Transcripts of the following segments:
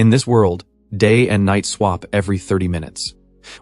In this world, day and night swap every 30 minutes.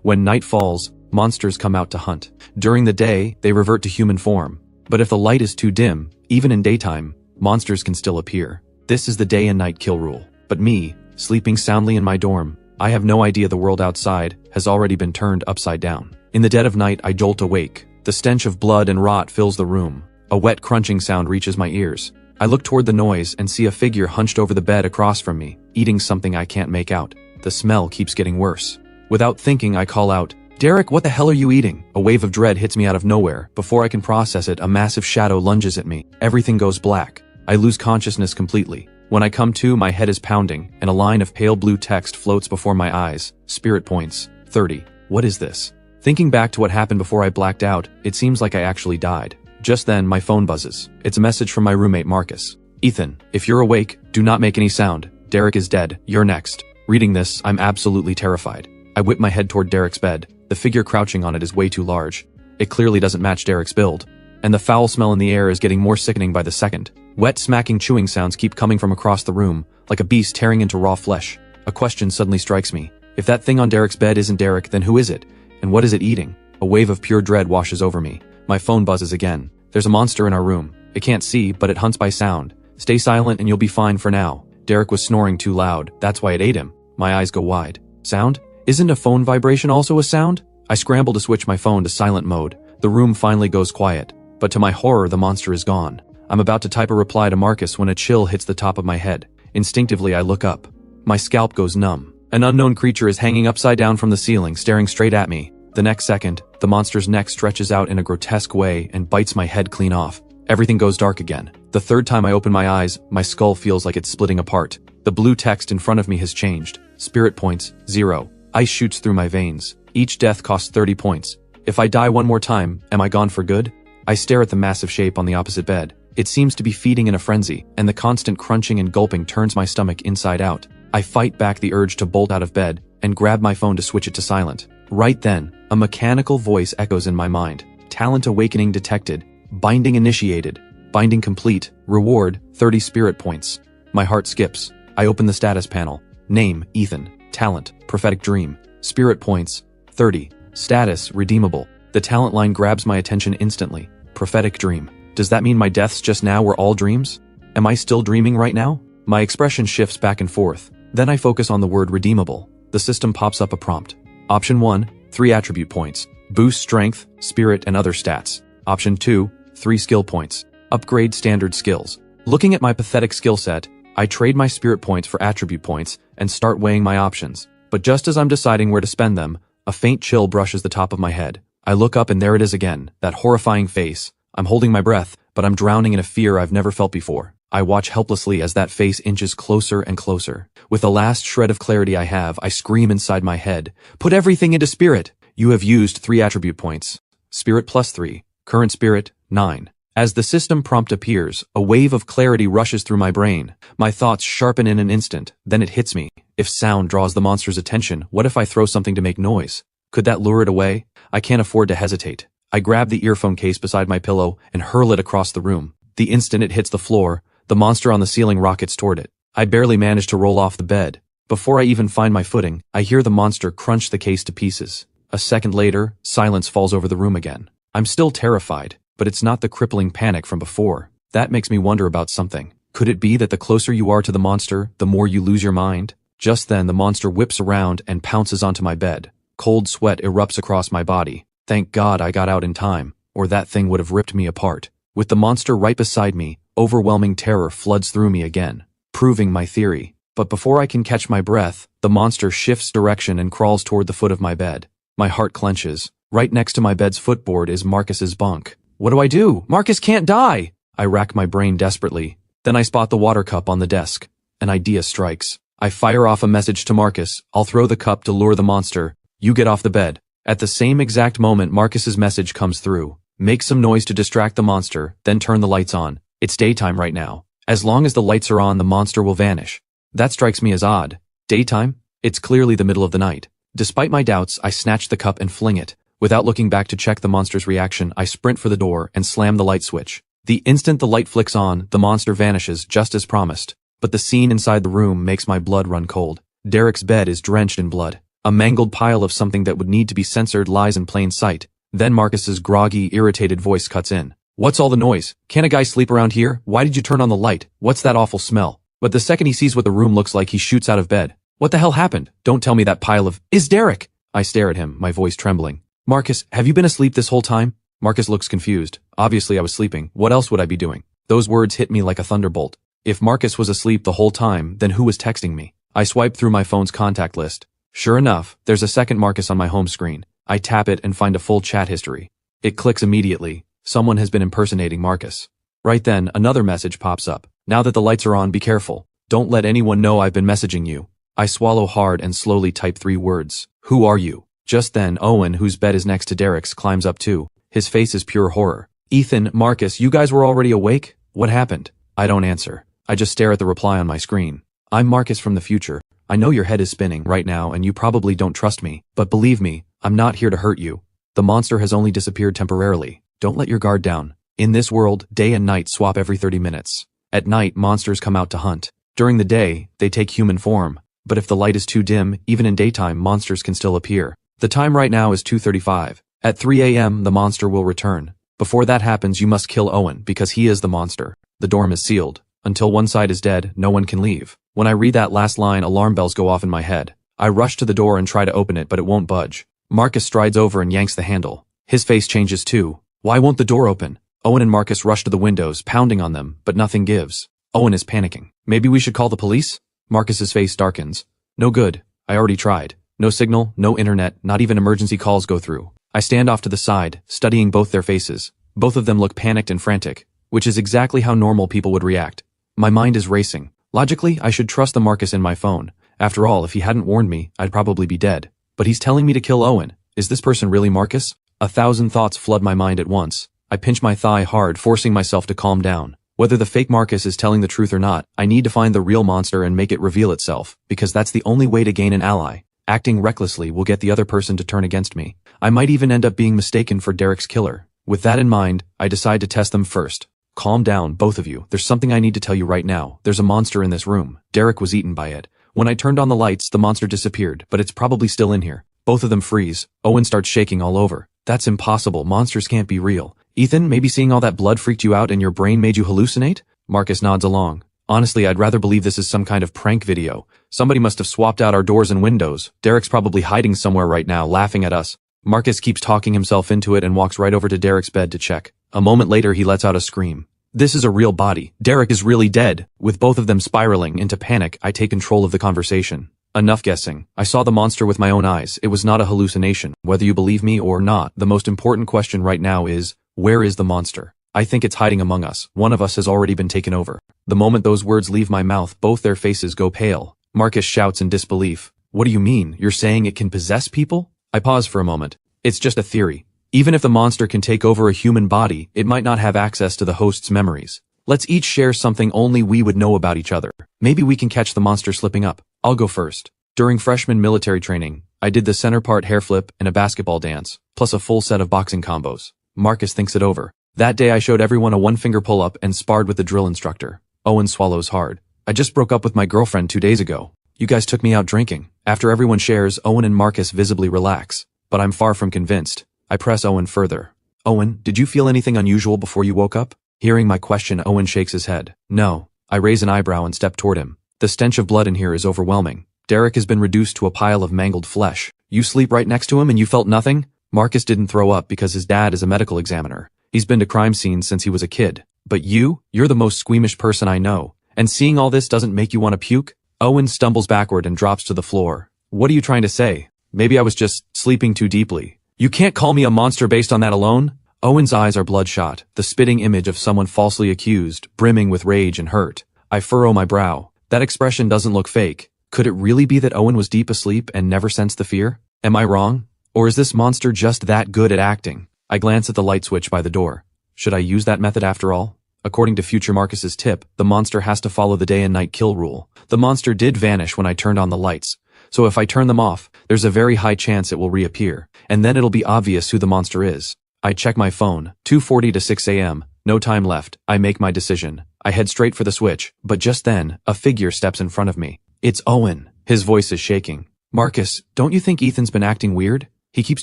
When night falls, monsters come out to hunt. During the day, they revert to human form. But if the light is too dim, even in daytime, monsters can still appear. This is the day and night kill rule. But me, sleeping soundly in my dorm, I have no idea the world outside has already been turned upside down. In the dead of night, I jolt awake. The stench of blood and rot fills the room. A wet crunching sound reaches my ears. I look toward the noise and see a figure hunched over the bed across from me, eating something I can't make out. The smell keeps getting worse. Without thinking, I call out, "Derek, what the hell are you eating?" A wave of dread hits me out of nowhere. Before I can process it, a massive shadow lunges at me. Everything goes black. I lose consciousness completely. When I come to, my head is pounding, and a line of pale blue text floats before my eyes. Spirit points. 30. What is this? Thinking back to what happened before I blacked out, it seems like I actually died. Just then, my phone buzzes. It's a message from my roommate Marcus. "Ethan, if you're awake, do not make any sound. Derek is dead. You're next." Reading this, I'm absolutely terrified. I whip my head toward Derek's bed. The figure crouching on it is way too large. It clearly doesn't match Derek's build. And the foul smell in the air is getting more sickening by the second. Wet, smacking chewing sounds keep coming from across the room, like a beast tearing into raw flesh. A question suddenly strikes me. If that thing on Derek's bed isn't Derek, then who is it? And what is it eating? A wave of pure dread washes over me. My phone buzzes again. There's a monster in our room. It can't see, but it hunts by sound. Stay silent and you'll be fine for now. Derek was snoring too loud. That's why it ate him. My eyes go wide. Sound? Isn't a phone vibration also a sound? I scramble to switch my phone to silent mode. The room finally goes quiet. But to my horror, the monster is gone. I'm about to type a reply to Marcus when a chill hits the top of my head. Instinctively, I look up. My scalp goes numb. An unknown creature is hanging upside down from the ceiling, staring straight at me. The next second, the monster's neck stretches out in a grotesque way and bites my head clean off. Everything goes dark again. The third time I open my eyes, my skull feels like it's splitting apart. The blue text in front of me has changed. Spirit points, 0. Ice shoots through my veins. Each death costs 30 points. If I die one more time, am I gone for good? I stare at the massive shape on the opposite bed. It seems to be feeding in a frenzy, and the constant crunching and gulping turns my stomach inside out. I fight back the urge to bolt out of bed and grab my phone to switch it to silent. Right then, a mechanical voice echoes in my mind. Talent awakening detected. Binding initiated. Binding complete. Reward, 30 spirit points. My heart skips. I open the status panel. Name, Ethan. Talent, prophetic dream. Spirit points, 30. Status, redeemable. The talent line grabs my attention instantly. Prophetic dream. Does that mean my deaths just now were all dreams? Am I still dreaming right now? My expression shifts back and forth. Then I focus on the word redeemable. The system pops up a prompt. Option 1, 3 attribute points. Boost strength, spirit, and other stats. Option 2, 3 skill points. Upgrade standard skills. Looking at my pathetic skill set, I trade my spirit points for attribute points and start weighing my options. But just as I'm deciding where to spend them, a faint chill brushes the top of my head. I look up and there it is again, that horrifying face. I'm holding my breath, but I'm drowning in a fear I've never felt before. I watch helplessly as that face inches closer and closer. With the last shred of clarity I have, I scream inside my head, "Put everything into spirit!" You have used 3 attribute points. Spirit plus 3. Current spirit, 9. As the system prompt appears, a wave of clarity rushes through my brain. My thoughts sharpen in an instant, then it hits me. If sound draws the monster's attention, what if I throw something to make noise? Could that lure it away? I can't afford to hesitate. I grab the earphone case beside my pillow and hurl it across the room. The instant it hits the floor, the monster on the ceiling rockets toward it. I barely manage to roll off the bed. Before I even find my footing, I hear the monster crunch the case to pieces. A second later, silence falls over the room again. I'm still terrified, but it's not the crippling panic from before. That makes me wonder about something. Could it be that the closer you are to the monster, the more you lose your mind? Just then, the monster whips around and pounces onto my bed. Cold sweat erupts across my body. Thank God I got out in time, or that thing would have ripped me apart. With the monster right beside me, overwhelming terror floods through me again, proving my theory. But before I can catch my breath, the monster shifts direction and crawls toward the foot of my bed. My heart clenches. Right next to my bed's footboard is Marcus's bunk. What do I do? Marcus can't die! I rack my brain desperately. Then I spot the water cup on the desk. An idea strikes. I fire off a message to Marcus. I'll throw the cup to lure the monster. You get off the bed. At the same exact moment, Marcus's message comes through. Make some noise to distract the monster, then turn the lights on. It's daytime right now. As long as the lights are on, the monster will vanish. That strikes me as odd. Daytime? It's clearly the middle of the night. Despite my doubts, I snatch the cup and fling it. Without looking back to check the monster's reaction, I sprint for the door and slam the light switch. The instant the light flicks on, the monster vanishes just as promised. But the scene inside the room makes my blood run cold. Derek's bed is drenched in blood. A mangled pile of something that would need to be censored lies in plain sight. Then Marcus's groggy, irritated voice cuts in. What's all the noise? Can't a guy sleep around here? Why did you turn on the light? What's that awful smell? But the second he sees what the room looks like, he shoots out of bed. What the hell happened? Don't tell me that pile of is Derek! I stare at him, my voice trembling. Marcus, have you been asleep this whole time? Marcus looks confused. Obviously I was sleeping. What else would I be doing? Those words hit me like a thunderbolt. If Marcus was asleep the whole time, then who was texting me? I swipe through my phone's contact list. Sure enough, there's a second Marcus on my home screen. I tap it and find a full chat history. It clicks immediately. Someone has been impersonating Marcus. Right then, another message pops up. Now that the lights are on, be careful. Don't let anyone know I've been messaging you. I swallow hard and slowly type 3 words. Who are you? Just then, Owen, whose bed is next to Derek's, climbs up too. His face is pure horror. Ethan, Marcus, you guys were already awake? What happened? I don't answer. I just stare at the reply on my screen. I'm Marcus from the future. I know your head is spinning right now and you probably don't trust me, but believe me, I'm not here to hurt you. The monster has only disappeared temporarily. Don't let your guard down. In this world, day and night swap every 30 minutes. At night, monsters come out to hunt. During the day, they take human form. But if the light is too dim, even in daytime, monsters can still appear. The time right now is 2:35. At 3 a.m., the monster will return. Before that happens, you must kill Owen, because he is the monster. The dorm is sealed. Until one side is dead, no one can leave. When I read that last line, alarm bells go off in my head. I rush to the door and try to open it, but it won't budge. Marcus strides over and yanks the handle. His face changes too. Why won't the door open? Owen and Marcus rush to the windows, pounding on them, but nothing gives. Owen is panicking. Maybe we should call the police? Marcus's face darkens. No good. I already tried. No signal, no internet, not even emergency calls go through. I stand off to the side, studying both their faces. Both of them look panicked and frantic, which is exactly how normal people would react. My mind is racing. Logically, I should trust the Marcus in my phone. After all, if he hadn't warned me, I'd probably be dead. But he's telling me to kill Owen. Is this person really Marcus? 1,000 thoughts flood my mind at once. I pinch my thigh hard, forcing myself to calm down. Whether the fake Marcus is telling the truth or not, I need to find the real monster and make it reveal itself, because that's the only way to gain an ally. Acting recklessly will get the other person to turn against me. I might even end up being mistaken for Derek's killer. With that in mind, I decide to test them first. Calm down, both of you. There's something I need to tell you right now. There's a monster in this room. Derek was eaten by it. When I turned on the lights, the monster disappeared, but it's probably still in here. Both of them freeze. Owen starts shaking all over. That's impossible. Monsters can't be real. Ethan, maybe seeing all that blood freaked you out and your brain made you hallucinate? Marcus nods along. Honestly, I'd rather believe this is some kind of prank video. Somebody must have swapped out our doors and windows. Derek's probably hiding somewhere right now, laughing at us. Marcus keeps talking himself into it and walks right over to Derek's bed to check. A moment later, he lets out a scream. This is a real body. Derek is really dead. With both of them spiraling into panic, I take control of the conversation. Enough guessing. I saw the monster with my own eyes. It was not a hallucination. Whether you believe me or not, the most important question right now is, where is the monster? I think it's hiding among us. One of us has already been taken over. The moment those words leave my mouth, both their faces go pale. Marcus shouts in disbelief. What do you mean? You're saying it can possess people? I pause for a moment. It's just a theory. Even if the monster can take over a human body, it might not have access to the host's memories. Let's each share something only we would know about each other. Maybe we can catch the monster slipping up. I'll go first. During freshman military training, I did the center part hair flip and a basketball dance, plus a full set of boxing combos. Marcus thinks it over. That day I showed everyone a one-finger pull-up and sparred with the drill instructor. Owen swallows hard. I just broke up with my girlfriend 2 days ago. You guys took me out drinking. After everyone shares, Owen and Marcus visibly relax. But I'm far from convinced. I press Owen further. Owen, did you feel anything unusual before you woke up? Hearing my question, Owen shakes his head. No. I raise an eyebrow and step toward him. The stench of blood in here is overwhelming. Derek has been reduced to a pile of mangled flesh. You sleep right next to him and you felt nothing? Marcus didn't throw up because his dad is a medical examiner. He's been to crime scenes since he was a kid. But you're the most squeamish person I know. And seeing all this doesn't make you want to puke? Owen stumbles backward and drops to the floor. What are you trying to say? Maybe I was just sleeping too deeply. You can't call me a monster based on that alone? Owen's eyes are bloodshot, the spitting image of someone falsely accused, brimming with rage and hurt. I furrow my brow. That expression doesn't look fake. Could it really be that Owen was deep asleep and never sensed the fear? Am I wrong? Or is this monster just that good at acting? I glance at the light switch by the door. Should I use that method after all? According to future Marcus's tip, the monster has to follow the day and night kill rule. The monster did vanish when I turned on the lights. So if I turn them off, there's a very high chance it will reappear. And then it'll be obvious who the monster is. I check my phone. 2:40 to 6 a.m. No time left. I make my decision. I head straight for the switch, but just then, a figure steps in front of me. It's Owen. His voice is shaking. Marcus, don't you think Ethan's been acting weird? He keeps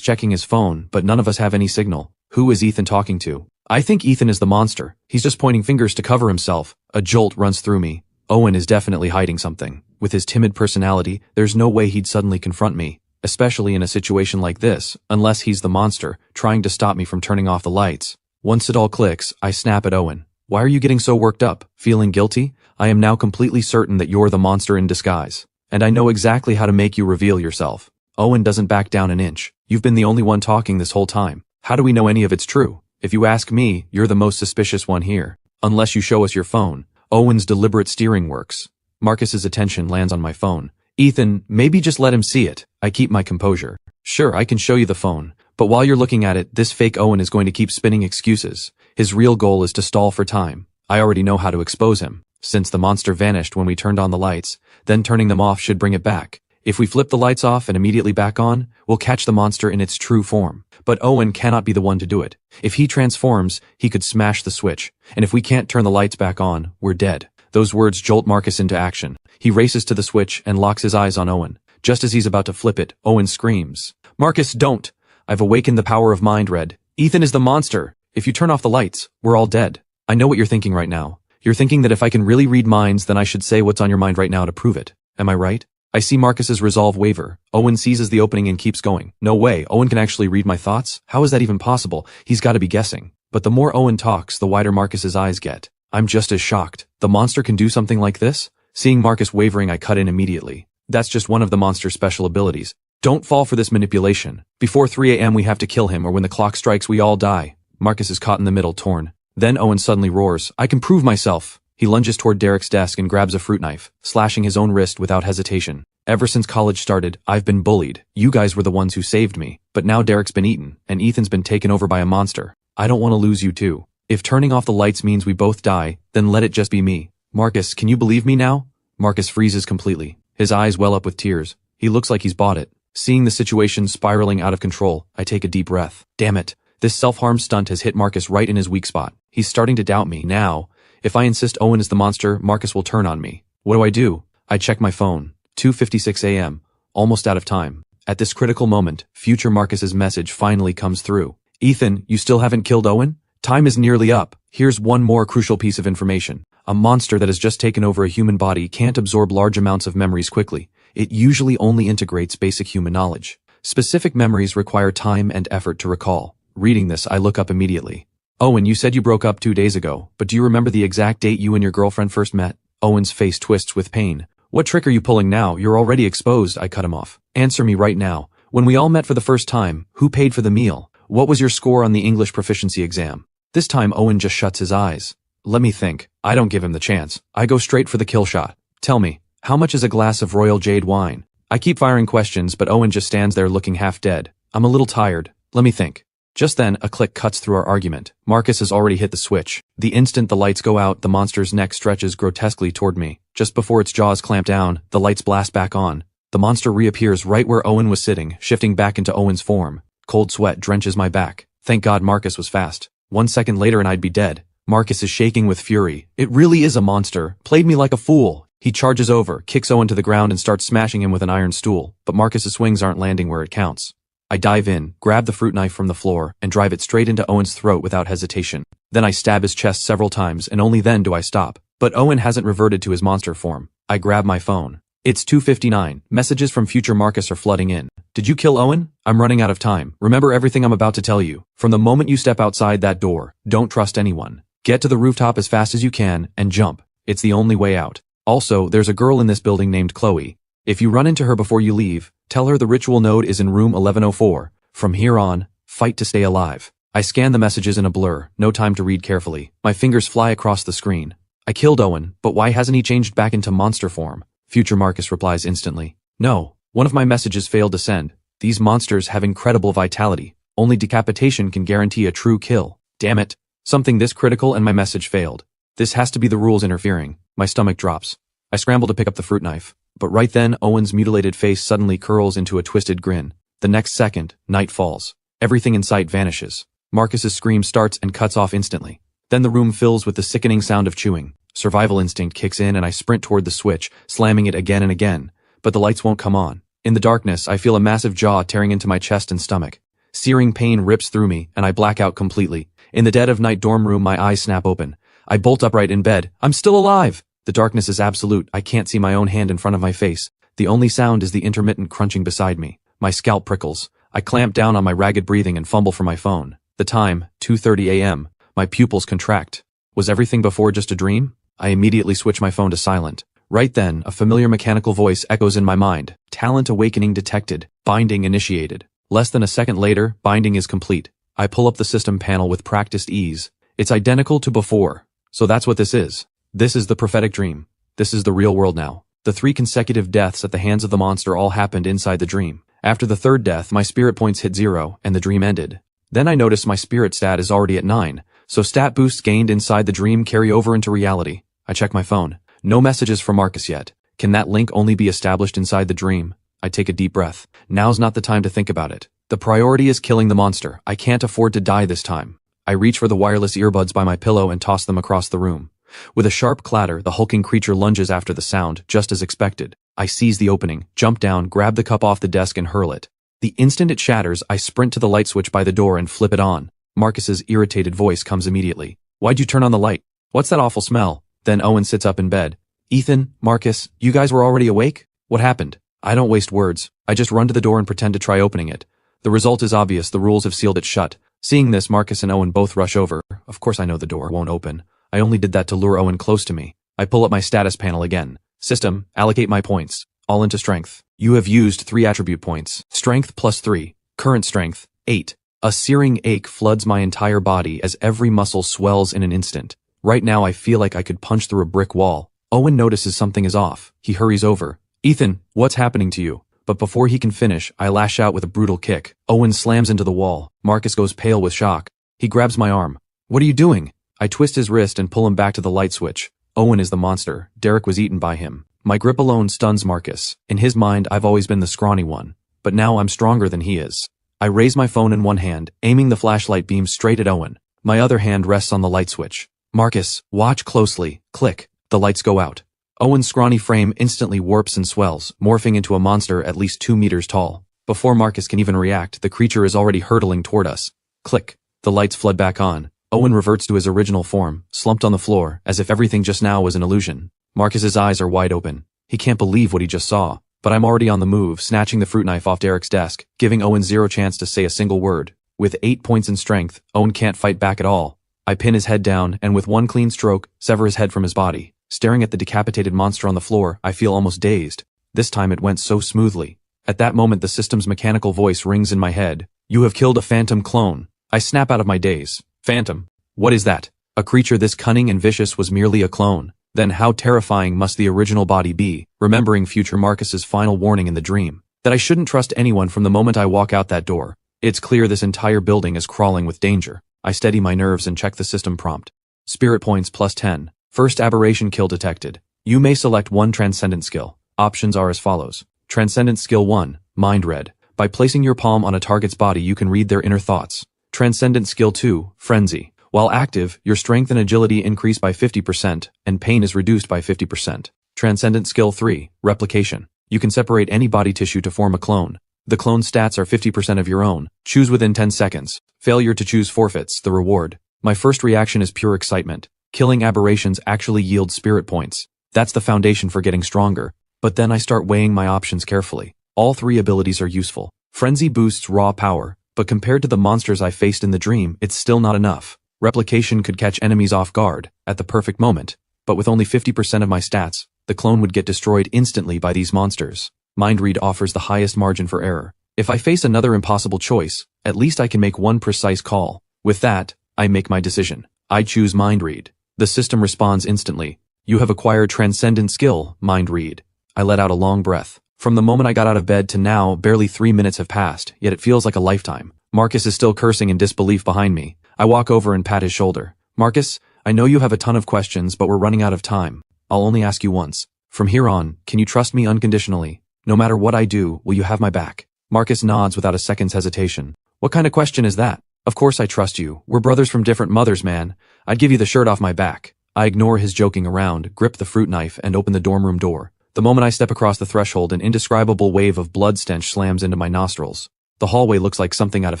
checking his phone, but none of us have any signal. Who is Ethan talking to? I think Ethan is the monster. He's just pointing fingers to cover himself. A jolt runs through me. Owen is definitely hiding something. With his timid personality, there's no way he'd suddenly confront me, especially in a situation like this, unless he's the monster, trying to stop me from turning off the lights. Once it all clicks, I snap at Owen. Why are you getting so worked up? Feeling guilty? I am now completely certain that you're the monster in disguise. And I know exactly how to make you reveal yourself. Owen doesn't back down an inch. You've been the only one talking this whole time. How do we know any of it's true? If you ask me, you're the most suspicious one here. Unless you show us your phone. Owen's deliberate steering works. Marcus's attention lands on my phone. Ethan, maybe just let him see it. I keep my composure. Sure, I can show you the phone. But while you're looking at it, this fake Owen is going to keep spinning excuses. His real goal is to stall for time. I already know how to expose him. Since the monster vanished when we turned on the lights, then turning them off should bring it back. If we flip the lights off and immediately back on, we'll catch the monster in its true form. But Owen cannot be the one to do it. If he transforms, he could smash the switch. And if we can't turn the lights back on, we're dead. Those words jolt Marcus into action. He races to the switch and locks his eyes on Owen. Just as he's about to flip it, Owen screams. Marcus, don't! I've awakened the power of mind, Red. Ethan is the monster. If you turn off the lights, we're all dead. I know what you're thinking right now. You're thinking that if I can really read minds, then I should say what's on your mind right now to prove it. Am I right? I see Marcus's resolve waver. Owen seizes the opening and keeps going. No way, Owen can actually read my thoughts? How is that even possible? He's got to be guessing. But the more Owen talks, the wider Marcus's eyes get. I'm just as shocked. The monster can do something like this? Seeing Marcus wavering, I cut in immediately. That's just one of the monster's special abilities. Don't fall for this manipulation. Before 3 a.m. we have to kill him, or when the clock strikes we all die. Marcus is caught in the middle, torn. Then Owen suddenly roars, I can prove myself. He lunges toward Derek's desk and grabs a fruit knife, slashing his own wrist without hesitation. Ever since college started, I've been bullied. You guys were the ones who saved me. But now Derek's been eaten, and Ethan's been taken over by a monster. I don't want to lose you too. If turning off the lights means we both die, then let it just be me. Marcus, can you believe me now? Marcus freezes completely. His eyes well up with tears. He looks like he's bought it. Seeing the situation spiraling out of control, I take a deep breath. Damn it. This self-harm stunt has hit Marcus right in his weak spot. He's starting to doubt me. Now, if I insist Owen is the monster, Marcus will turn on me. What do? I check my phone. 2:56 a.m. Almost out of time. At this critical moment, future Marcus's message finally comes through. Ethan, you still haven't killed Owen? Time is nearly up. Here's one more crucial piece of information. A monster that has just taken over a human body can't absorb large amounts of memories quickly. It usually only integrates basic human knowledge. Specific memories require time and effort to recall. Reading this, I look up immediately. Owen, you said you broke up 2 days ago, but do you remember the exact date you and your girlfriend first met? Owen's face twists with pain. What trick are you pulling now? You're already exposed, I cut him off. Answer me right now. When we all met for the first time, who paid for the meal? What was your score on the English proficiency exam? This time Owen just shuts his eyes. Let me think. I don't give him the chance. I go straight for the kill shot. Tell me, how much is a glass of royal jade wine? I keep firing questions, but Owen just stands there looking half dead. I'm a little tired. Let me think. Just then, a click cuts through our argument. Marcus has already hit the switch. The instant the lights go out, the monster's neck stretches grotesquely toward me. Just before its jaws clamp down, the lights blast back on. The monster reappears right where Owen was sitting, shifting back into Owen's form. Cold sweat drenches my back. Thank God Marcus was fast. 1 second later and I'd be dead. Marcus is shaking with fury. It really is a monster. Played me like a fool. He charges over, kicks Owen to the ground and starts smashing him with an iron stool, but Marcus's swings aren't landing where it counts. I dive in, grab the fruit knife from the floor, and drive it straight into Owen's throat without hesitation. Then I stab his chest several times, and only then do I stop. But Owen hasn't reverted to his monster form. I grab my phone. It's 2:59. Messages from future Marcus are flooding in. Did you kill Owen? I'm running out of time. Remember everything I'm about to tell you. From the moment you step outside that door, don't trust anyone. Get to the rooftop as fast as you can, and jump. It's the only way out. Also, there's a girl in this building named Chloe. If you run into her before you leave, tell her the ritual node is in room 1104. From here on, fight to stay alive. I scan the messages in a blur, no time to read carefully. My fingers fly across the screen. I killed Owen, but why hasn't he changed back into monster form? Future Marcus replies instantly. No, one of my messages failed to send. These monsters have incredible vitality. Only decapitation can guarantee a true kill. Damn it. Something this critical and my message failed. This has to be the rules interfering. My stomach drops. I scramble to pick up the fruit knife. But right then, Owen's mutilated face suddenly curls into a twisted grin. The next second, night falls. Everything in sight vanishes. Marcus's scream starts and cuts off instantly. Then the room fills with the sickening sound of chewing. Survival instinct kicks in and I sprint toward the switch, slamming it again and again. but the lights won't come on. In the darkness, I feel a massive jaw tearing into my chest and stomach. Searing pain rips through me, and I black out completely. In the dead of night dorm room, my eyes snap open. I bolt upright in bed. I'm still alive! The darkness is absolute. I can't see my own hand in front of my face. The only sound is the intermittent crunching beside me. My scalp prickles. I clamp down on my ragged breathing and fumble for my phone. The time, 2:30 a.m. My pupils contract. Was everything before just a dream? I immediately switch my phone to silent. Right then, a familiar mechanical voice echoes in my mind. Talent awakening detected. Binding initiated. Less than a second later, binding is complete. I pull up the system panel with practiced ease. It's identical to before. So that's what this is. This is the prophetic dream. This is the real world now. The 3 consecutive deaths at the hands of the monster all happened inside the dream. After the 3rd death, my spirit points hit 0, and the dream ended. Then I notice my spirit stat is already at 9, so stat boosts gained inside the dream carry over into reality. I check my phone. No messages from Marcus yet. Can that link only be established inside the dream? I take a deep breath. Now's not the time to think about it. The priority is killing the monster. I can't afford to die this time. I reach for the wireless earbuds by my pillow and toss them across the room. With a sharp clatter, the hulking creature lunges after the sound, just as expected. I seize the opening, jump down, grab the cup off the desk and hurl it. The instant it shatters, I sprint to the light switch by the door and flip it on. Marcus's irritated voice comes immediately. Why'd you turn on the light? What's that awful smell? Then Owen sits up in bed. Ethan, Marcus, you guys were already awake? What happened? I don't waste words. I just run to the door and pretend to try opening it. The result is obvious. The rules have sealed it shut. Seeing this, Marcus and Owen both rush over. Of course I know the door won't open. I only did that to lure Owen close to me. I pull up my status panel again. System, allocate my points. All into strength. You have used 3 attribute points. Strength plus 3. Current strength, 8. A searing ache floods my entire body as every muscle swells in an instant. Right now I feel like I could punch through a brick wall. Owen notices something is off. He hurries over. Ethan, what's happening to you? But before he can finish, I lash out with a brutal kick. Owen slams into the wall. Marcus goes pale with shock. He grabs my arm. What are you doing? I twist his wrist and pull him back to the light switch. Owen is the monster. Derek was eaten by him. My grip alone stuns Marcus. In his mind, I've always been the scrawny one. But now I'm stronger than he is. I raise my phone in one hand, aiming the flashlight beam straight at Owen. My other hand rests on the light switch. Marcus, watch closely. Click. The lights go out. Owen's scrawny frame instantly warps and swells, morphing into a monster at least 2 meters tall. Before Marcus can even react, the creature is already hurtling toward us. Click. The lights flood back on. Owen reverts to his original form, slumped on the floor, as if everything just now was an illusion. Marcus's eyes are wide open. He can't believe what he just saw. But I'm already on the move, snatching the fruit knife off Derek's desk, giving Owen 0 chance to say a single word. With 8 points in strength, Owen can't fight back at all. I pin his head down, and with one clean stroke, sever his head from his body. Staring at the decapitated monster on the floor, I feel almost dazed. This time it went so smoothly. At that moment the system's mechanical voice rings in my head. You have killed a phantom clone. I snap out of my daze. Phantom? What is that? A creature this cunning and vicious was merely a clone. Then how terrifying must the original body be, remembering future Marcus's final warning in the dream. That I shouldn't trust anyone from the moment I walk out that door. It's clear this entire building is crawling with danger. I steady my nerves and check the system prompt. Spirit points plus 10. First aberration kill detected. You may select one transcendent skill. Options are as follows. Transcendent skill 1, Mind Read. By placing your palm on a target's body you can read their inner thoughts. Transcendent skill 2, Frenzy. While active, your strength and agility increase by 50%, and pain is reduced by 50%. Transcendent skill 3, Replication. You can separate any body tissue to form a clone. The clone stats are 50% of your own. Choose within 10 seconds. Failure to choose forfeits the reward. My first reaction is pure excitement. Killing aberrations actually yields spirit points. That's the foundation for getting stronger. But then I start weighing my options carefully. All 3 abilities are useful. Frenzy boosts raw power, but compared to the monsters I faced in the dream, it's still not enough. Replication could catch enemies off guard, at the perfect moment, but with only 50% of my stats, the clone would get destroyed instantly by these monsters. Mind Read offers the highest margin for error. If I face another impossible choice, at least I can make one precise call. With that, I make my decision. I choose Mind Read. The system responds instantly. You have acquired transcendent skill, Mind Read. I let out a long breath. From the moment I got out of bed to now, barely 3 minutes have passed, yet it feels like a lifetime. Marcus is still cursing in disbelief behind me. I walk over and pat his shoulder. Marcus, I know you have a ton of questions, but we're running out of time. I'll only ask you once. From here on, can you trust me unconditionally? No matter what I do, will you have my back? Marcus nods without a second's hesitation. What kind of question is that? Of course I trust you. We're brothers from different mothers, man. I'd give you the shirt off my back. I ignore his joking around, grip the fruit knife, and open the dorm room door. The moment I step across the threshold, an indescribable wave of blood stench slams into my nostrils. The hallway looks like something out of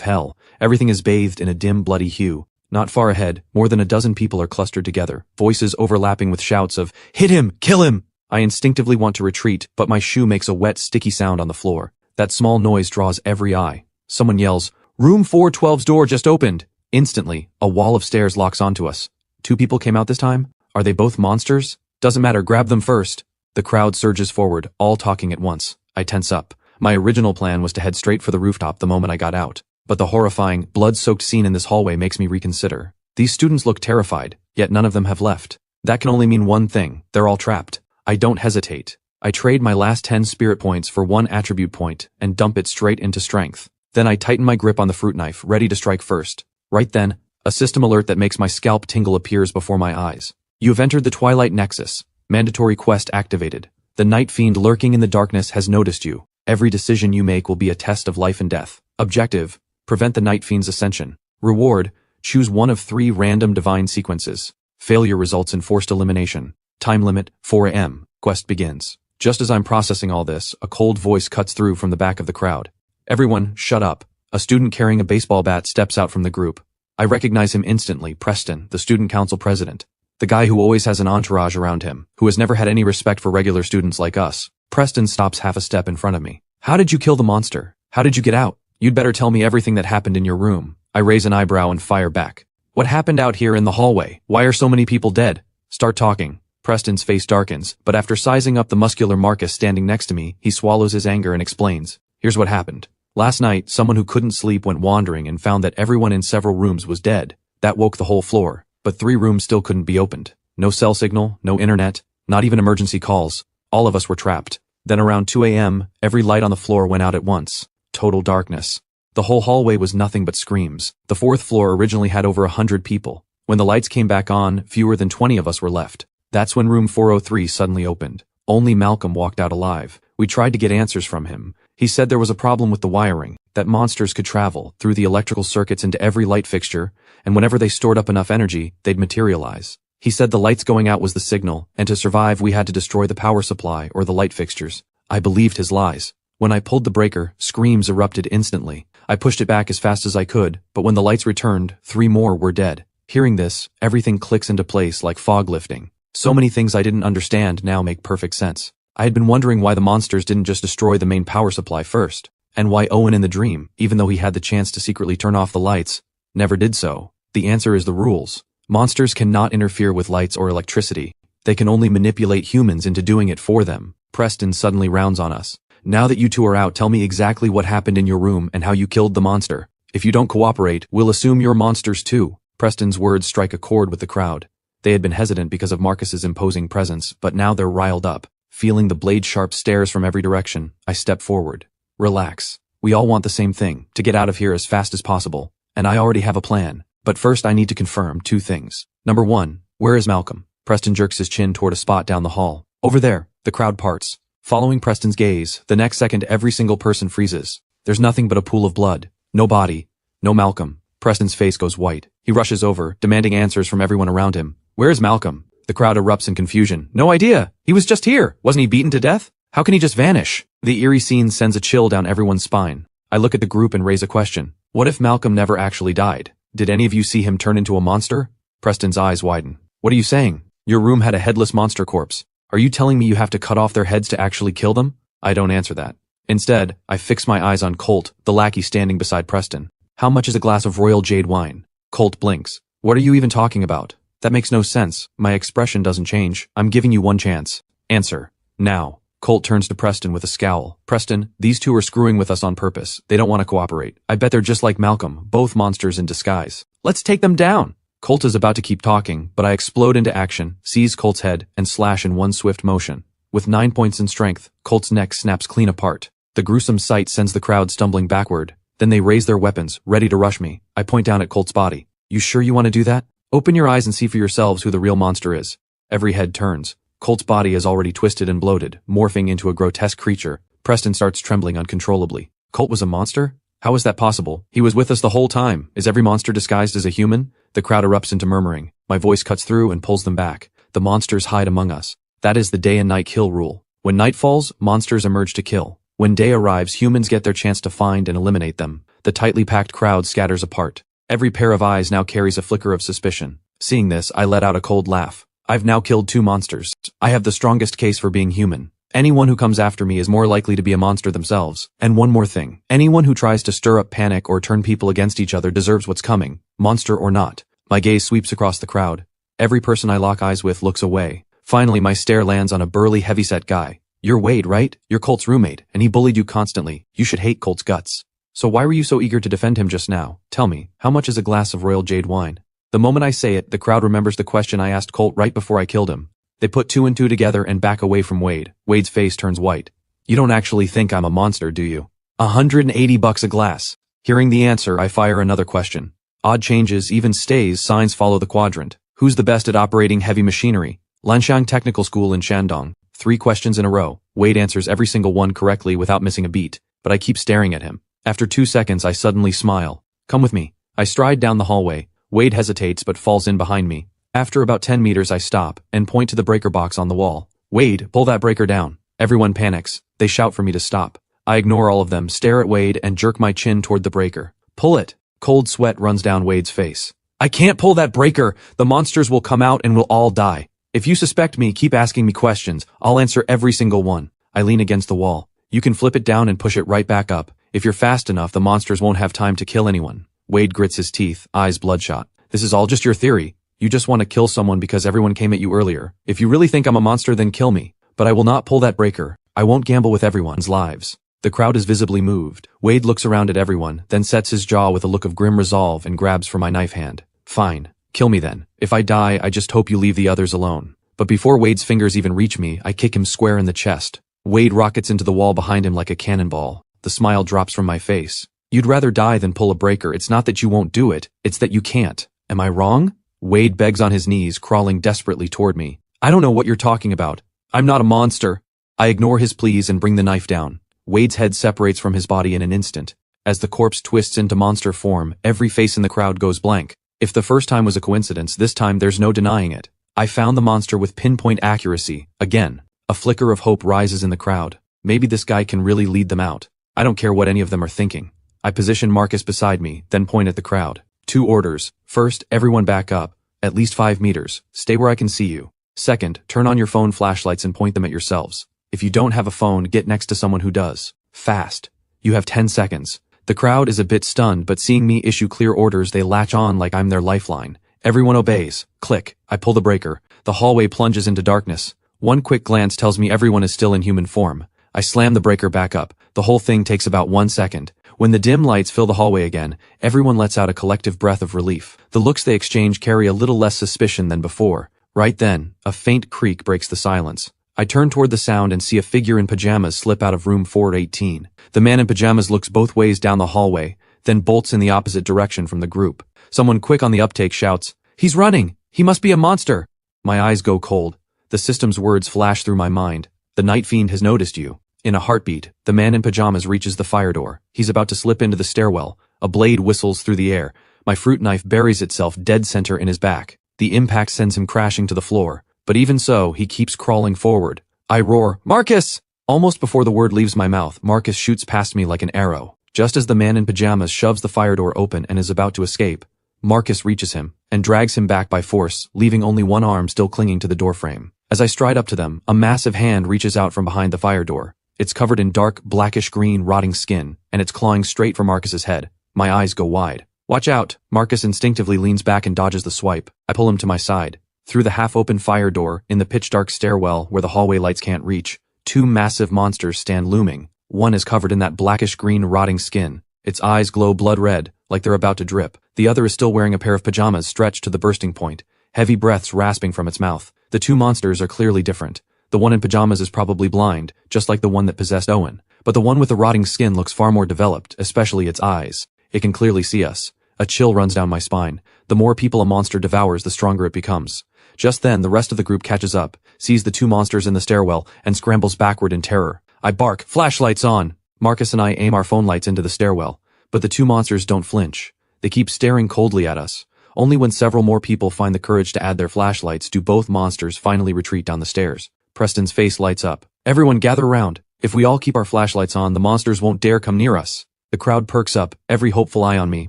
hell. Everything is bathed in a dim, bloody hue. Not far ahead, more than a dozen people are clustered together, voices overlapping with shouts of, "Hit him! Kill him!" I instinctively want to retreat, but my shoe makes a wet, sticky sound on the floor. That small noise draws every eye. Someone yells, "Room 412's door just opened!" Instantly, a wall of stairs locks onto us. 2 people came out this time? Are they both monsters? Doesn't matter, grab them first. The crowd surges forward, all talking at once. I tense up. My original plan was to head straight for the rooftop the moment I got out. But the horrifying, blood-soaked scene in this hallway makes me reconsider. These students look terrified, yet none of them have left. That can only mean one thing: they're all trapped. I don't hesitate. I trade my last 10 spirit points for 1 attribute point and dump it straight into strength. Then I tighten my grip on the fruit knife, ready to strike first. Right then, a system alert that makes my scalp tingle appears before my eyes. You have entered the Twilight Nexus. Mandatory quest activated. The night fiend lurking in the darkness has noticed you. Every decision you make will be a test of life and death. Objective: prevent the night fiend's ascension. Reward: choose one of 3 random divine sequences. Failure results in forced elimination. Time limit: 4 a.m. Quest begins. Just as I'm processing all this, a cold voice cuts through from the back of the crowd. "Everyone, shut up." A student carrying a baseball bat steps out from the group. I recognize him instantly: Preston, the student council president. The guy who always has an entourage around him, who has never had any respect for regular students like us. Preston stops half a step in front of me. "How did you kill the monster? How did you get out? You'd better tell me everything that happened in your room." I raise an eyebrow and fire back. "What happened out here in the hallway? Why are so many people dead?" "Start talking." Preston's face darkens, but after sizing up the muscular Marcus standing next to me, he swallows his anger and explains. "Here's what happened. Last night, someone who couldn't sleep went wandering and found that everyone in several rooms was dead. That woke the whole floor. But 3 rooms still couldn't be opened. No cell signal, no internet, not even emergency calls. All of us were trapped. Then around 2 a.m., every light on the floor went out at once. Total darkness. The whole hallway was nothing but screams. The 4th floor originally had over 100 people. When the lights came back on, fewer than 20 of us were left. That's when room 403 suddenly opened. Only Malcolm walked out alive. We tried to get answers from him. He said there was a problem with the wiring, that monsters could travel through the electrical circuits into every light fixture, and whenever they stored up enough energy, they'd materialize. He said the lights going out was the signal, and to survive we had to destroy the power supply or the light fixtures. I believed his lies. When I pulled the breaker, screams erupted instantly. I pushed it back as fast as I could, but when the lights returned, 3 more were dead. Hearing this, everything clicks into place like fog lifting. So many things I didn't understand now make perfect sense. I had been wondering why the monsters didn't just destroy the main power supply first, and why Owen in the dream, even though he had the chance to secretly turn off the lights, never did so. The answer is the rules. Monsters cannot interfere with lights or electricity. They can only manipulate humans into doing it for them. Preston suddenly rounds on us. "Now that you 2 are out, tell me exactly what happened in your room and how you killed the monster. If you don't cooperate, we'll assume you're monsters too." Preston's words strike a chord with the crowd. They had been hesitant because of Marcus's imposing presence, but now they're riled up. Feeling the blade-sharp stares from every direction, I step forward. "Relax. We all want the same thing, to get out of here as fast as possible. And I already have a plan. But first I need to confirm 2 things. Number 1, where is Malcolm?" Preston jerks his chin toward a spot down the hall. "Over there." The crowd parts. Following Preston's gaze, the next second every single person freezes. There's nothing but a pool of blood. No body. No Malcolm. Preston's face goes white. He rushes over, demanding answers from everyone around him. "Where is Malcolm?" The crowd erupts in confusion. "No idea. He was just here. Wasn't he beaten to death? How can he just vanish?" The eerie scene sends a chill down everyone's spine. I look at the group and raise a question. What if Malcolm never actually died? Did any of you see him turn into a monster? Preston's eyes widen. "What are you saying? Your room had a headless monster corpse. Are you telling me you have to cut off their heads to actually kill them?" I don't answer that. Instead, I fix my eyes on Colt, the lackey standing beside Preston. "How much is a glass of royal jade wine?" Colt blinks. "What are you even talking about? That makes no sense." My expression doesn't change. "I'm giving you 1 chance. Answer. Now." Colt turns to Preston with a scowl. "Preston, these 2 are screwing with us on purpose. They don't want to cooperate. I bet they're just like Malcolm, both monsters in disguise. Let's take them down." Colt is about to keep talking, but I explode into action, seize Colt's head, and slash in one swift motion. With 9 points in strength, Colt's neck snaps clean apart. The gruesome sight sends the crowd stumbling backward. Then they raise their weapons, ready to rush me. I point down at Colt's body. "You sure you want to do that? Open your eyes and see for yourselves who the real monster is." Every head turns. Colt's body is already twisted and bloated, morphing into a grotesque creature. Preston starts trembling uncontrollably. Colt was a monster? How is that possible? He was with us the whole time. Is every monster disguised as a human? The crowd erupts into murmuring. My voice cuts through and pulls them back. The monsters hide among us. That is the day and night kill rule. When night falls, monsters emerge to kill. When day arrives, humans get their chance to find and eliminate them. The tightly packed crowd scatters apart. Every pair of eyes now carries a flicker of suspicion. Seeing this, I let out a cold laugh. I've now killed 2 monsters. I have the strongest case for being human. Anyone who comes after me is more likely to be a monster themselves. And one more thing. Anyone who tries to stir up panic or turn people against each other deserves what's coming, monster or not. My gaze sweeps across the crowd. Every person I lock eyes with looks away. Finally, my stare lands on a burly, heavyset guy. You're Wade, right? You're Colt's roommate, and he bullied you constantly. You should hate Colt's guts. So why were you so eager to defend him just now? Tell me, how much is a glass of royal jade wine? The moment I say it, the crowd remembers the question I asked Colt right before I killed him. They put 2 and 2 together and back away from Wade. Wade's face turns white. You don't actually think I'm a monster, do you? $180 a glass. Hearing the answer, I fire another question. Odd changes, even stays, signs follow the quadrant. Who's the best at operating heavy machinery? Lanxiang Technical School in Shandong. 3 questions in a row. Wade answers every single one correctly without missing a beat, but I keep staring at him. After 2 seconds, I suddenly smile. Come with me. I stride down the hallway. Wade hesitates but falls in behind me. After about 10 meters, I stop and point to the breaker box on the wall. Wade, pull that breaker down. Everyone panics. They shout for me to stop. I ignore all of them, stare at Wade, and jerk my chin toward the breaker. Pull it. Cold sweat runs down Wade's face. I can't pull that breaker. The monsters will come out and we'll all die. If you suspect me, keep asking me questions. I'll answer every single one. I lean against the wall. You can flip it down and push it right back up. If you're fast enough, the monsters won't have time to kill anyone. Wade grits his teeth, eyes bloodshot. This is all just your theory. You just want to kill someone because everyone came at you earlier. If you really think I'm a monster, then kill me. But I will not pull that breaker. I won't gamble with everyone's lives. The crowd is visibly moved. Wade looks around at everyone, then sets his jaw with a look of grim resolve and grabs for my knife hand. Fine. Kill me then. If I die, I just hope you leave the others alone. But before Wade's fingers even reach me, I kick him square in the chest. Wade rockets into the wall behind him like a cannonball. The smile drops from my face. You'd rather die than pull a breaker. It's not that you won't do it, it's that you can't. Am I wrong? Wade begs on his knees, crawling desperately toward me. I don't know what you're talking about. I'm not a monster. I ignore his pleas and bring the knife down. Wade's head separates from his body in an instant. As the corpse twists into monster form, every face in the crowd goes blank. If the first time was a coincidence, this time there's no denying it. I found the monster with pinpoint accuracy. Again. A flicker of hope rises in the crowd. Maybe this guy can really lead them out. I don't care what any of them are thinking. I position Marcus beside me, then point at the crowd. 2 orders. First, everyone back up. At least 5 meters. Stay where I can see you. Second, turn on your phone flashlights and point them at yourselves. If you don't have a phone, get next to someone who does. Fast. You have 10 seconds. The crowd is a bit stunned, but seeing me issue clear orders, they latch on like I'm their lifeline. Everyone obeys. Click. I pull the breaker. The hallway plunges into darkness. One quick glance tells me everyone is still in human form. I slam the breaker back up. The whole thing takes about 1 second. When the dim lights fill the hallway again, everyone lets out a collective breath of relief. The looks they exchange carry a little less suspicion than before. Right then, a faint creak breaks the silence. I turn toward the sound and see a figure in pajamas slip out of room 418. The man in pajamas looks both ways down the hallway, then bolts in the opposite direction from the group. Someone quick on the uptake shouts, "He's running! He must be a monster!" My eyes go cold. The system's words flash through my mind. The Night Fiend has noticed you. In a heartbeat, the man in pajamas reaches the fire door. He's about to slip into the stairwell. A blade whistles through the air. My fruit knife buries itself dead center in his back. The impact sends him crashing to the floor. But even so, he keeps crawling forward. I roar, "Marcus!" Almost before the word leaves my mouth, Marcus shoots past me like an arrow. Just as the man in pajamas shoves the fire door open and is about to escape, Marcus reaches him and drags him back by force, leaving only one arm still clinging to the doorframe. As I stride up to them, a massive hand reaches out from behind the fire door. It's covered in dark, blackish-green, rotting skin, and it's clawing straight for Marcus's head. My eyes go wide. "Watch out!" Marcus instinctively leans back and dodges the swipe. I pull him to my side. Through the half-open fire door, in the pitch-dark stairwell where the hallway lights can't reach, 2 massive monsters stand looming. One is covered in that blackish-green, rotting skin. Its eyes glow blood-red, like they're about to drip. The other is still wearing a pair of pajamas stretched to the bursting point, heavy breaths rasping from its mouth. The 2 monsters are clearly different. The one in pajamas is probably blind, just like the one that possessed Owen. But the one with the rotting skin looks far more developed, especially its eyes. It can clearly see us. A chill runs down my spine. The more people a monster devours, the stronger it becomes. Just then, the rest of the group catches up, sees the 2 monsters in the stairwell, and scrambles backward in terror. I bark, "Flashlights on!" Marcus and I aim our phone lights into the stairwell. But the 2 monsters don't flinch. They keep staring coldly at us. Only when several more people find the courage to add their flashlights do both monsters finally retreat down the stairs. Preston's face lights up. Everyone gather around. If we all keep our flashlights on, the monsters won't dare come near us. The crowd perks up, every hopeful eye on me,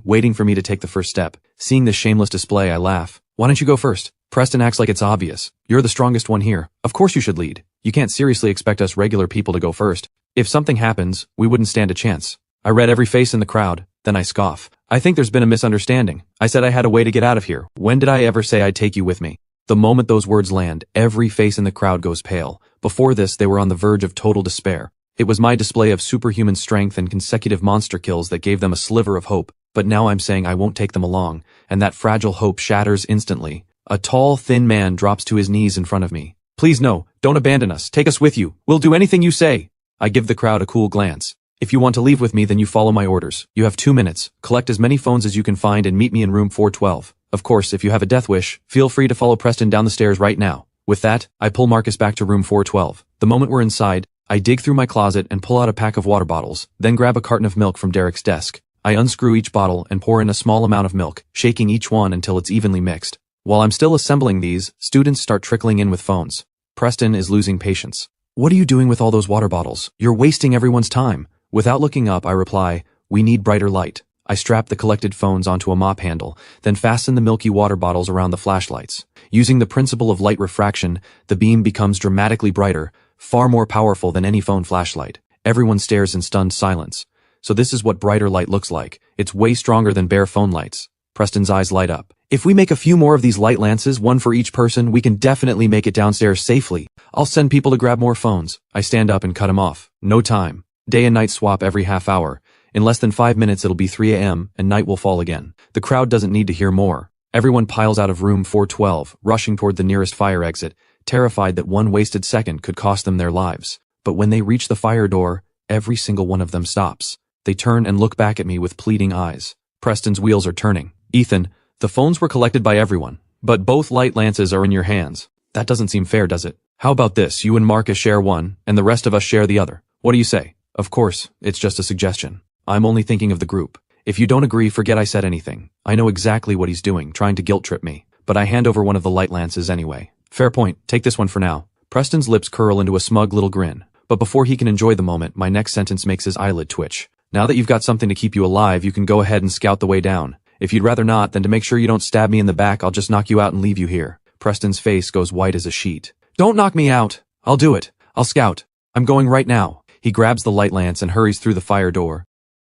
waiting for me to take the first step. Seeing this shameless display, I laugh. Why don't you go first? Preston acts like it's obvious. You're the strongest one here. Of course you should lead. You can't seriously expect us regular people to go first. If something happens, we wouldn't stand a chance. I read every face in the crowd, then I scoff. I think there's been a misunderstanding. I said I had a way to get out of here. When did I ever say I'd take you with me? The moment those words land, every face in the crowd goes pale. Before this, they were on the verge of total despair. It was my display of superhuman strength and consecutive monster kills that gave them a sliver of hope, but now I'm saying I won't take them along, and that fragile hope shatters instantly. A tall, thin man drops to his knees in front of me. Please no, don't abandon us, take us with you, we'll do anything you say. I give the crowd a cool glance. If you want to leave with me, then you follow my orders. You have 2 minutes, collect as many phones as you can find and meet me in room 412. Of course, if you have a death wish, feel free to follow Preston down the stairs right now. With that, I pull Marcus back to room 412. The moment we're inside, I dig through my closet and pull out a pack of water bottles, then grab a carton of milk from Derek's desk. I unscrew each bottle and pour in a small amount of milk, shaking each one until it's evenly mixed. While I'm still assembling these, students start trickling in with phones. Preston is losing patience. What are you doing with all those water bottles? You're wasting everyone's time. Without looking up, I reply, we need brighter light. I strap the collected phones onto a mop handle, then fasten the milky water bottles around the flashlights. Using the principle of light refraction, the beam becomes dramatically brighter, far more powerful than any phone flashlight. Everyone stares in stunned silence. So this is what brighter light looks like. It's way stronger than bare phone lights. Preston's eyes light up. If we make a few more of these light lances, one for each person, we can definitely make it downstairs safely. I'll send people to grab more phones. I stand up and cut him off. No time. Day and night swap every half hour. In less than 5 minutes it'll be 3 a.m. and night will fall again. The crowd doesn't need to hear more. Everyone piles out of room 412, rushing toward the nearest fire exit, terrified that one wasted second could cost them their lives. But when they reach the fire door, every single one of them stops. They turn and look back at me with pleading eyes. Preston's wheels are turning. Ethan, the phones were collected by everyone, but both light lances are in your hands. That doesn't seem fair, does it? How about this, you and Marcus share one, and the rest of us share the other. What do you say? Of course, it's just a suggestion. I'm only thinking of the group. If you don't agree, forget I said anything. I know exactly what he's doing, trying to guilt trip me. But I hand over one of the light lances anyway. Fair point, take this one for now. Preston's lips curl into a smug little grin. But before he can enjoy the moment, my next sentence makes his eyelid twitch. Now that you've got something to keep you alive, you can go ahead and scout the way down. If you'd rather not, then to make sure you don't stab me in the back, I'll just knock you out and leave you here. Preston's face goes white as a sheet. Don't knock me out. I'll do it. I'll scout. I'm going right now. He grabs the light lance and hurries through the fire door.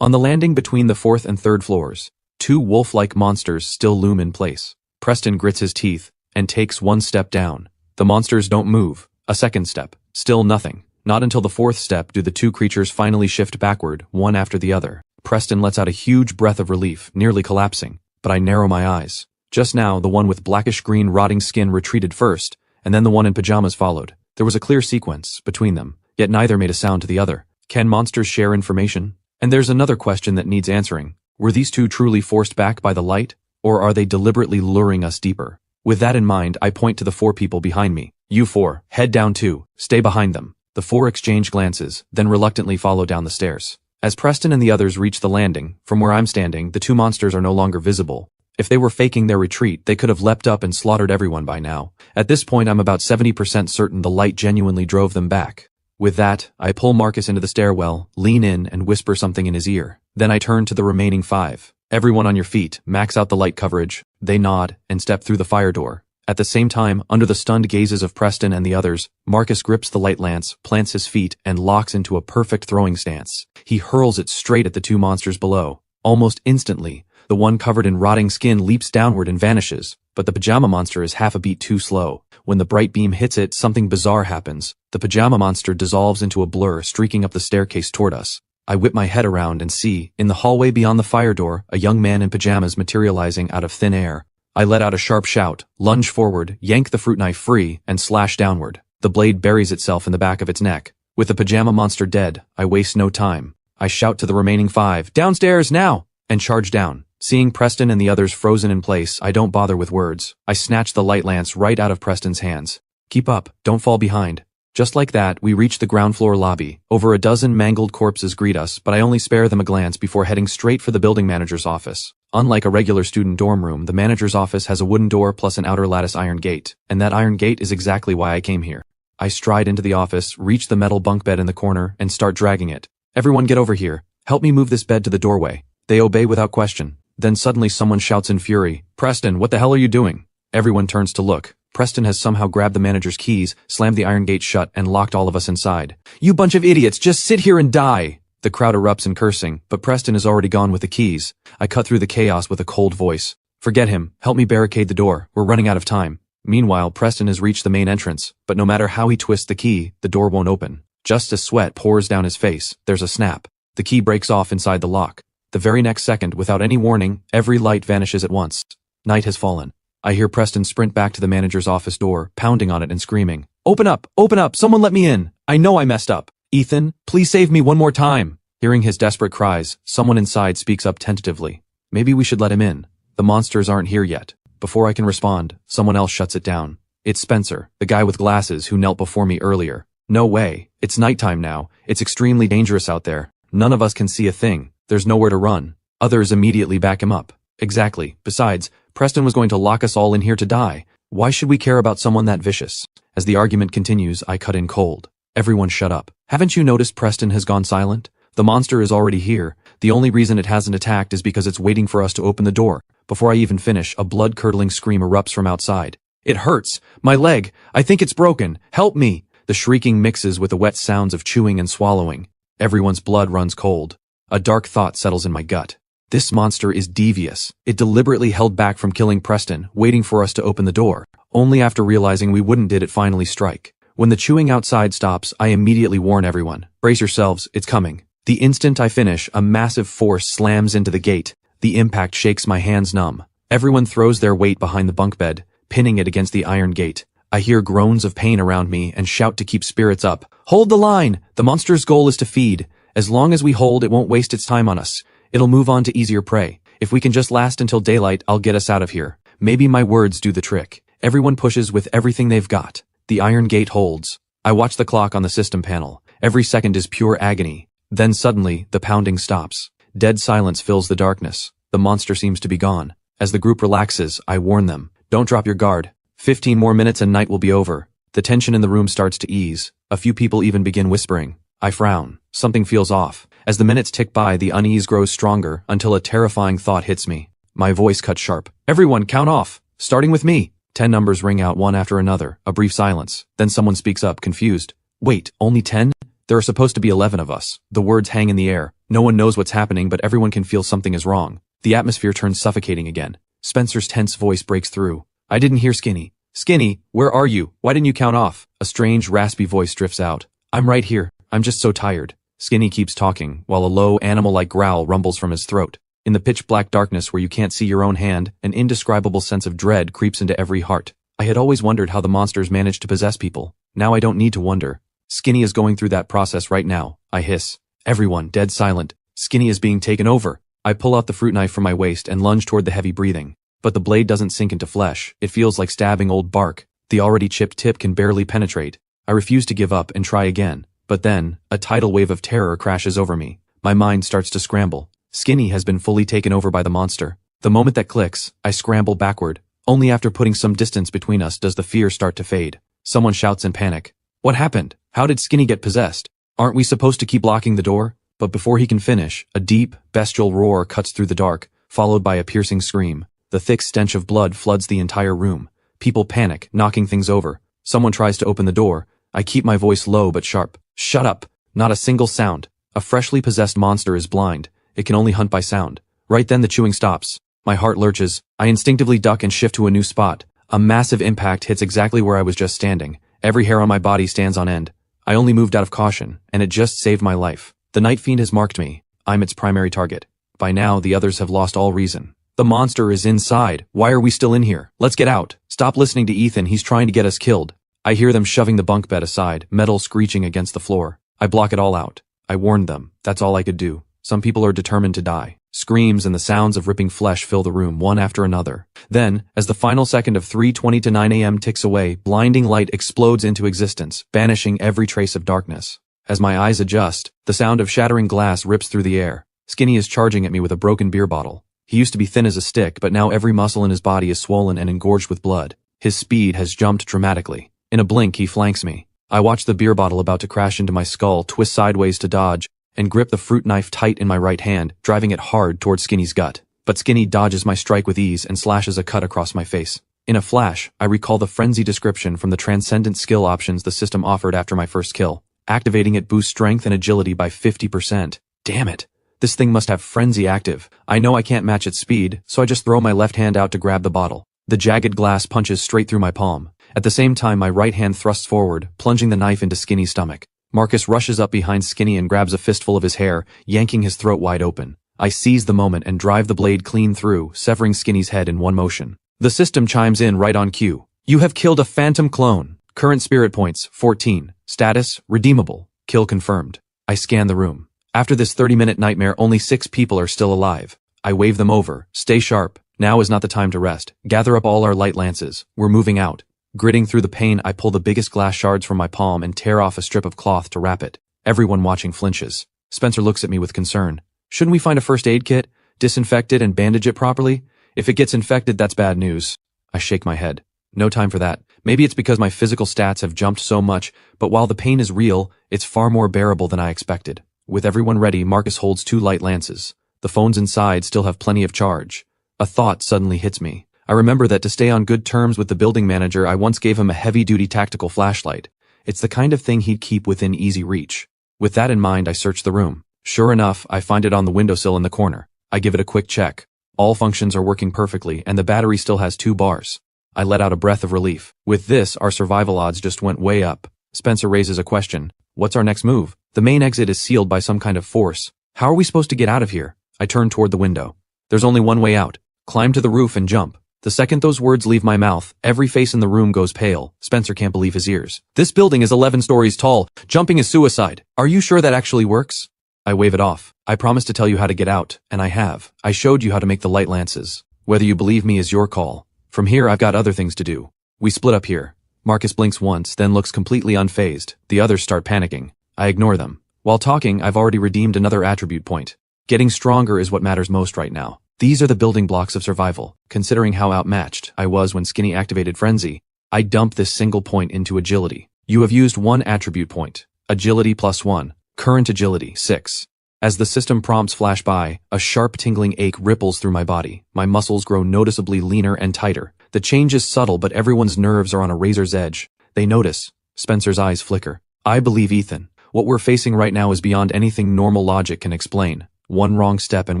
On the landing between the 4th and 3rd floors, 2 wolf-like monsters still loom in place. Preston grits his teeth and takes 1 step down. The monsters don't move. A second step. Still nothing. Not until the 4th step do the 2 creatures finally shift backward, one after the other. Preston lets out a huge breath of relief, nearly collapsing, but I narrow my eyes. Just now, the one with blackish-green rotting skin retreated first, and then the one in pajamas followed. There was a clear sequence between them, yet neither made a sound to the other. Can monsters share information? And there's another question that needs answering. Were these 2 truly forced back by the light, or are they deliberately luring us deeper? With that in mind, I point to the 4 people behind me. You 4, head down too, stay behind them. The 4 exchange glances, then reluctantly follow down the stairs. As Preston and the others reach the landing, from where I'm standing, the 2 monsters are no longer visible. If they were faking their retreat, they could have leapt up and slaughtered everyone by now. At this point, I'm about 70% certain the light genuinely drove them back. With that, I pull Marcus into the stairwell, lean in, and whisper something in his ear. Then I turn to the remaining 5. Everyone on your feet, max out the light coverage. They nod and step through the fire door. At the same time, under the stunned gazes of Preston and the others, Marcus grips the light lance, plants his feet, and locks into a perfect throwing stance. He hurls it straight at the 2 monsters below. Almost instantly, the one covered in rotting skin leaps downward and vanishes, but the pajama monster is half a beat too slow. When the bright beam hits it, something bizarre happens. The pajama monster dissolves into a blur, streaking up the staircase toward us. I whip my head around and see, in the hallway beyond the fire door, a young man in pajamas materializing out of thin air. I let out a sharp shout, lunge forward, yank the fruit knife free, and slash downward. The blade buries itself in the back of its neck. With the pajama monster dead, I waste no time. I shout to the remaining 5, downstairs, now! And charge down. Seeing Preston and the others frozen in place, I don't bother with words. I snatch the light lance right out of Preston's hands. Keep up, don't fall behind. Just like that, we reach the ground floor lobby. Over a dozen mangled corpses greet us, but I only spare them a glance before heading straight for the building manager's office. Unlike a regular student dorm room, the manager's office has a wooden door plus an outer lattice iron gate, and that iron gate is exactly why I came here. I stride into the office, reach the metal bunk bed in the corner, and start dragging it. Everyone get over here. Help me move this bed to the doorway. They obey without question. Then suddenly someone shouts in fury, "Preston, what the hell are you doing?" Everyone turns to look. Preston has somehow grabbed the manager's keys, slammed the iron gate shut, and locked all of us inside. "You bunch of idiots, just sit here and die!" The crowd erupts in cursing, but Preston is already gone with the keys. I cut through the chaos with a cold voice. "Forget him. Help me barricade the door. We're running out of time." Meanwhile, Preston has reached the main entrance, but no matter how he twists the key, the door won't open. Just as sweat pours down his face, there's a snap. The key breaks off inside the lock. The very next second, without any warning, every light vanishes at once. Night has fallen. I hear Preston sprint back to the manager's office door, pounding on it and screaming, "Open up! Open up! Someone let me in! I know I messed up! Ethan, please save me one more time!" Hearing his desperate cries, someone inside speaks up tentatively. "Maybe we should let him in. The monsters aren't here yet." Before I can respond, someone else shuts it down. It's Spencer, the guy with glasses who knelt before me earlier. "No way. It's nighttime now. It's extremely dangerous out there. None of us can see a thing. There's nowhere to run." Others immediately back him up. "Exactly. Besides, Preston was going to lock us all in here to die. Why should we care about someone that vicious?" As the argument continues, I cut in cold. "Everyone shut up. Haven't you noticed Preston has gone silent? The monster is already here. The only reason it hasn't attacked is because it's waiting for us to open the door." Before I even finish, a blood-curdling scream erupts from outside. "It hurts! My leg! I think it's broken! Help me!" The shrieking mixes with the wet sounds of chewing and swallowing. Everyone's blood runs cold. A dark thought settles in my gut. This monster is devious. It deliberately held back from killing Preston, waiting for us to open the door. Only after realizing we wouldn't did it finally strike. When the chewing outside stops, I immediately warn everyone, "Brace yourselves, it's coming." The instant I finish, a massive force slams into the gate. The impact shakes my hands numb. Everyone throws their weight behind the bunk bed, pinning it against the iron gate. I hear groans of pain around me and shout to keep spirits up. "Hold the line! The monster's goal is to feed. As long as we hold, it won't waste its time on us. It'll move on to easier prey. If we can just last until daylight, I'll get us out of here." Maybe my words do the trick. Everyone pushes with everything they've got. The iron gate holds. I watch the clock on the system panel. Every second is pure agony. Then suddenly, the pounding stops. Dead silence fills the darkness. The monster seems to be gone. As the group relaxes, I warn them, "Don't drop your guard. 15 more minutes and night will be over." The tension in the room starts to ease. A few people even begin whispering. I frown. Something feels off. As the minutes tick by, the unease grows stronger until a terrifying thought hits me. My voice cuts sharp. "Everyone, count off. Starting with me." 10 numbers ring out one after another. A brief silence. Then someone speaks up, confused. "Wait, only 10? There are supposed to be 11 of us." The words hang in the air. No one knows what's happening, but everyone can feel something is wrong. The atmosphere turns suffocating again. Spencer's tense voice breaks through. "I didn't hear Skinny. Skinny, where are you? Why didn't you count off?" A strange, raspy voice drifts out. "I'm right here. I'm just so tired." Skinny keeps talking, while a low, animal-like growl rumbles from his throat. In the pitch-black darkness where you can't see your own hand, an indescribable sense of dread creeps into every heart. I had always wondered how the monsters managed to possess people. Now I don't need to wonder. Skinny is going through that process right now. I hiss. Everyone, dead silent. Skinny is being taken over. I pull out the fruit knife from my waist and lunge toward the heavy breathing. But the blade doesn't sink into flesh. It feels like stabbing old bark. The already chipped tip can barely penetrate. I refuse to give up and try again. But then, a tidal wave of terror crashes over me. My mind starts to scramble. Skinny has been fully taken over by the monster. The moment that clicks, I scramble backward. Only after putting some distance between us does the fear start to fade. Someone shouts in panic. "What happened? How did Skinny get possessed? Aren't we supposed to keep locking the door?" But before he can finish, a deep, bestial roar cuts through the dark, followed by a piercing scream. The thick stench of blood floods the entire room. People panic, knocking things over. Someone tries to open the door. I keep my voice low but sharp. "Shut up! Not a single sound." A freshly possessed monster is blind. It can only hunt by sound. Right then the chewing stops. My heart lurches. I instinctively duck and shift to a new spot. A massive impact hits exactly where I was just standing. Every hair on my body stands on end. I only moved out of caution, and it just saved my life. The Night Fiend has marked me. I'm its primary target. By now, the others have lost all reason. "The monster is inside. Why are we still in here? Let's get out. Stop listening to Ethan. He's trying to get us killed." I hear them shoving the bunk bed aside, metal screeching against the floor. I block it all out. I warned them. That's all I could do. Some people are determined to die. Screams and the sounds of ripping flesh fill the room one after another. Then, as the final second of 3:20 to 9 a.m. ticks away, blinding light explodes into existence, banishing every trace of darkness. As my eyes adjust, the sound of shattering glass rips through the air. Skinny is charging at me with a broken beer bottle. He used to be thin as a stick, but now every muscle in his body is swollen and engorged with blood. His speed has jumped dramatically. In a blink, he flanks me. I watch the beer bottle about to crash into my skull twist sideways to dodge, and grip the fruit knife tight in my right hand, driving it hard towards Skinny's gut. But Skinny dodges my strike with ease and slashes a cut across my face. In a flash, I recall the frenzy description from the transcendent skill options the system offered after my first kill. Activating it boosts strength and agility by 50%. Damn it. This thing must have frenzy active. I know I can't match its speed, so I just throw my left hand out to grab the bottle. The jagged glass punches straight through my palm. At the same time, my right hand thrusts forward, plunging the knife into Skinny's stomach. Marcus rushes up behind Skinny and grabs a fistful of his hair, yanking his throat wide open. I seize the moment and drive the blade clean through, severing Skinny's head in one motion. The system chimes in right on cue. You have killed a phantom clone. Current spirit points, 14. Status, redeemable. Kill confirmed. I scan the room. After this 30-minute nightmare, only 6 people are still alive. I wave them over. Stay sharp. Now is not the time to rest. Gather up all our light lances. We're moving out. Gritting through the pain, I pull the biggest glass shards from my palm and tear off a strip of cloth to wrap it. Everyone watching flinches. Spencer looks at me with concern. Shouldn't we find a first aid kit? Disinfect it and bandage it properly? If it gets infected, that's bad news. I shake my head. No time for that. Maybe it's because my physical stats have jumped so much, but while the pain is real, it's far more bearable than I expected. With everyone ready, Marcus holds 2 light lances. The phones inside still have plenty of charge. A thought suddenly hits me. I remember that to stay on good terms with the building manager, I once gave him a heavy-duty tactical flashlight. It's the kind of thing he'd keep within easy reach. With that in mind, I search the room. Sure enough, I find it on the windowsill in the corner. I give it a quick check. All functions are working perfectly, and the battery still has 2 bars. I let out a breath of relief. With this, our survival odds just went way up. Spencer raises a question. What's our next move? The main exit is sealed by some kind of force. How are we supposed to get out of here? I turn toward the window. There's only one way out. Climb to the roof and jump. The second those words leave my mouth, every face in the room goes pale. Spencer can't believe his ears. This building is 11 stories tall. Jumping is suicide. Are you sure that actually works? I wave it off. I promised to tell you how to get out, and I have. I showed you how to make the light lances. Whether you believe me is your call. From here, I've got other things to do. We split up here. Marcus blinks once, then looks completely unfazed. The others start panicking. I ignore them. While talking, I've already redeemed another attribute point. Getting stronger is what matters most right now. These are the building blocks of survival. Considering how outmatched I was when Skinny activated Frenzy, I dump this single point into agility. You have used 1 attribute point. Agility +1. Current agility, 6. As the system prompts flash by, a sharp tingling ache ripples through my body. My muscles grow noticeably leaner and tighter. The change is subtle, but everyone's nerves are on a razor's edge. They notice. Spencer's eyes flicker. I believe Ethan. What we're facing right now is beyond anything normal logic can explain. One wrong step and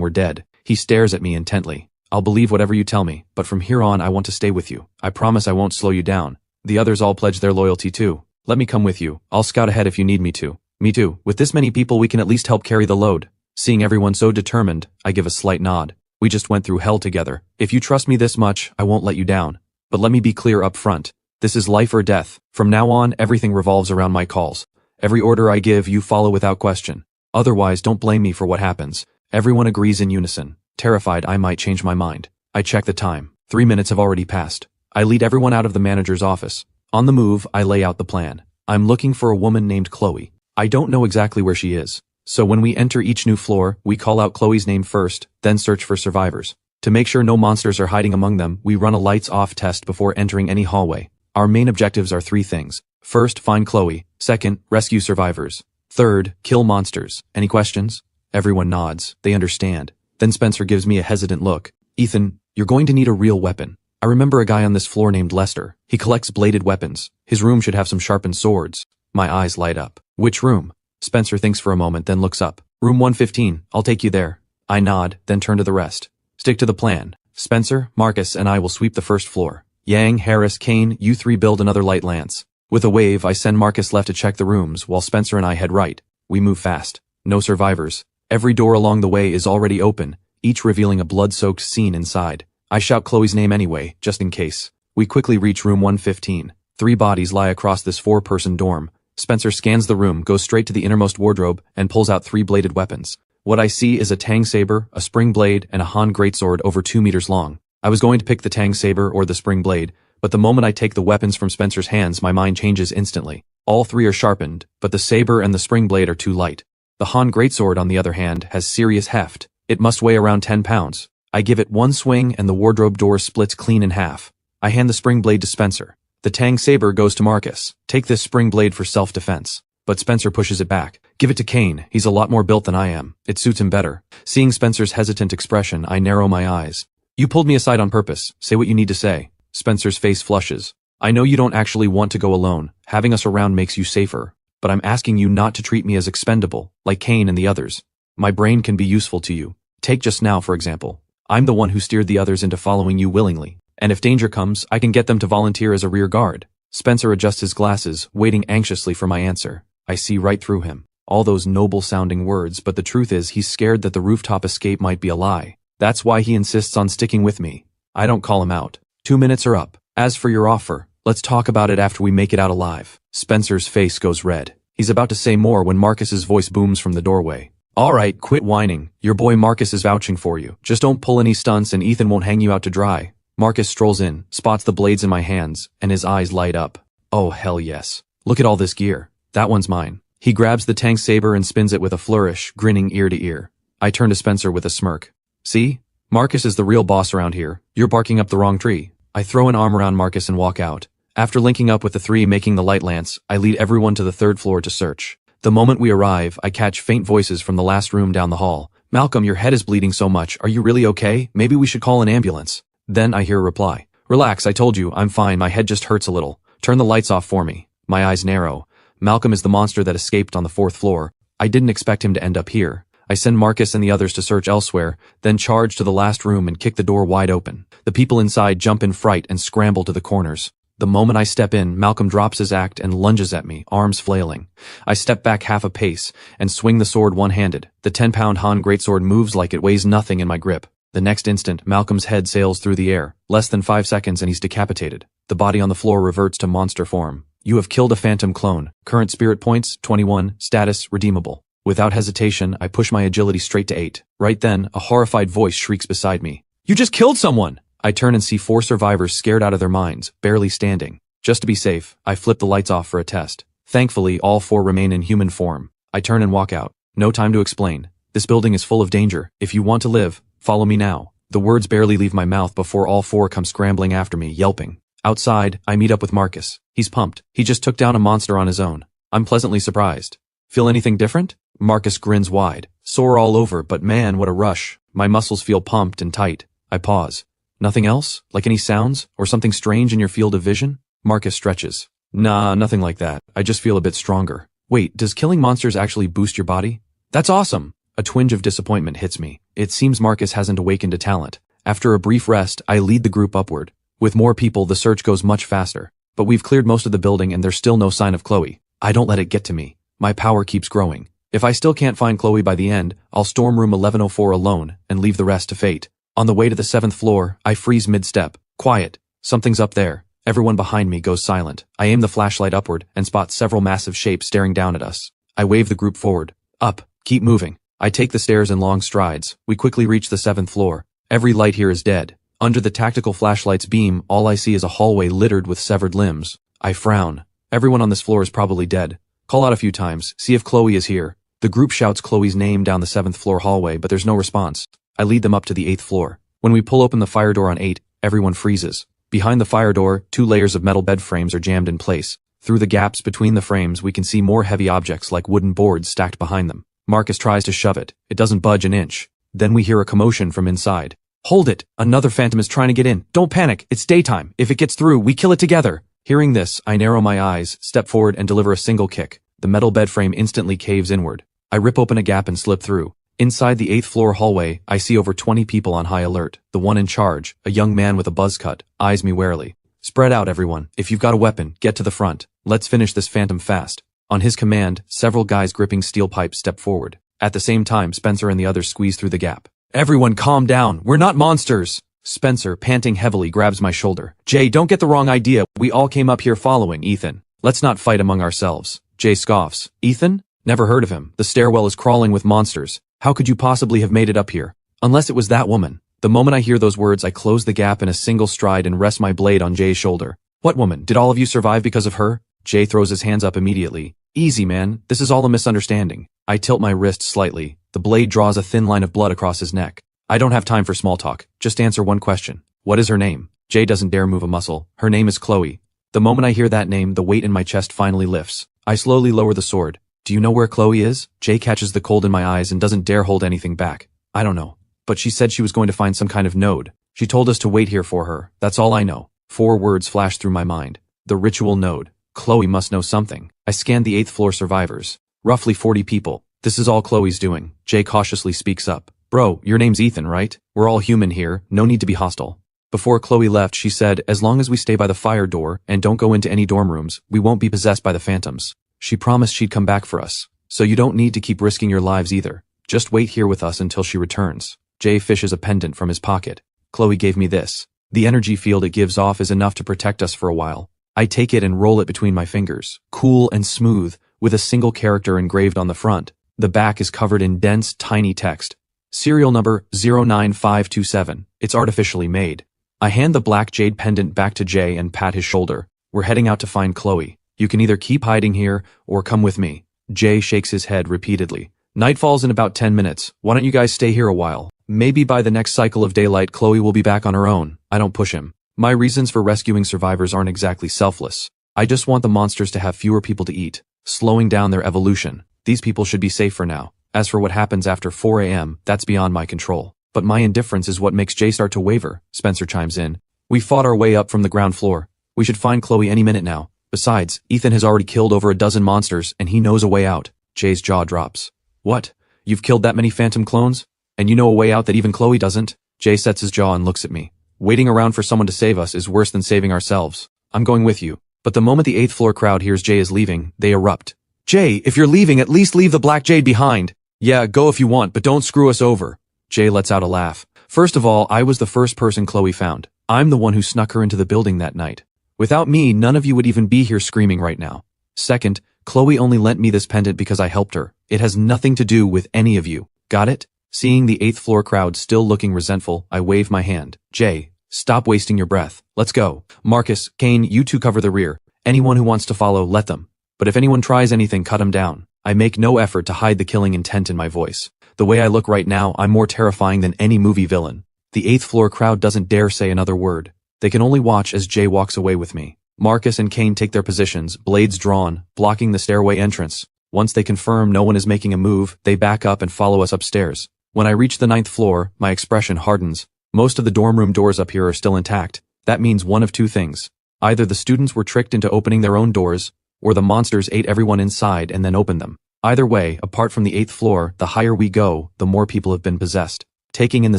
we're dead. He stares at me intently. I'll believe whatever you tell me, but from here on I want to stay with you. I promise I won't slow you down. The others all pledge their loyalty too. Let me come with you. I'll scout ahead if you need me to. Me too. With this many people, we can at least help carry the load. Seeing everyone so determined, I give a slight nod. We just went through hell together. If you trust me this much, I won't let you down. But let me be clear up front. This is life or death. From now on, everything revolves around my calls. Every order I give, you follow without question. Otherwise, don't blame me for what happens. Everyone agrees in unison. Terrified I might change my mind. I check the time. 3 minutes have already passed. I lead everyone out of the manager's office. On the move, I lay out the plan. I'm looking for a woman named Chloe. I don't know exactly where she is. So when we enter each new floor, we call out Chloe's name first, then search for survivors. To make sure no monsters are hiding among them, we run a lights-off test before entering any hallway. Our main objectives are 3 things. First, find Chloe. Second, rescue survivors. Third, kill monsters. Any questions? Everyone nods. They understand. Then Spencer gives me a hesitant look. Ethan, you're going to need a real weapon. I remember a guy on this floor named Lester. He collects bladed weapons. His room should have some sharpened swords. My eyes light up. Which room? Spencer thinks for a moment, then looks up. Room 115. I'll take you there. I nod, then turn to the rest. Stick to the plan. Spencer, Marcus, and I will sweep the first floor. Yang, Harris, Kane, you 3 build another light lance. With a wave, I send Marcus left to check the rooms, while Spencer and I head right. We move fast. No survivors. Every door along the way is already open, each revealing a blood-soaked scene inside. I shout Chloe's name anyway, just in case. We quickly reach room 115. 3 bodies lie across this 4-person dorm. Spencer scans the room, goes straight to the innermost wardrobe, and pulls out 3 bladed weapons. What I see is a tang saber, a spring blade, and a Han greatsword over 2 meters long. I was going to pick the tang saber or the spring blade, but the moment I take the weapons from Spencer's hands, my mind changes instantly. All 3 are sharpened, but the saber and the spring blade are too light. The Han greatsword, on the other hand, has serious heft. It must weigh around 10 pounds. I give it one swing and the wardrobe door splits clean in half. I hand the spring blade to Spencer. The Tang saber goes to Marcus. Take this spring blade for self-defense. But Spencer pushes it back. Give it to Kane, he's a lot more built than I am. It suits him better. Seeing Spencer's hesitant expression, I narrow my eyes. You pulled me aside on purpose. Say what you need to say. Spencer's face flushes. I know you don't actually want to go alone. Having us around makes you safer. But I'm asking you not to treat me as expendable, like Kane and the others. My brain can be useful to you. Take just now, for example. I'm the one who steered the others into following you willingly. And if danger comes, I can get them to volunteer as a rear guard. Spencer adjusts his glasses, waiting anxiously for my answer. I see right through him. All those noble-sounding words, but the truth is he's scared that the rooftop escape might be a lie. That's why he insists on sticking with me. I don't call him out. 2 minutes are up. As for your offer, let's talk about it after we make it out alive. Spencer's face goes red. He's about to say more when Marcus's voice booms from the doorway. Alright, quit whining. Your boy Marcus is vouching for you. Just don't pull any stunts and Ethan won't hang you out to dry. Marcus strolls in, spots the blades in my hands, and his eyes light up. Oh hell yes. Look at all this gear. That one's mine. He grabs the Tang saber and spins it with a flourish, grinning ear to ear. I turn to Spencer with a smirk. See? Marcus is the real boss around here. You're barking up the wrong tree. I throw an arm around Marcus and walk out. After linking up with the three making the light lance, I lead everyone to the third floor to search. The moment we arrive, I catch faint voices from the last room down the hall. Malcolm, your head is bleeding so much. Are you really okay? Maybe we should call an ambulance. Then I hear a reply. Relax, I told you, I'm fine, my head just hurts a little. Turn the lights off for me. My eyes narrow. Malcolm is the monster that escaped on the 4th floor. I didn't expect him to end up here. I send Marcus and the others to search elsewhere, then charge to the last room and kick the door wide open. The people inside jump in fright and scramble to the corners. The moment I step in, Malcolm drops his act and lunges at me, arms flailing. I step back half a pace and swing the sword one-handed. The 10-pound Han greatsword moves like it weighs nothing in my grip. The next instant, Malcolm's head sails through the air. Less than 5 seconds and he's decapitated. The body on the floor reverts to monster form. You have killed a phantom clone. Current spirit points, 21. Status, redeemable. Without hesitation, I push my agility straight to 8. Right then, a horrified voice shrieks beside me. You just killed someone! I turn and see 4 survivors scared out of their minds, barely standing. Just to be safe, I flip the lights off for a test. Thankfully, all 4 remain in human form. I turn and walk out. No time to explain. This building is full of danger. If you want to live, follow me now. The words barely leave my mouth before all 4 come scrambling after me, yelping. Outside, I meet up with Marcus. He's pumped. He just took down a monster on his own. I'm pleasantly surprised. Feel anything different? Marcus grins wide. Sore all over, but man, what a rush. My muscles feel pumped and tight. I pause. Nothing else? Like any sounds? Or something strange in your field of vision? Marcus stretches. Nah, nothing like that. I just feel a bit stronger. Wait, does killing monsters actually boost your body? That's awesome! A twinge of disappointment hits me. It seems Marcus hasn't awakened a talent. After a brief rest, I lead the group upward. With more people, the search goes much faster. But we've cleared most of the building and there's still no sign of Chloe. I don't let it get to me. My power keeps growing. If I still can't find Chloe by the end, I'll storm room 1104 alone and leave the rest to fate. On the way to the 7th floor, I freeze mid-step. Quiet. Something's up there. Everyone behind me goes silent. I aim the flashlight upward and spot several massive shapes staring down at us. I wave the group forward. Up. Keep moving. I take the stairs in long strides. We quickly reach the 7th floor. Every light here is dead. Under the tactical flashlight's beam, all I see is a hallway littered with severed limbs. I frown. Everyone on this floor is probably dead. Call out a few times. See if Chloe is here. The group shouts Chloe's name down the 7th floor hallway, but there's no response. I lead them up to the 8th floor. When we pull open the fire door on 8, everyone freezes. Behind the fire door, 2 layers of metal bed frames are jammed in place. Through the gaps between the frames, we can see more heavy objects like wooden boards stacked behind them. Marcus tries to shove it. It doesn't budge an inch. Then we hear a commotion from inside. Hold it! Another phantom is trying to get in. Don't panic. It's daytime. If it gets through, we kill it together. Hearing this, I narrow my eyes, step forward and deliver a single kick. The metal bed frame instantly caves inward. I rip open a gap and slip through. Inside the 8th floor hallway, I see over 20 people on high alert. The one in charge, a young man with a buzz cut, eyes me warily. Spread out, everyone. If you've got a weapon, get to the front. Let's finish this phantom fast. On his command, several guys gripping steel pipes step forward. At the same time, Spencer and the others squeeze through the gap. Everyone calm down. We're not monsters. Spencer, panting heavily, grabs my shoulder. Jay, don't get the wrong idea. We all came up here following Ethan. Let's not fight among ourselves. Jay scoffs. Ethan? Never heard of him. The stairwell is crawling with monsters. How could you possibly have made it up here? Unless it was that woman. The moment I hear those words, I close the gap in a single stride and rest my blade on Jay's shoulder. What woman? Did all of you survive because of her? Jay throws his hands up immediately. Easy, man. This is all a misunderstanding. I tilt my wrist slightly. The blade draws a thin line of blood across his neck. I don't have time for small talk. Just answer one question. What is her name? Jay doesn't dare move a muscle. Her name is Chloe. The moment I hear that name, the weight in my chest finally lifts. I slowly lower the sword. Do you know where Chloe is? Jay catches the cold in my eyes and doesn't dare hold anything back. I don't know. But she said she was going to find some kind of node. She told us to wait here for her. That's all I know. 4 words flashed through my mind. The ritual node. Chloe must know something. I scanned the 8th floor survivors. Roughly 40 people. This is all Chloe's doing. Jay cautiously speaks up. Bro, your name's Ethan, right? We're all human here. No need to be hostile. Before Chloe left, she said, as long as we stay by the fire door and don't go into any dorm rooms, we won't be possessed by the phantoms. She promised she'd come back for us. So you don't need to keep risking your lives either. Just wait here with us until she returns. Jay fishes a pendant from his pocket. Chloe gave me this. The energy field it gives off is enough to protect us for a while. I take it and roll it between my fingers. Cool and smooth, with a single character engraved on the front. The back is covered in dense, tiny text. Serial number 09527. It's artificially made. I hand the black jade pendant back to Jay and pat his shoulder. We're heading out to find Chloe. You can either keep hiding here or come with me. Jay shakes his head repeatedly. Night falls in about 10 minutes. Why don't you guys stay here a while? Maybe by the next cycle of daylight, Chloe will be back on her own. I don't push him. My reasons for rescuing survivors aren't exactly selfless. I just want the monsters to have fewer people to eat, slowing down their evolution. These people should be safe for now. As for what happens after 4 a.m., that's beyond my control. But my indifference is what makes Jay start to waver, Spencer chimes in. We fought our way up from the ground floor. We should find Chloe any minute now. Besides, Ethan has already killed over a dozen monsters, and he knows a way out. Jay's jaw drops. What? You've killed that many phantom clones? And you know a way out that even Chloe doesn't? Jay sets his jaw and looks at me. Waiting around for someone to save us is worse than saving ourselves. I'm going with you. But the moment the 8th floor crowd hears Jay is leaving, they erupt. Jay, if you're leaving, at least leave the black jade behind. Yeah, go if you want, but don't screw us over. Jay lets out a laugh. First of all, I was the first person Chloe found. I'm the one who snuck her into the building that night. Without me, none of you would even be here screaming right now. Second, Chloe only lent me this pendant because I helped her. It has nothing to do with any of you. Got it? Seeing the 8th floor crowd still looking resentful, I wave my hand. Jay, stop wasting your breath. Let's go. Marcus, Kane, you two cover the rear. Anyone who wants to follow, let them. But if anyone tries anything, cut him down. I make no effort to hide the killing intent in my voice. The way I look right now, I'm more terrifying than any movie villain. The 8th floor crowd doesn't dare say another word. They can only watch as Jay walks away with me. Marcus and Kane take their positions, blades drawn, blocking the stairway entrance. Once they confirm no one is making a move, they back up and follow us upstairs. When I reach the 9th floor, my expression hardens. Most of the dorm room doors up here are still intact. That means one of two things. Either the students were tricked into opening their own doors, or the monsters ate everyone inside and then opened them. Either way, apart from the 8th floor, the higher we go, the more people have been possessed. Taking in the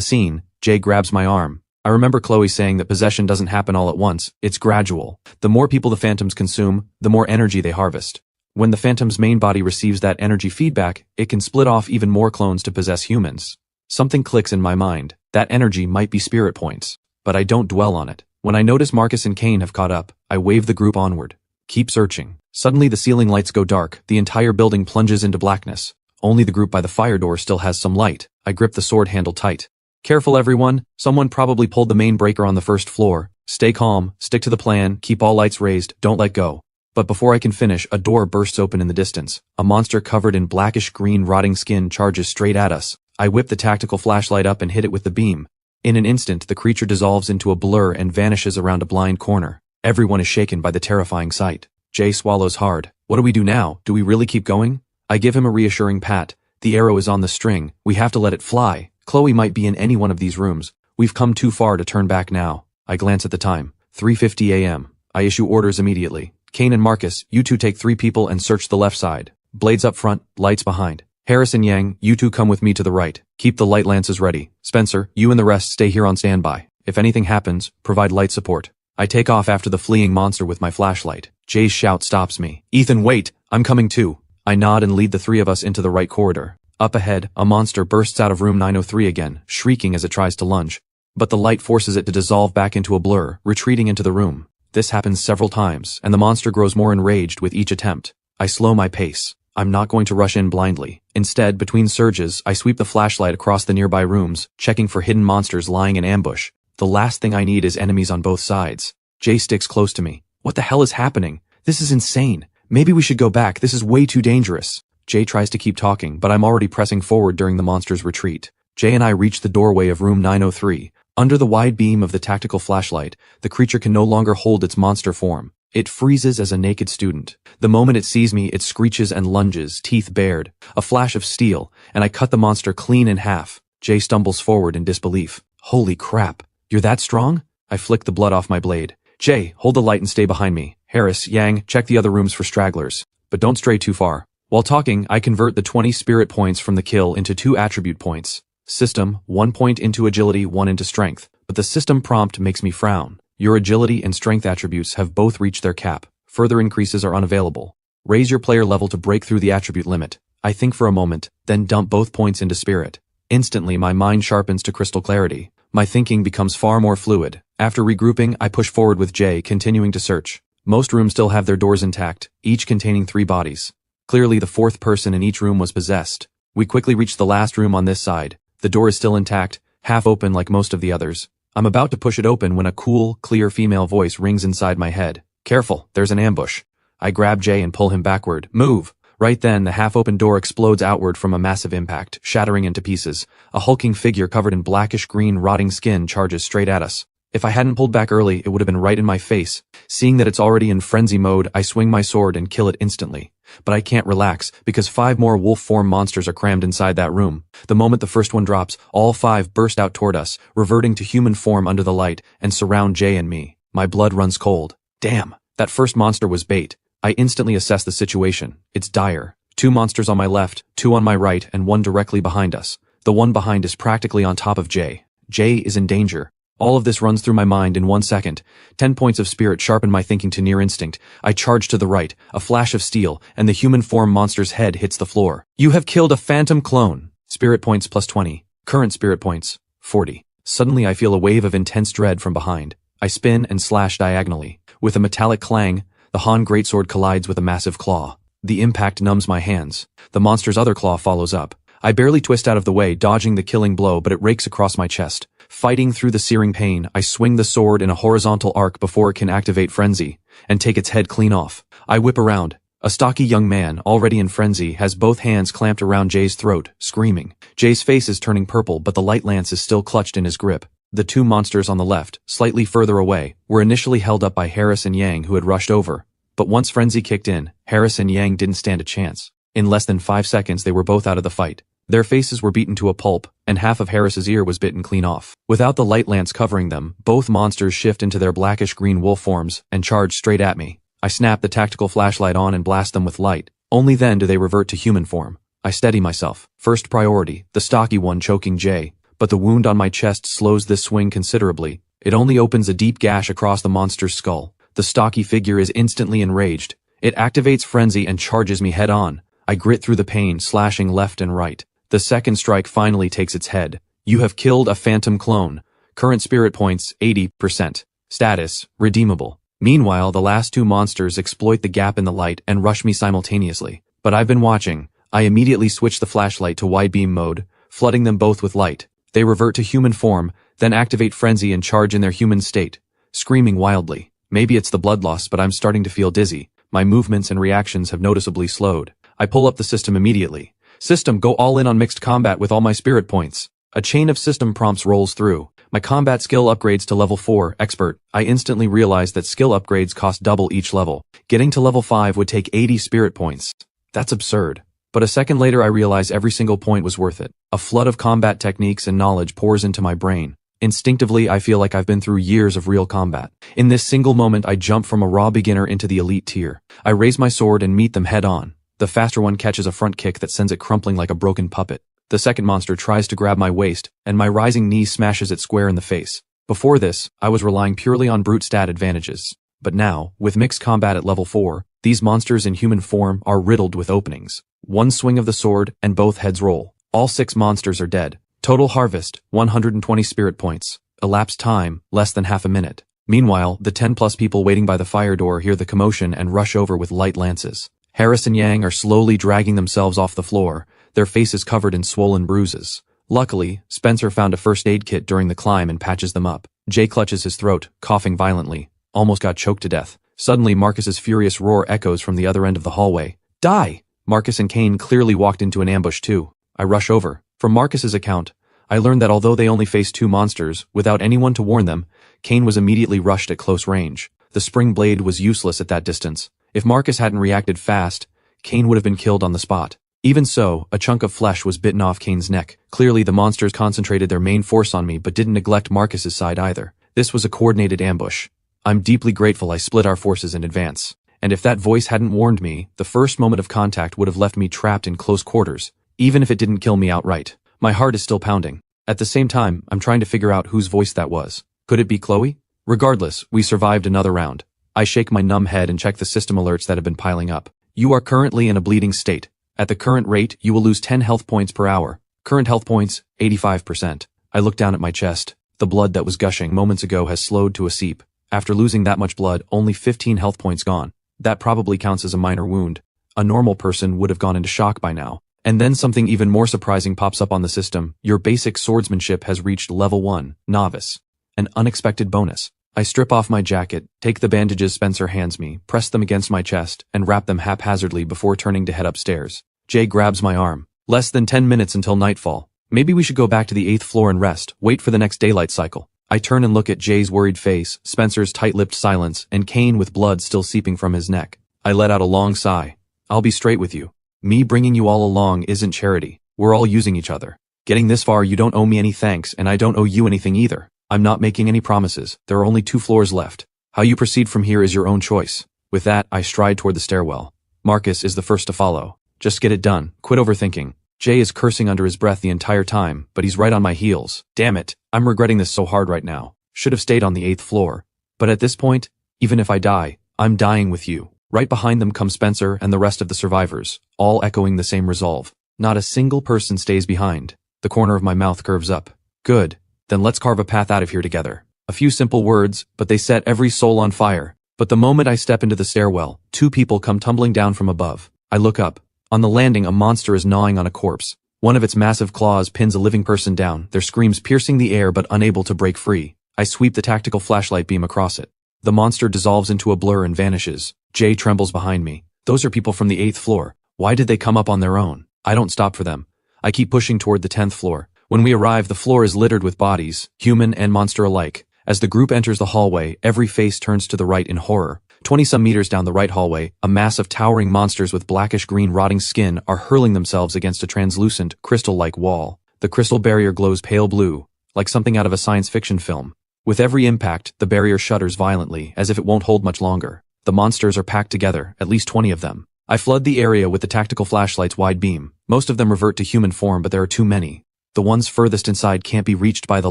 scene, Jay grabs my arm. I remember Chloe saying that possession doesn't happen all at once, it's gradual. The more people the phantoms consume, the more energy they harvest. When the phantom's main body receives that energy feedback, it can split off even more clones to possess humans. Something clicks in my mind. That energy might be spirit points. But I don't dwell on it. When I notice Marcus and Kane have caught up, I wave the group onward. Keep searching. Suddenly the ceiling lights go dark, the entire building plunges into blackness. Only the group by the fire door still has some light. I grip the sword handle tight. Careful everyone, someone probably pulled the main breaker on the 1st floor. Stay calm, stick to the plan, keep all lights raised, don't let go. But before I can finish, a door bursts open in the distance. A monster covered in blackish green rotting skin charges straight at us. I whip the tactical flashlight up and hit it with the beam. In an instant, the creature dissolves into a blur and vanishes around a blind corner. Everyone is shaken by the terrifying sight. Jay swallows hard. What do we do now? Do we really keep going? I give him a reassuring pat. The arrow is on the string. We have to let it fly. Chloe might be in any one of these rooms. We've come too far to turn back now. I glance at the time. 3:50 a.m. I issue orders immediately. Kane and Marcus, you two take 3 people and search the left side. Blades up front, lights behind. Harris and Yang, you two come with me to the right. Keep the light lances ready. Spencer, you and the rest stay here on standby. If anything happens, provide light support. I take off after the fleeing monster with my flashlight. Jay's shout stops me. Ethan, wait! I'm coming too. I nod and lead the 3 of us into the right corridor. Up ahead, a monster bursts out of room 903 again, shrieking as it tries to lunge. But the light forces it to dissolve back into a blur, retreating into the room. This happens several times, and the monster grows more enraged with each attempt. I slow my pace. I'm not going to rush in blindly. Instead, between surges, I sweep the flashlight across the nearby rooms, checking for hidden monsters lying in ambush. The last thing I need is enemies on both sides. Jay sticks close to me. What the hell is happening? This is insane. Maybe we should go back. This is way too dangerous. Jay tries to keep talking, but I'm already pressing forward during the monster's retreat. Jay and I reach the doorway of room 903. Under the wide beam of the tactical flashlight, the creature can no longer hold its monster form. It freezes as a naked student. The moment it sees me, it screeches and lunges, teeth bared. A flash of steel, and I cut the monster clean in half. Jay stumbles forward in disbelief. Holy crap. You're that strong? I flick the blood off my blade. Jay, hold the light and stay behind me. Harris, Yang, check the other rooms for stragglers. But don't stray too far. While talking, I convert the 20 spirit points from the kill into 2 attribute points. System, 1 point into agility, 1 into strength. But the system prompt makes me frown. Your agility and strength attributes have both reached their cap. Further increases are unavailable. Raise your player level to break through the attribute limit. I think for a moment, then dump both points into spirit. Instantly, my mind sharpens to crystal clarity. My thinking becomes far more fluid. After regrouping, I push forward with Jay, continuing to search. Most rooms still have their doors intact, each containing 3 bodies. Clearly, the 4th person in each room was possessed. We quickly reach the last room on this side. The door is still intact, half open like most of the others. I'm about to push it open when a cool, clear female voice rings inside my head. Careful, there's an ambush. I grab Jay and pull him backward. Move! Right then, the half-open door explodes outward from a massive impact, shattering into pieces. A hulking figure covered in blackish-green rotting skin charges straight at us. If I hadn't pulled back early, it would have been right in my face. Seeing that it's already in frenzy mode, I swing my sword and kill it instantly. But I can't relax, because 5 more wolf-form monsters are crammed inside that room. The moment the first one drops, all 5 burst out toward us, reverting to human form under the light, and surround Jay and me. My blood runs cold. Damn, that first monster was bait. I instantly assess the situation. It's dire. 2 monsters on my left, 2 on my right, and 1 directly behind us. The one behind is practically on top of Jay. Jay is in danger. All of this runs through my mind in 1 second. 10 points of spirit sharpen my thinking to near instinct. I charge to the right, a flash of steel, and the human form monster's head hits the floor. You have killed a phantom clone. Spirit points plus 20. Current spirit points, 40. Suddenly I feel a wave of intense dread from behind. I spin and slash diagonally. With a metallic clang, the Han greatsword collides with a massive claw. The impact numbs my hands. The monster's other claw follows up. I barely twist out of the way, dodging the killing blow, but it rakes across my chest. Fighting through the searing pain, I swing the sword in a horizontal arc before it can activate frenzy, and take its head clean off. I whip around. A stocky young man, already in frenzy, has both hands clamped around Jay's throat, screaming. Jay's face is turning purple, but the light lance is still clutched in his grip. The 2 monsters on the left, slightly further away, were initially held up by Harris and Yang, who had rushed over. But once frenzy kicked in, Harris and Yang didn't stand a chance. In less than 5 seconds they were both out of the fight. Their faces were beaten to a pulp, and half of Harris's ear was bitten clean off. Without the light lance covering them, both monsters shift into their blackish-green wolf forms and charge straight at me. I snap the tactical flashlight on and blast them with light. Only then do they revert to human form. I steady myself. First priority, the stocky one choking Jay. But the wound on my chest slows this swing considerably. It only opens a deep gash across the monster's skull. The stocky figure is instantly enraged. It activates frenzy and charges me head on. I grit through the pain, slashing left and right. The second strike finally takes its head. You have killed a phantom clone. Current spirit points, 80%. Status, redeemable. Meanwhile, the last 2 monsters exploit the gap in the light and rush me simultaneously. But I've been watching. I immediately switch the flashlight to wide beam mode, flooding them both with light. They revert to human form, then activate frenzy and charge in their human state, screaming wildly. Maybe it's the blood loss, but I'm starting to feel dizzy. My movements and reactions have noticeably slowed. I pull up the system immediately. System, go all in on mixed combat with all my spirit points. A chain of system prompts rolls through. My combat skill upgrades to level 4, expert. I instantly realize that skill upgrades cost double each level. Getting to level 5 would take 80 spirit points. That's absurd. But a second later I realize every single point was worth it. A flood of combat techniques and knowledge pours into my brain. Instinctively, I feel like I've been through years of real combat. In this single moment, I jump from a raw beginner into the elite tier. I raise my sword and meet them head on. The faster one catches a front kick that sends it crumpling like a broken puppet. The second monster tries to grab my waist, and my rising knee smashes it square in the face. Before this, I was relying purely on brute stat advantages. But now, with mixed combat at level 4, these monsters in human form are riddled with openings. One swing of the sword, and both heads roll. All 6 monsters are dead. Total harvest, 120 spirit points. Elapsed time, less than half a minute. Meanwhile, the 10+ people waiting by the fire door hear the commotion and rush over with light lances. Harris and Yang are slowly dragging themselves off the floor, their faces covered in swollen bruises. Luckily, Spencer found a first aid kit during the climb and patches them up. Jay clutches his throat, coughing violently. Almost got choked to death. Suddenly, Marcus's furious roar echoes from the other end of the hallway. Die! Marcus and Kane clearly walked into an ambush too. I rush over. From Marcus's account, I learned that although they only faced 2 monsters, without anyone to warn them, Kane was immediately rushed at close range. The spring blade was useless at that distance. If Marcus hadn't reacted fast, Kane would have been killed on the spot. Even so, a chunk of flesh was bitten off Kane's neck. Clearly the monsters concentrated their main force on me but didn't neglect Marcus's side either. This was a coordinated ambush. I'm deeply grateful I split our forces in advance. And if that voice hadn't warned me, the first moment of contact would have left me trapped in close quarters, even if it didn't kill me outright. My heart is still pounding. At the same time, I'm trying to figure out whose voice that was. Could it be Chloe? Regardless, we survived another round. I shake my numb head and check the system alerts that have been piling up. You are currently in a bleeding state. At the current rate, you will lose 10 health points per hour. Current health points, 85%. I look down at my chest. The blood that was gushing moments ago has slowed to a seep. After losing that much blood, only 15 health points gone. That probably counts as a minor wound. A normal person would have gone into shock by now. And then something even more surprising pops up on the system. Your basic swordsmanship has reached level 1, novice. An unexpected bonus. I strip off my jacket, take the bandages Spencer hands me, press them against my chest, and wrap them haphazardly before turning to head upstairs. Jay grabs my arm. Less than 10 minutes until nightfall. Maybe we should go back to the 8th floor and rest, wait for the next daylight cycle. I turn and look at Jay's worried face, Spencer's tight-lipped silence, and Kane with blood still seeping from his neck. I let out a long sigh. I'll be straight with you. Me bringing you all along isn't charity. We're all using each other. Getting this far, you don't owe me any thanks, and I don't owe you anything either. I'm not making any promises. There are only 2 floors left. How you proceed from here is your own choice. With that, I stride toward the stairwell. Marcus is the first to follow. Just get it done. Quit overthinking. Jay is cursing under his breath the entire time, but he's right on my heels. Damn it. I'm regretting this so hard right now. Should have stayed on the 8th floor. But at this point, even if I die, I'm dying with you. Right behind them come Spencer and the rest of the survivors, all echoing the same resolve. Not a single person stays behind. The corner of my mouth curves up. Good. Then let's carve a path out of here together. A few simple words, but they set every soul on fire. But the moment I step into the stairwell, 2 people come tumbling down from above. I look up. On the landing, a monster is gnawing on a corpse. One of its massive claws pins a living person down, their screams piercing the air but unable to break free. I sweep the tactical flashlight beam across it. The monster dissolves into a blur and vanishes. Jay trembles behind me. Those are people from the 8th floor. Why did they come up on their own? I don't stop for them. I keep pushing toward the 10th floor. When we arrive, the floor is littered with bodies, human and monster alike. As the group enters the hallway, every face turns to the right in horror. 20-some meters down the right hallway, a mass of towering monsters with blackish-green rotting skin are hurling themselves against a translucent, crystal-like wall. The crystal barrier glows pale blue, like something out of a science fiction film. With every impact, the barrier shudders violently, as if it won't hold much longer. The monsters are packed together, at least 20 of them. I flood the area with the tactical flashlight's wide beam. Most of them revert to human form, but there are too many. The ones furthest inside can't be reached by the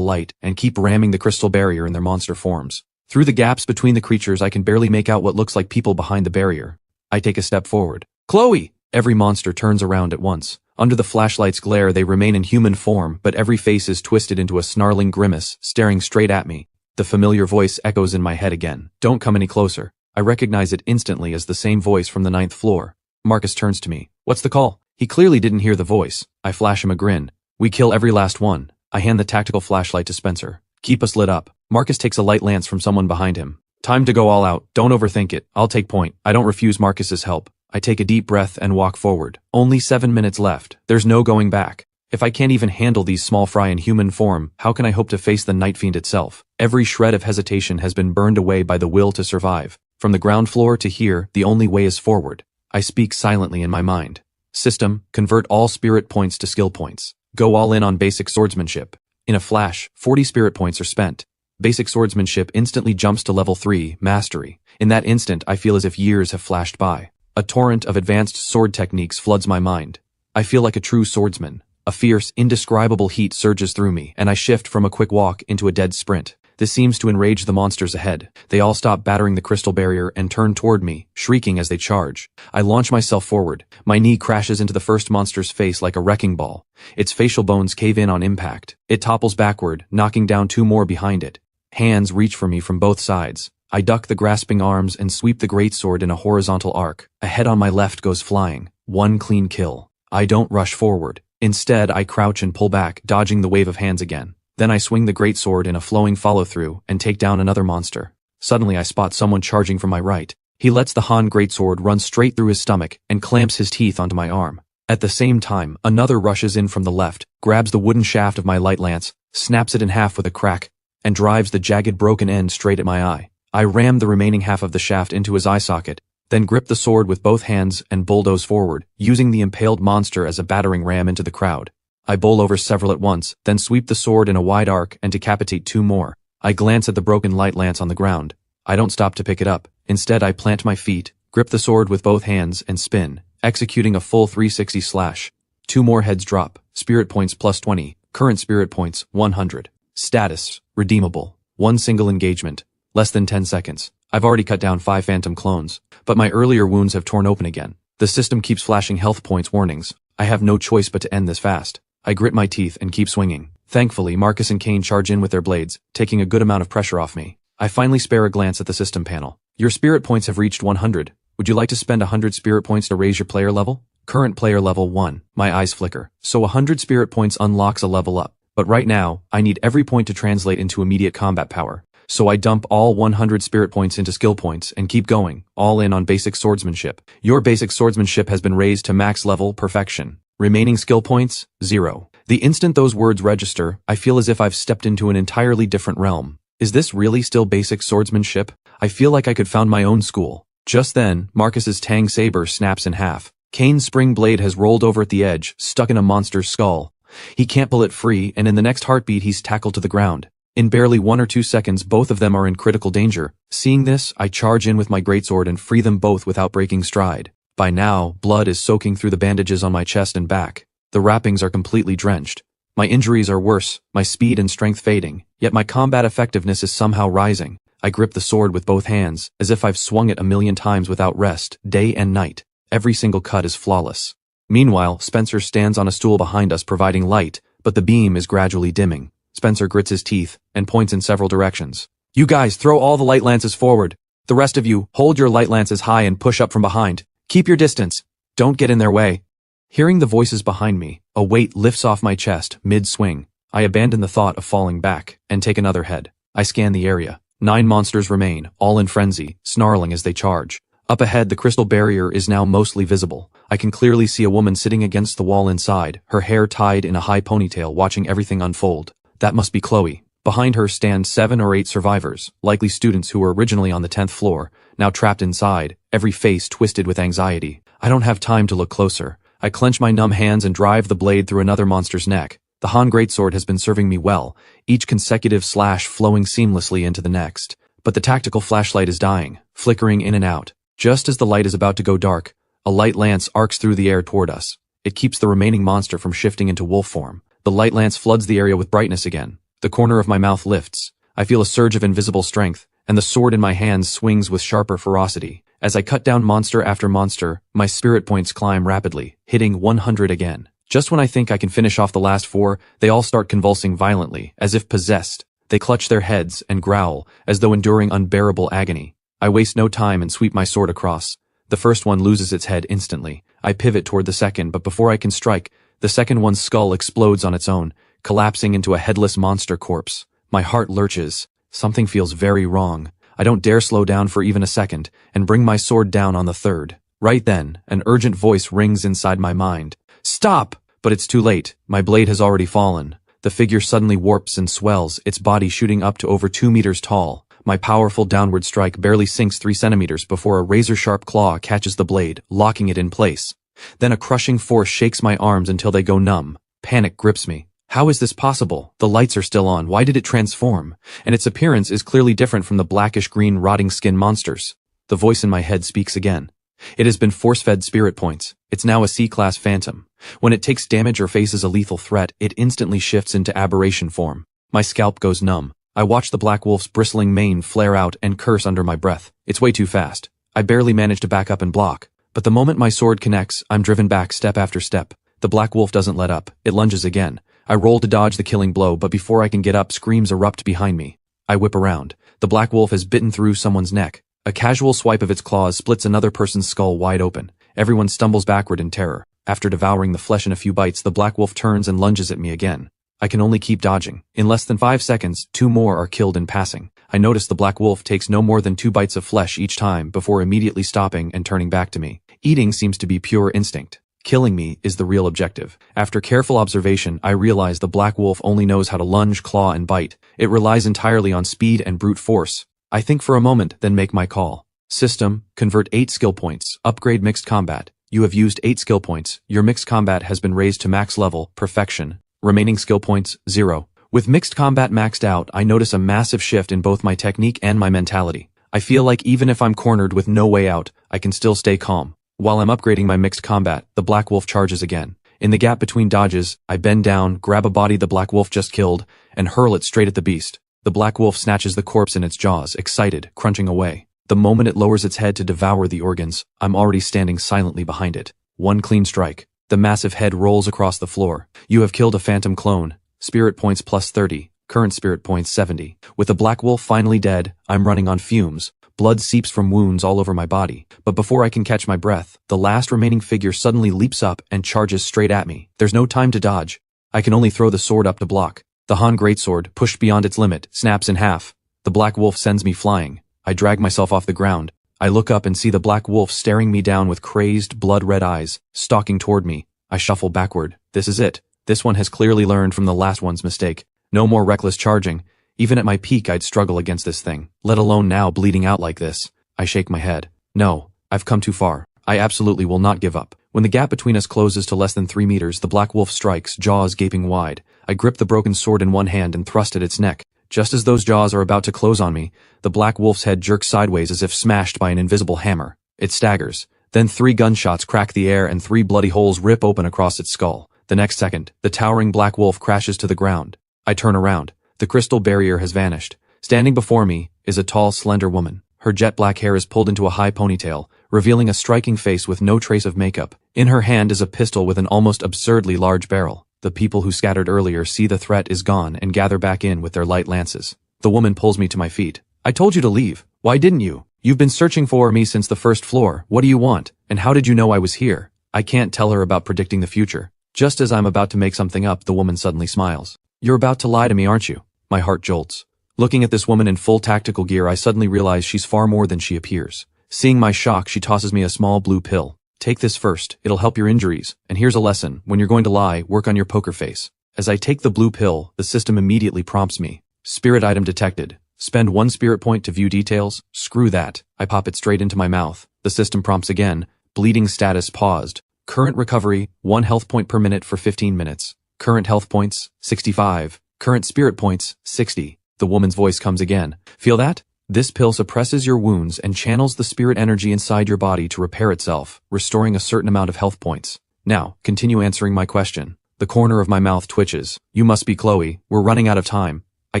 light and keep ramming the crystal barrier in their monster forms. Through the gaps between the creatures, I can barely make out what looks like people behind the barrier. I take a step forward. Chloe! Every monster turns around at once. Under the flashlight's glare, they remain in human form, but every face is twisted into a snarling grimace, staring straight at me. The familiar voice echoes in my head again. Don't come any closer. I recognize it instantly as the same voice from the 9th floor. Marcus turns to me. What's the call? He clearly didn't hear the voice. I flash him a grin. We kill every last one. I hand the tactical flashlight to Spencer. Keep us lit up. Marcus takes a light lance from someone behind him. Time to go all out. Don't overthink it. I'll take point. I don't refuse Marcus's help. I take a deep breath and walk forward. Only 7 minutes left. There's no going back. If I can't even handle these small fry in human form, how can I hope to face the Night Fiend itself? Every shred of hesitation has been burned away by the will to survive. From the ground floor to here, the only way is forward. I speak silently in my mind. System, convert all spirit points to skill points. Go all in on basic swordsmanship. In a flash, 40 spirit points are spent. Basic swordsmanship instantly jumps to level 3, mastery. In that instant, I feel as if years have flashed by. A torrent of advanced sword techniques floods my mind. I feel like a true swordsman. A fierce, indescribable heat surges through me, and I shift from a quick walk into a dead sprint. This seems to enrage the monsters ahead. They all stop battering the crystal barrier and turn toward me, shrieking as they charge. I launch myself forward. My knee crashes into the first monster's face like a wrecking ball. Its facial bones cave in on impact. It topples backward, knocking down 2 more behind it. Hands reach for me from both sides. I duck the grasping arms and sweep the greatsword in a horizontal arc. A head on my left goes flying. 1 clean kill. I don't rush forward. Instead, I crouch and pull back, dodging the wave of hands again. Then I swing the greatsword in a flowing follow-through and take down another monster. Suddenly I spot someone charging from my right. He lets the Han greatsword run straight through his stomach and clamps his teeth onto my arm. At the same time, another rushes in from the left, grabs the wooden shaft of my light lance, snaps it in half with a crack, and drives the jagged broken end straight at my eye. I rammed the remaining half of the shaft into his eye socket, then gripped the sword with both hands and bulldoze forward, using the impaled monster as a battering ram into the crowd. I bowl over several at once, then sweep the sword in a wide arc and decapitate 2 more. I glance at the broken light lance on the ground. I don't stop to pick it up. Instead, I plant my feet, grip the sword with both hands, and spin, executing a full 360 slash. 2 more heads drop. Spirit points plus 20. Current spirit points 100. Status redeemable. 1 single engagement. Less than 10 seconds. I've already cut down 5 phantom clones, but my earlier wounds have torn open again. The system keeps flashing health points warnings. I have no choice but to end this fast. I grit my teeth and keep swinging. Thankfully, Marcus and Kane charge in with their blades, taking a good amount of pressure off me. I finally spare a glance at the system panel. Your spirit points have reached 100. Would you like to spend 100 spirit points to raise your player level? Current player level 1. My eyes flicker. So 100 spirit points unlocks a level up. But right now, I need every point to translate into immediate combat power. So I dump all 100 spirit points into skill points and keep going, all in on basic swordsmanship. Your basic swordsmanship has been raised to max level perfection. Remaining skill points, 0. The instant those words register, I feel as if I've stepped into an entirely different realm. Is this really still basic swordsmanship? I feel like I could found my own school. Just then, Marcus's Tang saber snaps in half. Kane's spring blade has rolled over at the edge, stuck in a monster's skull. He can't pull it free, and in the next heartbeat he's tackled to the ground. In barely 1 or 2 seconds, both of them are in critical danger. Seeing this, I charge in with my greatsword and free them both without breaking stride. By now, blood is soaking through the bandages on my chest and back. The wrappings are completely drenched. My injuries are worse, my speed and strength fading, yet my combat effectiveness is somehow rising. I grip the sword with both hands, as if I've swung it 1,000,000 times without rest, day and night. Every single cut is flawless. Meanwhile, Spencer stands on a stool behind us providing light, but the beam is gradually dimming. Spencer grits his teeth and points in several directions. You guys, throw all the light lances forward. The rest of you, hold your light lances high and push up from behind. Keep your distance. Don't get in their way. Hearing the voices behind me, a weight lifts off my chest, mid-swing. I abandon the thought of falling back, and take another head. I scan the area. 9 monsters remain, all in frenzy, snarling as they charge. Up ahead, the crystal barrier is now mostly visible. I can clearly see a woman sitting against the wall inside, her hair tied in a high ponytail, watching everything unfold. That must be Chloe. Behind her stand 7 or 8 survivors, likely students who were originally on the 10th floor, now trapped inside, every face twisted with anxiety. I don't have time to look closer. I clench my numb hands and drive the blade through another monster's neck. The Han greatsword has been serving me well, each consecutive slash flowing seamlessly into the next. But the tactical flashlight is dying, flickering in and out. Just as the light is about to go dark, a light lance arcs through the air toward us. It keeps the remaining monster from shifting into wolf form. The light lance floods the area with brightness again. The corner of my mouth lifts. I feel a surge of invisible strength, and the sword in my hands swings with sharper ferocity. As I cut down monster after monster, my spirit points climb rapidly, hitting 100 again. Just when I think I can finish off the last 4, they all start convulsing violently, as if possessed. They clutch their heads and growl, as though enduring unbearable agony. I waste no time and sweep my sword across. The first one loses its head instantly. I pivot toward the second, but before I can strike, the second one's skull explodes on its own, collapsing into a headless monster corpse. My heart lurches. Something feels very wrong. I don't dare slow down for even a second, and bring my sword down on the third. Right then, an urgent voice rings inside my mind. Stop! But it's too late. My blade has already fallen. The figure suddenly warps and swells, its body shooting up to over 2 meters tall. My powerful downward strike barely sinks 3 centimeters before a razor-sharp claw catches the blade, locking it in place. Then a crushing force shakes my arms until they go numb. Panic grips me. How is this possible? The lights are still on. Why did it transform? And its appearance is clearly different from the blackish-green rotting skin monsters. The voice in my head speaks again. It has been force-fed spirit points. It's now a C-class phantom. When it takes damage or faces a lethal threat, it instantly shifts into aberration form. My scalp goes numb. I watch the black wolf's bristling mane flare out and curse under my breath. It's way too fast. I barely manage to back up and block. But the moment my sword connects, I'm driven back step after step. The black wolf doesn't let up. It lunges again. I roll to dodge the killing blow, but before I can get up, screams erupt behind me. I whip around. The black wolf has bitten through someone's neck. A casual swipe of its claws splits another person's skull wide open. Everyone stumbles backward in terror. After devouring the flesh in a few bites, the black wolf turns and lunges at me again. I can only keep dodging. In less than 5 seconds, 2 more are killed in passing. I notice the black wolf takes no more than 2 bites of flesh each time before immediately stopping and turning back to me. Eating seems to be pure instinct. Killing me is the real objective. After careful observation, I realize the black wolf only knows how to lunge, claw, and bite. It relies entirely on speed and brute force. I think for a moment, then make my call. System, convert 8 skill points, upgrade mixed combat. You have used 8 skill points. Your mixed combat has been raised to max level, perfection. Remaining skill points, 0. With mixed combat maxed out, I notice a massive shift in both my technique and my mentality. I feel like even if I'm cornered with no way out, I can still stay calm. While I'm upgrading my mixed combat, the Black Wolf charges again. In the gap between dodges, I bend down, grab a body the Black Wolf just killed, and hurl it straight at the beast. The Black Wolf snatches the corpse in its jaws, excited, crunching away. The moment it lowers its head to devour the organs, I'm already standing silently behind it. One clean strike. The massive head rolls across the floor. You have killed a phantom clone. Spirit points plus 30. Current spirit points 70. With the Black Wolf finally dead, I'm running on fumes. Blood seeps from wounds all over my body. But before I can catch my breath, the last remaining figure suddenly leaps up and charges straight at me. There's no time to dodge. I can only throw the sword up to block. The Han Greatsword, pushed beyond its limit, snaps in half. The Black Wolf sends me flying. I drag myself off the ground. I look up and see the Black Wolf staring me down with crazed, blood-red eyes, stalking toward me. I shuffle backward. This is it. This one has clearly learned from the last one's mistake. No more reckless charging. Even at my peak, I'd struggle against this thing, let alone now bleeding out like this. I shake my head. No, I've come too far. I absolutely will not give up. When the gap between us closes to less than 3 meters, the Black Wolf strikes, jaws gaping wide. I grip the broken sword in one hand and thrust at its neck. Just as those jaws are about to close on me, the Black Wolf's head jerks sideways as if smashed by an invisible hammer. It staggers. Then 3 gunshots crack the air and 3 bloody holes rip open across its skull. The next second, the towering Black Wolf crashes to the ground. I turn around. The crystal barrier has vanished. Standing before me is a tall, slender woman. Her jet black hair is pulled into a high ponytail, revealing a striking face with no trace of makeup. In her hand is a pistol with an almost absurdly large barrel. The people who scattered earlier see the threat is gone and gather back in with their light lances. The woman pulls me to my feet. I told you to leave. Why didn't you? You've been searching for me since the first floor. What do you want? And how did you know I was here? I can't tell her about predicting the future. Just as I'm about to make something up, the woman suddenly smiles. You're about to lie to me, aren't you? My heart jolts. Looking at this woman in full tactical gear, I suddenly realize she's far more than she appears. Seeing my shock, she tosses me a small blue pill. Take this first. It'll help your injuries. And here's a lesson. When you're going to lie, work on your poker face. As I take the blue pill, the system immediately prompts me. Spirit item detected. Spend 1 spirit point to view details. Screw that. I pop it straight into my mouth. The system prompts again. Bleeding status paused. Current recovery, 1 health point per minute for 15 minutes. Current health points, 65. Current spirit points, 60. The woman's voice comes again. Feel that? This pill suppresses your wounds and channels the spirit energy inside your body to repair itself, restoring a certain amount of health points. Now, continue answering my question. The corner of my mouth twitches. You must be Chloe. We're running out of time. I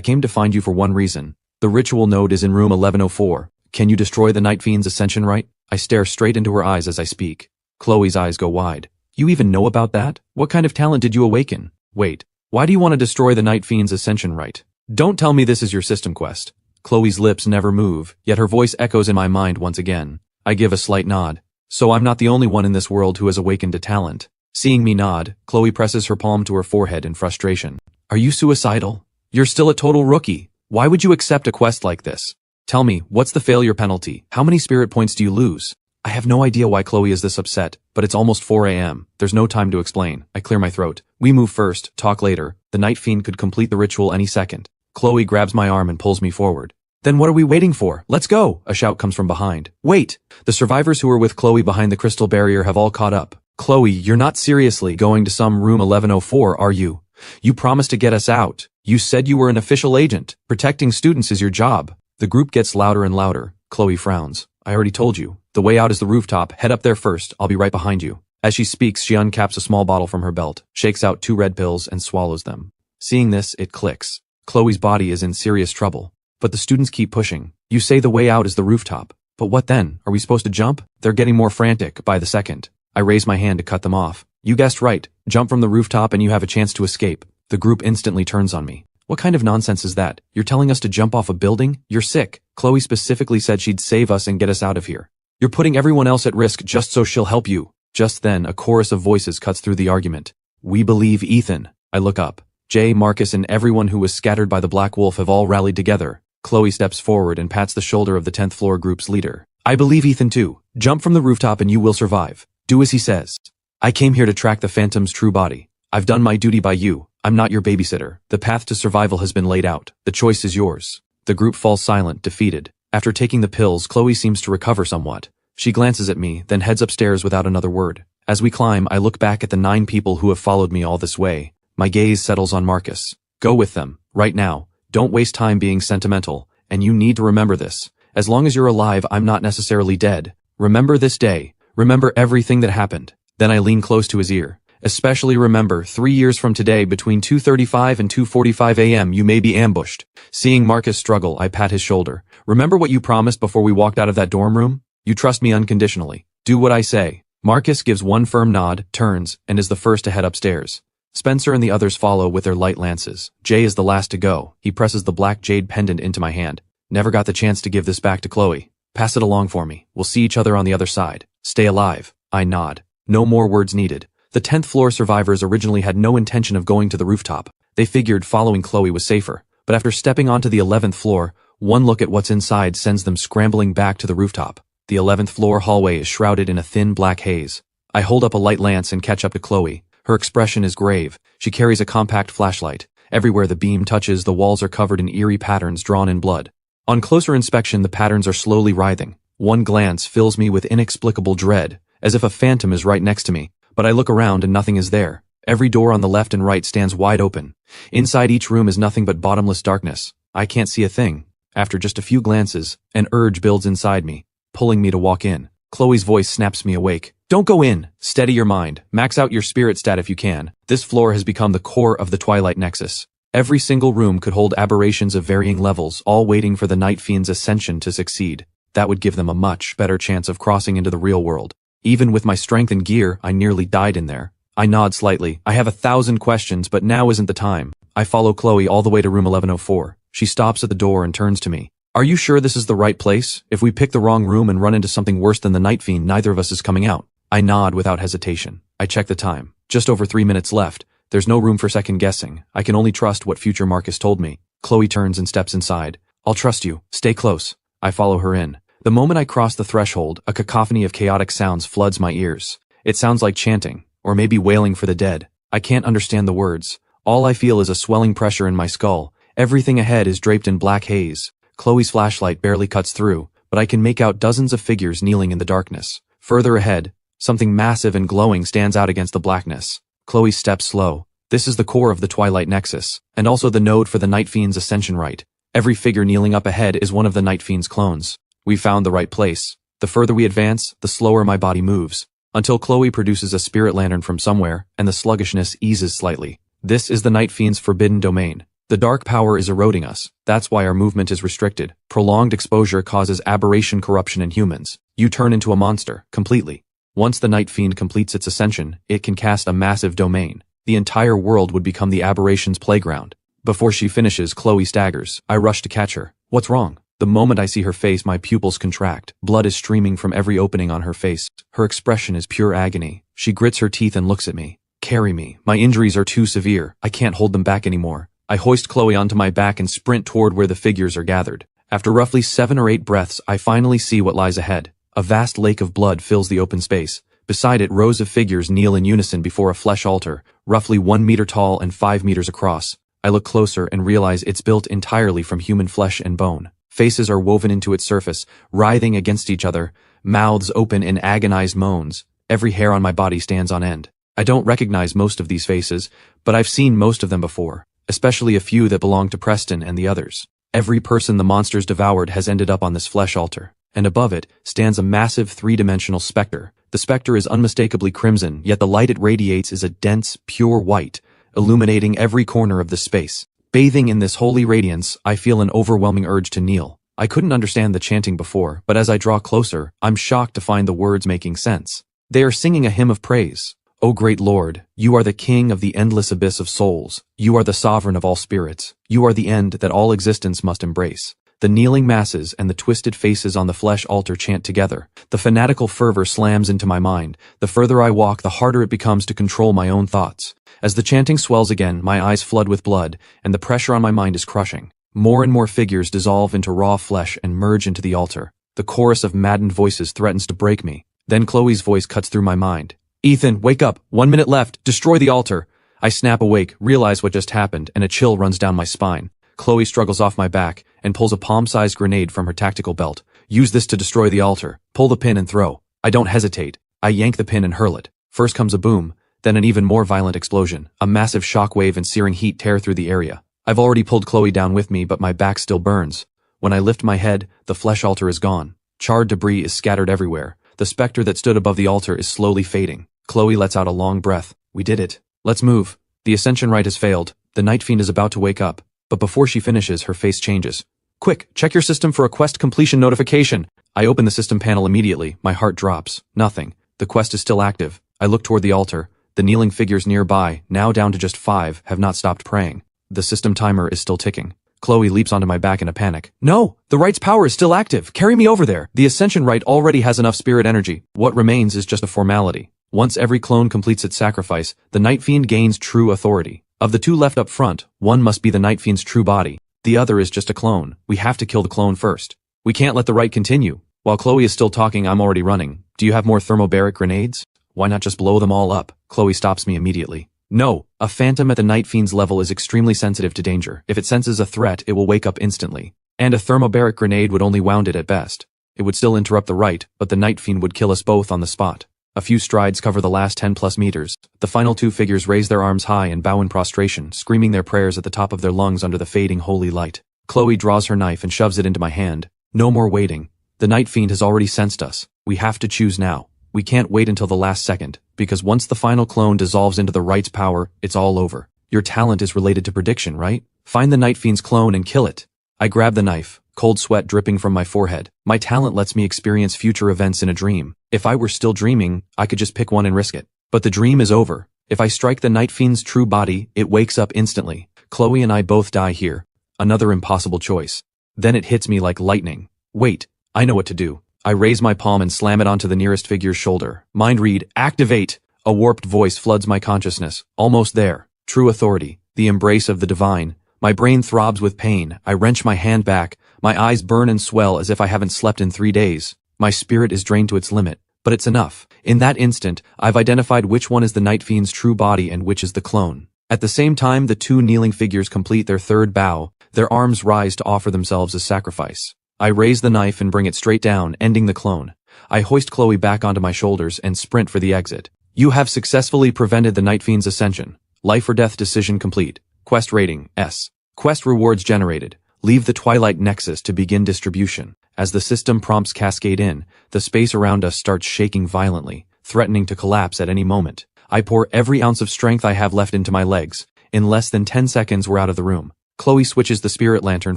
came to find you for one reason. The ritual node is in room 1104. Can you destroy the Night Fiend's ascension rite? I stare straight into her eyes as I speak. Chloe's eyes go wide. You even know about that? What kind of talent did you awaken? Wait, why do you want to destroy the Night Fiend's ascension rite? Don't tell me this is your system quest. Chloe's lips never move, yet her voice echoes in my mind once again. I give a slight nod. So I'm not the only one in this world who has awakened a talent. Seeing me nod, Chloe presses her palm to her forehead in frustration. Are you suicidal? You're still a total rookie. Why would you accept a quest like this? Tell me, what's the failure penalty? How many spirit points do you lose? I have no idea why Chloe is this upset, but it's almost 4 a.m. There's no time to explain. I clear my throat. We move first, talk later. The Night Fiend could complete the ritual any second. Chloe grabs my arm and pulls me forward. Then what are we waiting for? Let's go! A shout comes from behind. Wait! The survivors who were with Chloe behind the crystal barrier have all caught up. Chloe, you're not seriously going to some room 1104, are you? You promised to get us out. You said you were an official agent. Protecting students is your job. The group gets louder and louder. Chloe frowns. I already told you. The way out is the rooftop. Head up there first. I'll be right behind you. As she speaks, she uncaps a small bottle from her belt, shakes out 2 red pills, and swallows them. Seeing this, it clicks. Chloe's body is in serious trouble. But the students keep pushing. You say the way out is the rooftop. But what then? Are we supposed to jump? They're getting more frantic by the second. I raise my hand to cut them off. You guessed right. Jump from the rooftop and you have a chance to escape. The group instantly turns on me. What kind of nonsense is that? You're telling us to jump off a building? You're sick. Chloe specifically said she'd save us and get us out of here. You're putting everyone else at risk just so she'll help you. Just then, a chorus of voices cuts through the argument. We believe Ethan. I look up. Jay, Marcus, and everyone who was scattered by the Black Wolf have all rallied together. Chloe steps forward and pats the shoulder of the 10th floor group's leader. I believe Ethan too. Jump from the rooftop and you will survive. Do as he says. I came here to track the Phantom's true body. I've done my duty by you. I'm not your babysitter. The path to survival has been laid out. The choice is yours. The group falls silent, defeated. After taking the pills, Chloe seems to recover somewhat. She glances at me, then heads upstairs without another word. As we climb, I look back at the 9 people who have followed me all this way. My gaze settles on Marcus. Go with them, right now. Don't waste time being sentimental, and you need to remember this. As long as you're alive, I'm not necessarily dead. Remember this day. Remember everything that happened. Then I lean close to his ear. Especially remember, 3 years from today, between 2:35 and 2:45 a.m., you may be ambushed. Seeing Marcus struggle, I pat his shoulder. Remember what you promised before we walked out of that dorm room? You trust me unconditionally. Do what I say. Marcus gives one firm nod, turns, and is the first to head upstairs. Spencer and the others follow with their light lances. Jay is the last to go. He presses the black jade pendant into my hand. Never got the chance to give this back to Chloe. Pass it along for me. We'll see each other on the other side. Stay alive. I nod. No more words needed. The 10th floor survivors originally had no intention of going to the rooftop. They figured following Chloe was safer. But after stepping onto the 11th floor, one look at what's inside sends them scrambling back to the rooftop. The 11th floor hallway is shrouded in a thin black haze. I hold up a light lance and catch up to Chloe. Her expression is grave. She carries a compact flashlight. Everywhere the beam touches, the walls are covered in eerie patterns drawn in blood. On closer inspection, the patterns are slowly writhing. One glance fills me with inexplicable dread, as if a phantom is right next to me. But I look around and nothing is there. Every door on the left and right stands wide open. Inside each room is nothing but bottomless darkness. I can't see a thing. After just a few glances, an urge builds inside me, pulling me to walk in. Chloe's voice snaps me awake. Don't go in. Steady your mind. Max out your spirit stat if you can. This floor has become the core of the Twilight Nexus. Every single room could hold aberrations of varying levels, all waiting for the Night Fiend's ascension to succeed. That would give them a much better chance of crossing into the real world. Even with my strength and gear, I nearly died in there. I nod slightly. I have 1,000 questions, but now isn't the time. I follow Chloe all the way to room 1104. She stops at the door and turns to me. Are you sure this is the right place? If we pick the wrong room and run into something worse than the Night Fiend, neither of us is coming out. I nod without hesitation. I check the time. Just over 3 minutes left. There's no room for second guessing. I can only trust what future Marcus told me. Chloe turns and steps inside. I'll trust you. Stay close. I follow her in. The moment I cross the threshold, a cacophony of chaotic sounds floods my ears. It sounds like chanting, or maybe wailing for the dead. I can't understand the words. All I feel is a swelling pressure in my skull. Everything ahead is draped in black haze. Chloe's flashlight barely cuts through, but I can make out dozens of figures kneeling in the darkness. Further ahead, something massive and glowing stands out against the blackness. Chloe steps slow. This is the core of the Twilight Nexus, and also the node for the Night Fiend's ascension rite. Every figure kneeling up ahead is one of the Night Fiend's clones. We found the right place. The further we advance, the slower my body moves, until Chloe produces a spirit lantern from somewhere, and the sluggishness eases slightly. This is the Night Fiend's forbidden domain. The dark power is eroding us. That's why our movement is restricted. Prolonged exposure causes aberration corruption in humans. You turn into a monster, completely. Once the Night Fiend completes its ascension, it can cast a massive domain. The entire world would become the aberration's playground. Before she finishes, Chloe staggers. I rush to catch her. What's wrong? The moment I see her face, my pupils contract. Blood is streaming from every opening on her face. Her expression is pure agony. She grits her teeth and looks at me. Carry me. My injuries are too severe. I can't hold them back anymore. I hoist Chloe onto my back and sprint toward where the figures are gathered. After roughly 7 or 8 breaths, I finally see what lies ahead. A vast lake of blood fills the open space. Beside it, rows of figures kneel in unison before a flesh altar, roughly 1 meter tall and 5 meters across. I look closer and realize it's built entirely from human flesh and bone. Faces are woven into its surface, writhing against each other, mouths open in agonized moans. Every hair on my body stands on end. I don't recognize most of these faces, but I've seen most of them before, especially a few that belong to Preston and the others. Every person the monsters devoured has ended up on this flesh altar, and above it stands a massive 3-dimensional specter. The specter is unmistakably crimson, yet the light it radiates is a dense, pure white, illuminating every corner of the space. Bathing in this holy radiance, I feel an overwhelming urge to kneel. I couldn't understand the chanting before, but as I draw closer, I'm shocked to find the words making sense. They are singing a hymn of praise. O great Lord, you are the King of the endless abyss of souls. You are the sovereign of all spirits. You are the end that all existence must embrace. The kneeling masses and the twisted faces on the flesh altar chant together. The fanatical fervor slams into my mind. The further I walk, the harder it becomes to control my own thoughts. As the chanting swells again, my eyes flood with blood, and the pressure on my mind is crushing. More and more figures dissolve into raw flesh and merge into the altar. The chorus of maddened voices threatens to break me. Then Chloe's voice cuts through my mind. Ethan, wake up! 1 minute left! Destroy the altar! I snap awake, realize what just happened, and a chill runs down my spine. Chloe struggles off my back, and pulls a palm-sized grenade from her tactical belt. Use this to destroy the altar. Pull the pin and throw. I don't hesitate. I yank the pin and hurl it. First comes a boom, then an even more violent explosion. A massive shockwave and searing heat tear through the area. I've already pulled Chloe down with me, but my back still burns. When I lift my head, the flesh altar is gone. Charred debris is scattered everywhere. The specter that stood above the altar is slowly fading. Chloe lets out a long breath. We did it. Let's move. The ascension rite has failed. The Night Fiend is about to wake up. But before she finishes, her face changes. Quick, check your system for a quest completion notification. I open the system panel immediately. My heart drops. Nothing. The quest is still active. I look toward the altar. The kneeling figures nearby, now down to just 5, have not stopped praying. The system timer is still ticking. Chloe leaps onto my back in a panic. No! The rite's power is still active! Carry me over there! The ascension rite already has enough spirit energy. What remains is just a formality. Once every clone completes its sacrifice, the Night Fiend gains true authority. Of the 2 left up front, one must be the Night Fiend's true body. The other is just a clone. We have to kill the clone first. We can't let the rite continue. While Chloe is still talking, I'm already running. Do you have more thermobaric grenades? Why not just blow them all up? Chloe stops me immediately. No, a phantom at the Night Fiend's level is extremely sensitive to danger. If it senses a threat, it will wake up instantly. And a thermobaric grenade would only wound it at best. It would still interrupt the rite, but the Night Fiend would kill us both on the spot. A few strides cover the last 10+ meters. The final 2 figures raise their arms high and bow in prostration, screaming their prayers at the top of their lungs under the fading holy light. Chloe draws her knife and shoves it into my hand. No more waiting. The Night Fiend has already sensed us. We have to choose now. We can't wait until the last second, because once the final clone dissolves into the rite's power, it's all over. Your talent is related to prediction, right? Find the Night Fiend's clone and kill it. I grab the knife, cold sweat dripping from my forehead. My talent lets me experience future events in a dream. If I were still dreaming, I could just pick one and risk it. But the dream is over. If I strike the Night Fiend's true body, it wakes up instantly. Chloe and I both die here. Another impossible choice. Then it hits me like lightning. Wait, I know what to do. I raise my palm and slam it onto the nearest figure's shoulder. Mind read, activate! A warped voice floods my consciousness. Almost there. True authority. The embrace of the divine. My brain throbs with pain. I wrench my hand back. My eyes burn and swell as if I haven't slept in 3 days. My spirit is drained to its limit. But it's enough. In that instant, I've identified which one is the Night Fiend's true body and which is the clone. At the same time, the 2 kneeling figures complete their 3rd bow. Their arms rise to offer themselves as sacrifice. I raise the knife and bring it straight down, ending the clone. I hoist Chloe back onto my shoulders and sprint for the exit. You have successfully prevented the Night Fiend's ascension. Life or death decision complete. Quest rating, S. Quest rewards generated. Leave the Twilight Nexus to begin distribution. As the system prompts cascade in, the space around us starts shaking violently, threatening to collapse at any moment. I pour every ounce of strength I have left into my legs. In less than 10 seconds, we're out of the room. Chloe switches the spirit lantern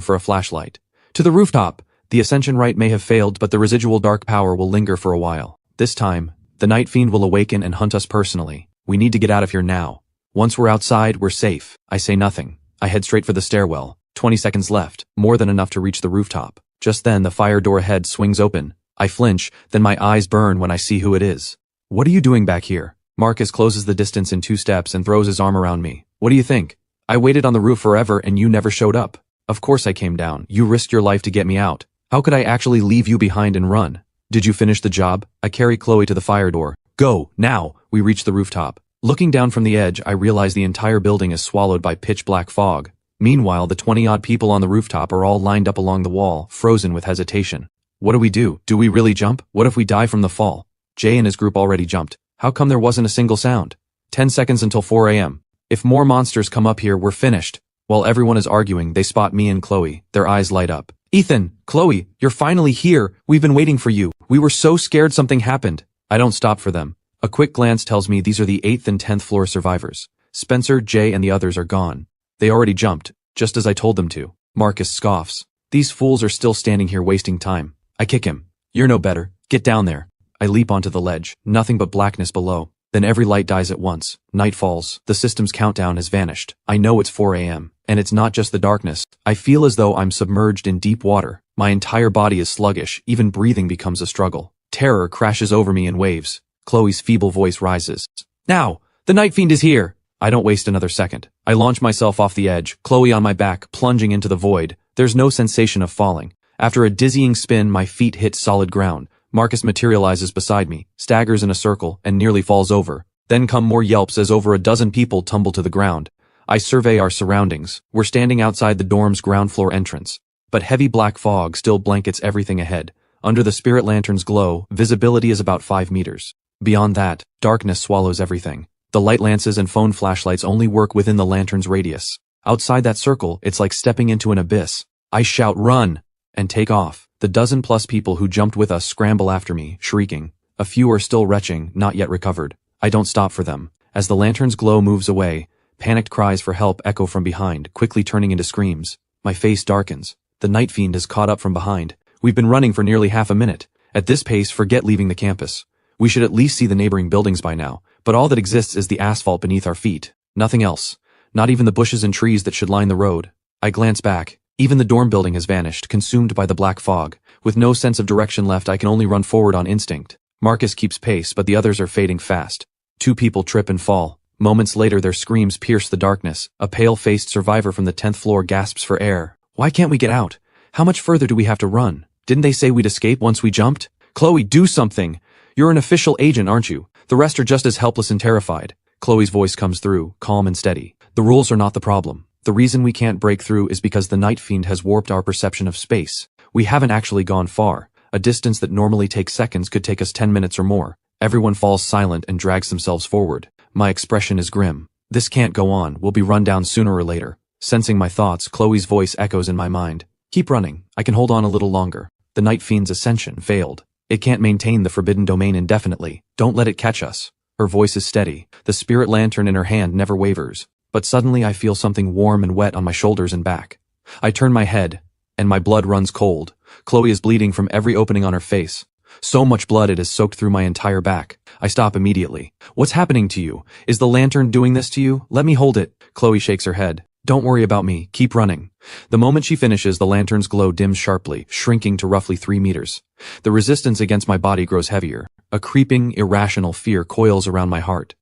for a flashlight. To the rooftop! The ascension rite may have failed, but the residual dark power will linger for a while. This time, the Night Fiend will awaken and hunt us personally. We need to get out of here now. Once we're outside, we're safe. I say nothing. I head straight for the stairwell. 20 seconds left, more than enough to reach the rooftop. Just then, the fire door ahead swings open. I flinch, then my eyes burn when I see who it is. What are you doing back here? Marcus closes the distance in 2 steps and throws his arm around me. What do you think? I waited on the roof forever and you never showed up. Of course I came down. You risked your life to get me out. How could I actually leave you behind and run? Did you finish the job? I carry Chloe to the fire door. Go, now! We reach the rooftop. Looking down from the edge, I realize the entire building is swallowed by pitch black fog. Meanwhile, the 20-odd people on the rooftop are all lined up along the wall, frozen with hesitation. What do we do? Do we really jump? What if we die from the fall? Jay and his group already jumped. How come there wasn't a single sound? 10 seconds until 4 a.m. If more monsters come up here, we're finished. While everyone is arguing, they spot me and Chloe. Their eyes light up. Ethan, Chloe, you're finally here. We've been waiting for you. We were so scared something happened. I don't stop for them. A quick glance tells me these are the 8th and 10th floor survivors. Spencer, Jay, and the others are gone. They already jumped, just as I told them to. Marcus scoffs. These fools are still standing here wasting time. I kick him. You're no better. Get down there. I leap onto the ledge. Nothing but blackness below. Then every light dies at once. Night falls. The system's countdown has vanished. I know it's 4 a.m. And it's not just the darkness. I feel as though I'm submerged in deep water. My entire body is sluggish. Even breathing becomes a struggle. Terror crashes over me in waves. Chloe's feeble voice rises. Now! The Night Fiend is here! I don't waste another second. I launch myself off the edge, Chloe on my back, plunging into the void. There's no sensation of falling. After a dizzying spin, my feet hit solid ground. Marcus materializes beside me, staggers in a circle, and nearly falls over. Then come more yelps as over a dozen people tumble to the ground. I survey our surroundings. We're standing outside the dorm's ground floor entrance. but heavy black fog still blankets everything ahead. Under the spirit lantern's glow, visibility is about 5 meters. Beyond that, darkness swallows everything. The light lances and phone flashlights only work within the lantern's radius. Outside that circle, it's like stepping into an abyss. I shout, "Run!" and take off. The dozen-plus people who jumped with us scramble after me, shrieking. A few are still retching, not yet recovered. I don't stop for them. As the lantern's glow moves away, panicked cries for help echo from behind, quickly turning into screams. My face darkens. The night fiend has caught up from behind. We've been running for nearly half a minute. At this pace, forget leaving the campus. We should at least see the neighboring buildings by now, but all that exists is the asphalt beneath our feet. Nothing else. Not even the bushes and trees that should line the road. I glance back. Even the dorm building has vanished, consumed by the black fog. With no sense of direction left, I can only run forward on instinct. Marcus keeps pace, but the others are fading fast. 2 people trip and fall. Moments later, their screams pierce the darkness. A pale-faced survivor from the 10th floor gasps for air. Why can't we get out? How much further do we have to run? Didn't they say we'd escape once we jumped? Chloe, do something! You're an official agent, aren't you? The rest are just as helpless and terrified. Chloe's voice comes through, calm and steady. The rules are not the problem. The reason we can't break through is because the night fiend has warped our perception of space. We haven't actually gone far. A distance that normally takes seconds could take us 10 minutes or more. Everyone falls silent and drags themselves forward. My expression is grim. This can't go on. We'll be run down sooner or later. Sensing my thoughts, Chloe's voice echoes in my mind. Keep running. I can hold on a little longer. The night fiend's ascension failed. It can't maintain the forbidden domain indefinitely. Don't let it catch us. Her voice is steady. The spirit lantern in her hand never wavers. But suddenly I feel something warm and wet on my shoulders and back. I turn my head, and my blood runs cold. Chloe is bleeding from every opening on her face. So much blood it has soaked through my entire back. I stop immediately. What's happening to you? Is the lantern doing this to you? Let me hold it. Chloe shakes her head. Don't worry about me. Keep running. The moment she finishes, the lantern's glow dims sharply, shrinking to roughly 3 meters. The resistance against my body grows heavier. A creeping, irrational fear coils around my heart.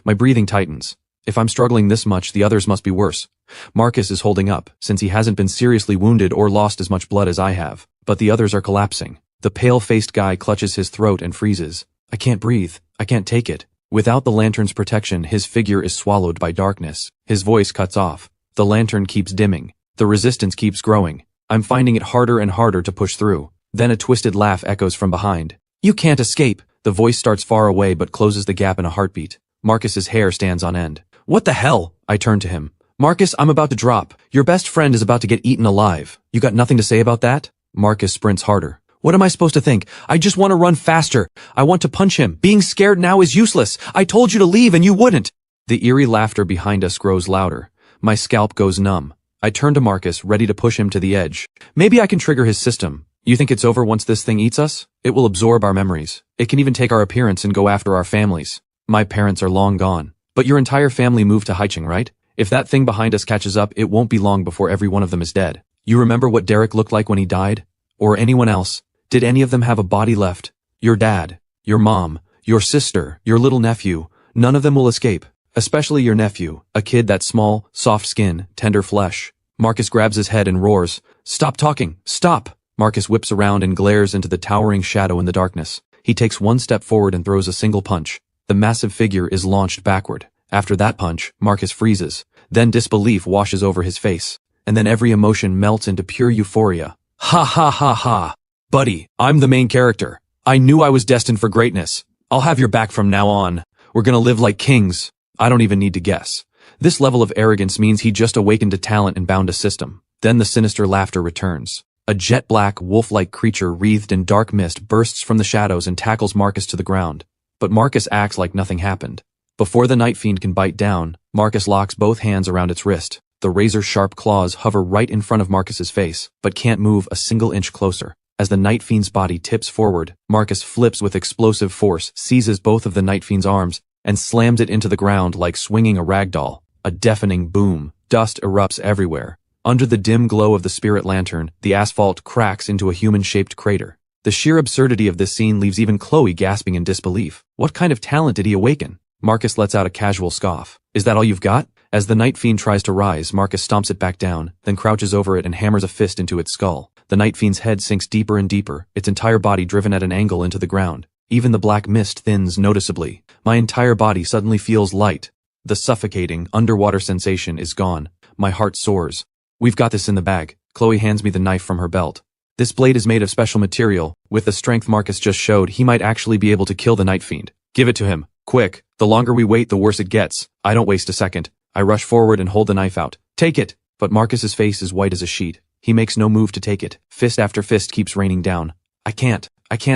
My breathing tightens. If I'm struggling this much, the others must be worse. Marcus is holding up, since he hasn't been seriously wounded or lost as much blood as I have. But the others are collapsing. The pale-faced guy clutches his throat and freezes. I can't breathe. I can't take it. Without the lantern's protection, his figure is swallowed by darkness. His voice cuts off. The lantern keeps dimming. The resistance keeps growing. I'm finding it harder and harder to push through. Then a twisted laugh echoes from behind. You can't escape. The voice starts far away but closes the gap in a heartbeat. Marcus's hair stands on end. What the hell? I turn to him. Marcus, I'm about to drop. Your best friend is about to get eaten alive. You got nothing to say about that? Marcus sprints harder. What am I supposed to think? I just want to run faster. I want to punch him. Being scared now is useless. I told you to leave and you wouldn't. The eerie laughter behind us grows louder. My scalp goes numb. I turn to Marcus, ready to push him to the edge. Maybe I can trigger his system. You think it's over once this thing eats us? It will absorb our memories. It can even take our appearance and go after our families. My parents are long gone. But your entire family moved to Haicheng, right? If that thing behind us catches up, it won't be long before every one of them is dead. You remember what Derek looked like when he died? Or anyone else? Did any of them have a body left? Your dad, your mom, your sister, your little nephew. None of them will escape. Especially your nephew, a kid that's small, soft skin, tender flesh. Marcus grabs his head and roars. Stop talking! Stop! Marcus whips around and glares into the towering shadow in the darkness. He takes one step forward and throws a single punch. The massive figure is launched backward. After that punch, Marcus freezes. Then disbelief washes over his face. And then every emotion melts into pure euphoria. Ha ha ha ha! Buddy, I'm the main character. I knew I was destined for greatness. I'll have your back from now on. We're gonna live like kings. I don't even need to guess. This level of arrogance means he just awakened a talent and bound a system. Then the sinister laughter returns. A jet-black, wolf-like creature wreathed in dark mist bursts from the shadows and tackles Marcus to the ground. But Marcus acts like nothing happened. Before the night fiend can bite down, Marcus locks both hands around its wrist. The razor-sharp claws hover right in front of Marcus's face, but can't move a single inch closer. As the night fiend's body tips forward, Marcus flips with explosive force, seizes both of the night fiend's arms, and slams it into the ground like swinging a ragdoll. A deafening boom. Dust erupts everywhere. Under the dim glow of the spirit lantern, the asphalt cracks into a human-shaped crater. The sheer absurdity of this scene leaves even Chloe gasping in disbelief. What kind of talent did he awaken? Marcus lets out a casual scoff. Is that all you've got? As the night fiend tries to rise, Marcus stomps it back down, then crouches over it and hammers a fist into its skull. The night fiend's head sinks deeper and deeper, its entire body driven at an angle into the ground. Even the black mist thins noticeably. My entire body suddenly feels light. The suffocating, underwater sensation is gone. My heart soars. We've got this in the bag. Chloe hands me the knife from her belt. This blade is made of special material. With the strength Marcus just showed, he might actually be able to kill the Night Fiend. Give it to him. Quick. The longer we wait, the worse it gets. I don't waste a second. I rush forward and hold the knife out. Take it! But Marcus's face is white as a sheet. He makes no move to take it. Fist after fist keeps raining down. I can't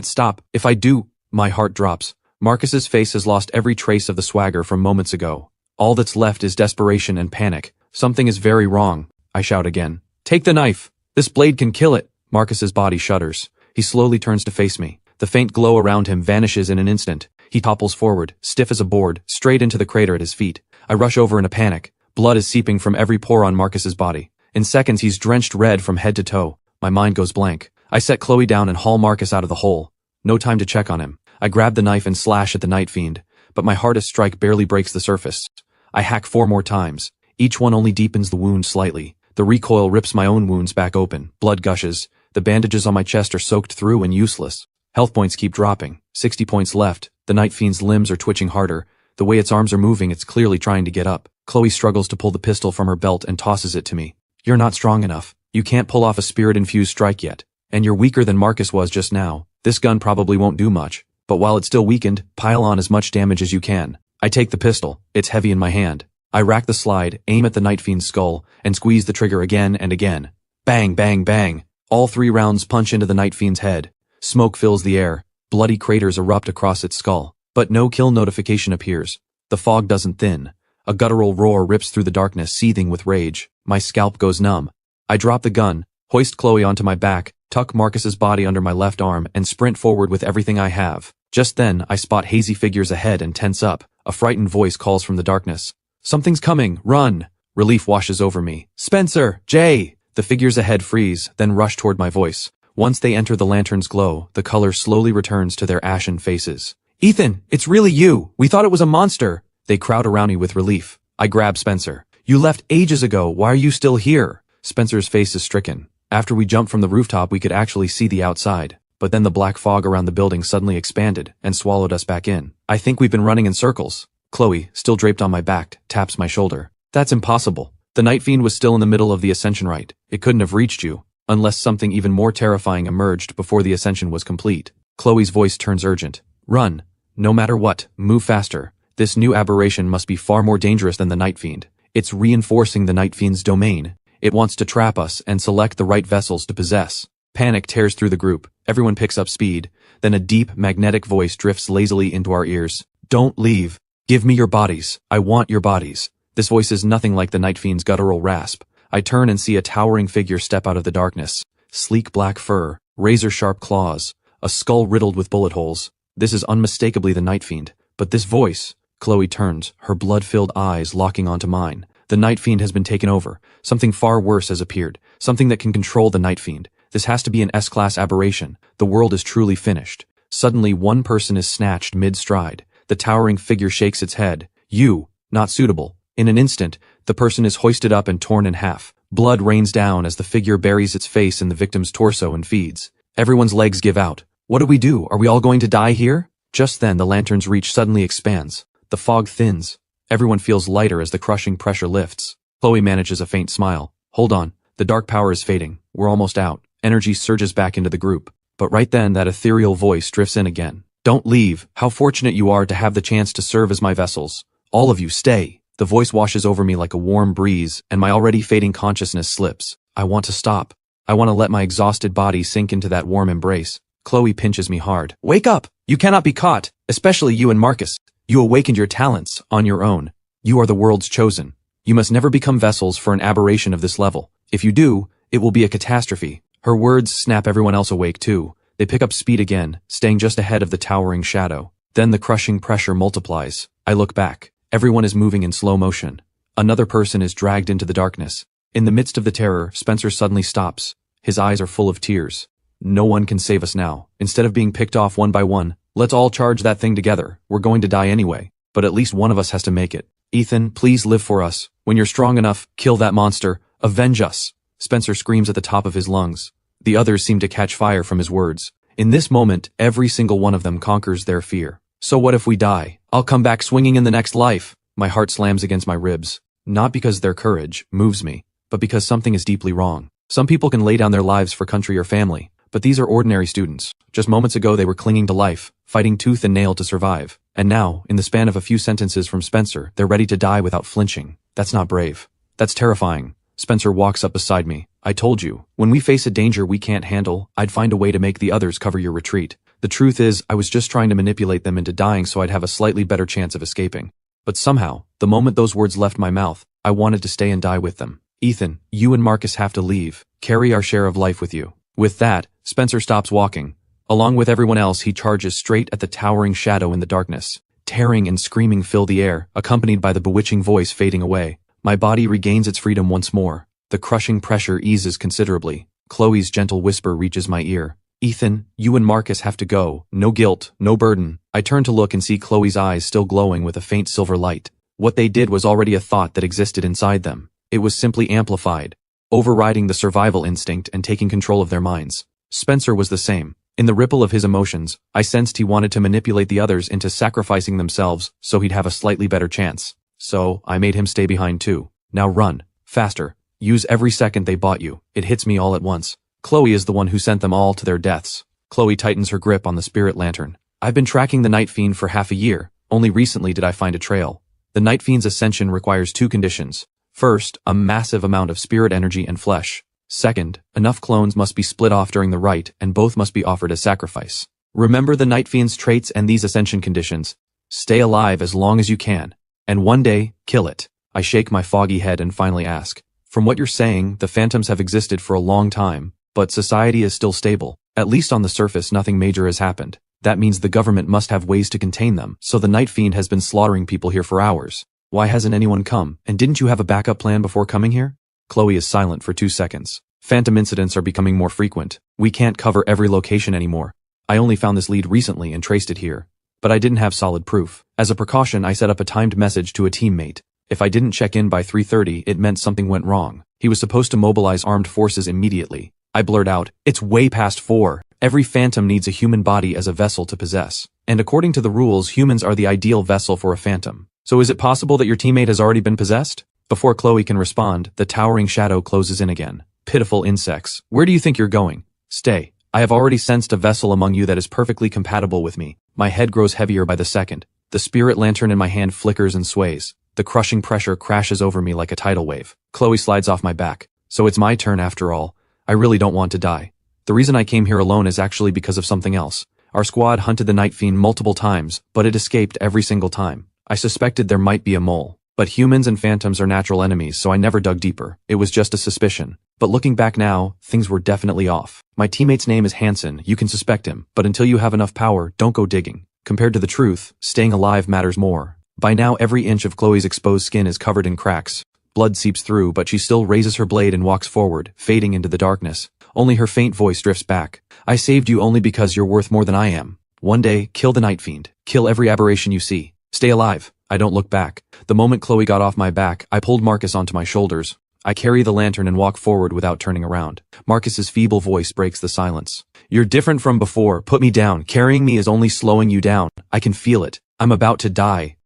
stop. If I do, my heart drops. Marcus's face has lost every trace of the swagger from moments ago. All that's left is desperation and panic. Something is very wrong. I shout again. Take the knife! This blade can kill it! Marcus's body shudders. He slowly turns to face me. The faint glow around him vanishes in an instant. He topples forward, stiff as a board, straight into the crater at his feet. I rush over in a panic. Blood is seeping from every pore on Marcus's body. In seconds he's drenched red from head to toe. My mind goes blank. I set Chloe down and haul Marcus out of the hole. No time to check on him. I grab the knife and slash at the Night Fiend, but my hardest strike barely breaks the surface. I hack 4 more times. Each one only deepens the wound slightly. The recoil rips my own wounds back open. Blood gushes. The bandages on my chest are soaked through and useless. Health points keep dropping. 60 points left. The Night Fiend's limbs are twitching harder. The way its arms are moving, it's clearly trying to get up. Chloe struggles to pull the pistol from her belt and tosses it to me. You're not strong enough. You can't pull off a spirit-infused strike yet. And you're weaker than Marcus was just now. This gun probably won't do much. But while it's still weakened, pile on as much damage as you can. I take the pistol. It's heavy in my hand. I rack the slide, aim at the Night Fiend's skull, and squeeze the trigger again and again. Bang, bang, bang. All 3 rounds punch into the Night Fiend's head. Smoke fills the air. Bloody craters erupt across its skull. But no kill notification appears. The fog doesn't thin. A guttural roar rips through the darkness, seething with rage. My scalp goes numb. I drop the gun, hoist Chloe onto my back, tuck Marcus's body under my left arm, and sprint forward with everything I have. Just then, I spot hazy figures ahead and tense up. A frightened voice calls from the darkness. Something's coming, run! Relief washes over me. Spencer! Jay! The figures ahead freeze, then rush toward my voice. Once they enter the lantern's glow, the color slowly returns to their ashen faces. Ethan, it's really you! We thought it was a monster! They crowd around me with relief. I grab Spencer. You left ages ago, why are you still here? Spencer's face is stricken. After we jumped from the rooftop, we could actually see the outside. But then the black fog around the building suddenly expanded and swallowed us back in. I think we've been running in circles. Chloe, still draped on my back, taps my shoulder. That's impossible. The Night Fiend was still in the middle of the ascension rite. It couldn't have reached you, unless something even more terrifying emerged before the ascension was complete. Chloe's voice turns urgent. Run. No matter what, move faster. This new aberration must be far more dangerous than the Night Fiend. It's reinforcing the Night Fiend's domain. It wants to trap us and select the right vessels to possess. Panic tears through the group. Everyone picks up speed. Then a deep, magnetic voice drifts lazily into our ears. Don't leave. Give me your bodies. I want your bodies. This voice is nothing like the Night Fiend's guttural rasp. I turn and see a towering figure step out of the darkness. Sleek black fur, razor-sharp claws, a skull riddled with bullet holes. This is unmistakably the Night Fiend. But this voice... Chloe turns, her blood-filled eyes locking onto mine. The Night Fiend has been taken over. Something far worse has appeared. Something that can control the Night Fiend. This has to be an S-class aberration. The world is truly finished. Suddenly, one person is snatched mid-stride. The towering figure shakes its head. You, not suitable. In an instant, the person is hoisted up and torn in half. Blood rains down as the figure buries its face in the victim's torso and feeds. Everyone's legs give out. What do we do? Are we all going to die here? Just then, the lantern's reach suddenly expands. The fog thins. Everyone feels lighter as the crushing pressure lifts. Chloe manages a faint smile. Hold on. The dark power is fading. We're almost out. Energy surges back into the group. But right then, that ethereal voice drifts in again. Don't leave. How fortunate you are to have the chance to serve as my vessels. All of you, stay. The voice washes over me like a warm breeze, and my already fading consciousness slips. I want to stop. I want to let my exhausted body sink into that warm embrace. Chloe pinches me hard. Wake up! You cannot be caught, especially you and Marcus. You awakened your talents on your own. You are the world's chosen. You must never become vessels for an aberration of this level. If you do, it will be a catastrophe. Her words snap everyone else awake too. They pick up speed again, staying just ahead of the towering shadow. Then the crushing pressure multiplies. I look back. Everyone is moving in slow motion. Another person is dragged into the darkness. In the midst of the terror, Spencer suddenly stops. His eyes are full of tears. No one can save us now. Instead of being picked off one by one, let's all charge that thing together. We're going to die anyway. But at least one of us has to make it. Ethan, please live for us. When you're strong enough, kill that monster. Avenge us. Spencer screams at the top of his lungs. The others seem to catch fire from his words. In this moment, every single one of them conquers their fear. So what if we die? I'll come back swinging in the next life. My heart slams against my ribs. Not because their courage moves me, but because something is deeply wrong. Some people can lay down their lives for country or family, but these are ordinary students. Just moments ago they were clinging to life, fighting tooth and nail to survive. And now, in the span of a few sentences from Spencer, they're ready to die without flinching. That's not brave. That's terrifying. Spencer walks up beside me. I told you, when we face a danger we can't handle, I'd find a way to make the others cover your retreat. The truth is, I was just trying to manipulate them into dying so I'd have a slightly better chance of escaping. But somehow, the moment those words left my mouth, I wanted to stay and die with them. Ethan, you and Marcus have to leave. Carry our share of life with you. With that, Spencer stops walking. Along with everyone else, he charges straight at the towering shadow in the darkness. Tearing and screaming fill the air, accompanied by the bewitching voice fading away. My body regains its freedom once more. The crushing pressure eases considerably. Chloe's gentle whisper reaches my ear. Ethan, you and Marcus have to go. No guilt, no burden. I turn to look and see Chloe's eyes still glowing with a faint silver light. What they did was already a thought that existed inside them. It was simply amplified, overriding the survival instinct and taking control of their minds. Spencer was the same. In the ripple of his emotions, I sensed he wanted to manipulate the others into sacrificing themselves so he'd have a slightly better chance. So, I made him stay behind too. Now run. Faster. Use every second they bought you. It hits me all at once. Chloe is the one who sent them all to their deaths. Chloe tightens her grip on the spirit lantern. I've been tracking the Night Fiend for half a year. Only recently did I find a trail. The Night Fiend's ascension requires two conditions. First, a massive amount of spirit energy and flesh. Second, enough clones must be split off during the rite, and both must be offered as sacrifice. Remember the Night Fiend's traits and these ascension conditions. Stay alive as long as you can. And one day, kill it. I shake my foggy head and finally ask. From what you're saying, the phantoms have existed for a long time, but society is still stable. At least on the surface nothing major has happened. That means the government must have ways to contain them, so the Night Fiend has been slaughtering people here for hours. Why hasn't anyone come, and didn't you have a backup plan before coming here? Chloe is silent for 2 seconds. Phantom incidents are becoming more frequent. We can't cover every location anymore. I only found this lead recently and traced it here. But I didn't have solid proof. As a precaution, I set up a timed message to a teammate. If I didn't check in by 3:30, it meant something went wrong. He was supposed to mobilize armed forces immediately. I blurred out, "It's way past 4. Every phantom needs a human body as a vessel to possess. And according to the rules, humans are the ideal vessel for a phantom. So is it possible that your teammate has already been possessed?" Before Chloe can respond, the towering shadow closes in again. Pitiful insects. Where do you think you're going? Stay. I have already sensed a vessel among you that is perfectly compatible with me. My head grows heavier by the second. The spirit lantern in my hand flickers and sways. The crushing pressure crashes over me like a tidal wave. Chloe slides off my back. So it's my turn after all. I really don't want to die. The reason I came here alone is actually because of something else. Our squad hunted the Night Fiend multiple times, but it escaped every single time. I suspected there might be a mole. But humans and phantoms are natural enemies, so I never dug deeper. It was just a suspicion. But looking back now, things were definitely off. My teammate's name is Hansen. You can suspect him, but until you have enough power, don't go digging. Compared to the truth, staying alive matters more. By now, every inch of Chloe's exposed skin is covered in cracks. Blood seeps through, but she still raises her blade and walks forward, fading into the darkness. Only her faint voice drifts back. I saved you only because you're worth more than I am. One day, kill the Night Fiend. Kill every aberration you see. Stay alive. I don't look back. The moment Chloe got off my back, I pulled Marcus onto my shoulders. I carry the lantern and walk forward without turning around. Marcus's feeble voice breaks the silence. You're different from before. Put me down. Carrying me is only slowing you down. I can feel it. I'm about to die.